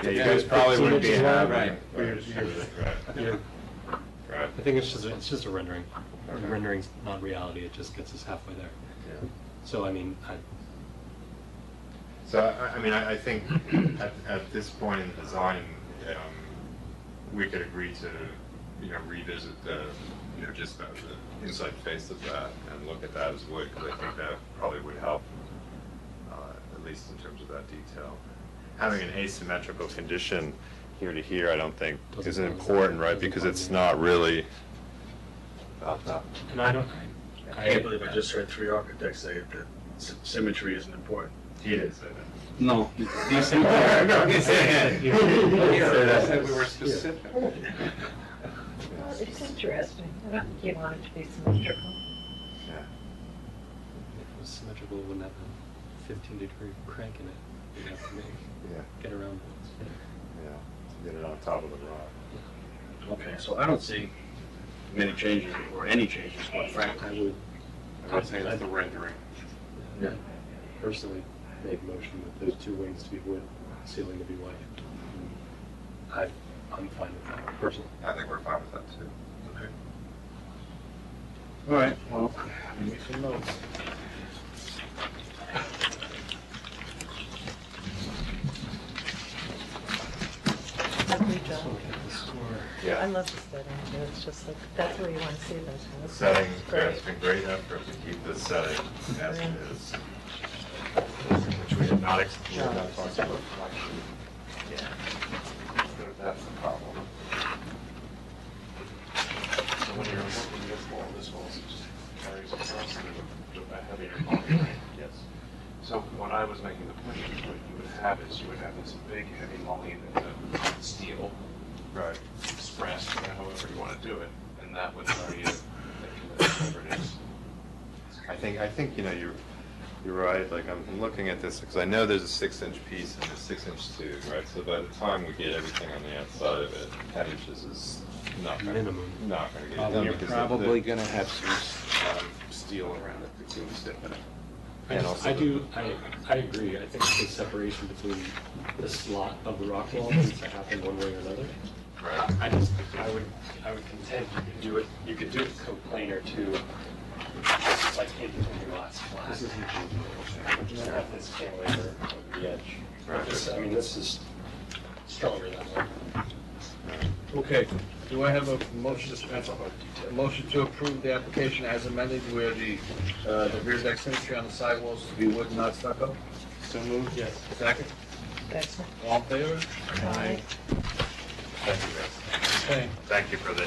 Yeah, you guys probably wouldn't be having. Right. You're- Right. I think it's just a rendering. The rendering's not reality. It just gets us halfway there. Yeah. So I mean, So, I think at this point in the design, we could agree to, revisit just the inside face of that and look at that as wood, because I think that probably would help, at least in terms of that detail. Having an asymmetrical condition here to here, I don't think is important, right? Because it's not really about that. and I don't. I can't believe I just heard three architects say that symmetry isn't important. He didn't say that. No. I said we were specific. Well, it's interesting. I don't think you want it to be symmetrical. Yeah. If it was symmetrical, it wouldn't have a 15-degree crank in it. You'd have to get around it. Yeah. Get it on top of the rock. Okay, so I don't see many changes or any changes, quite frankly. I would say that's the rendering. Yeah. Personally, make a motion with those two wings to be wood, ceiling to be white. I'm fine with that, personally. I think we're fine with that too. Okay. All right, well, make some notes. Lovely job. I Yeah. love the setting. It's just like, that's where you want to see those houses. Setting, Great. it's been great effort to keep this setting as it Yeah. is. Which we had not explored that far. Yeah. That's the problem. So when you're working this wall just carries across a heavier volume, right? Yes. So when I was making the point, what you would have is you would have this big heavy mullion of steel Right. expressed, however you want to do it, and and that would tell you whatever it is. I think, you know, you're right, like, I'm looking at this, because I know there's a 6-inch piece and a 6-inch tube, right? So by the time we get everything on the outside of it, 10 inches is not gonna, Minimum. not gonna get it done. You're because probably gonna have some steel around it that's gonna stick it. And also the- I agree. I think the separation between the slot of the rock wall needs to happen one way or another. Right. I would contend you could do it coplanar too, like in between your lots flat. This isn't just have this cantilever over the edge. Right. This is stronger that way. Okay, do I have a motion to approve the application as amended where the rear deck symmetry on the sidewalls to be wood, not stucco? So moved? Yes. Second? That's All in favor? Aye. Thank you, guys. Okay. Thank you for the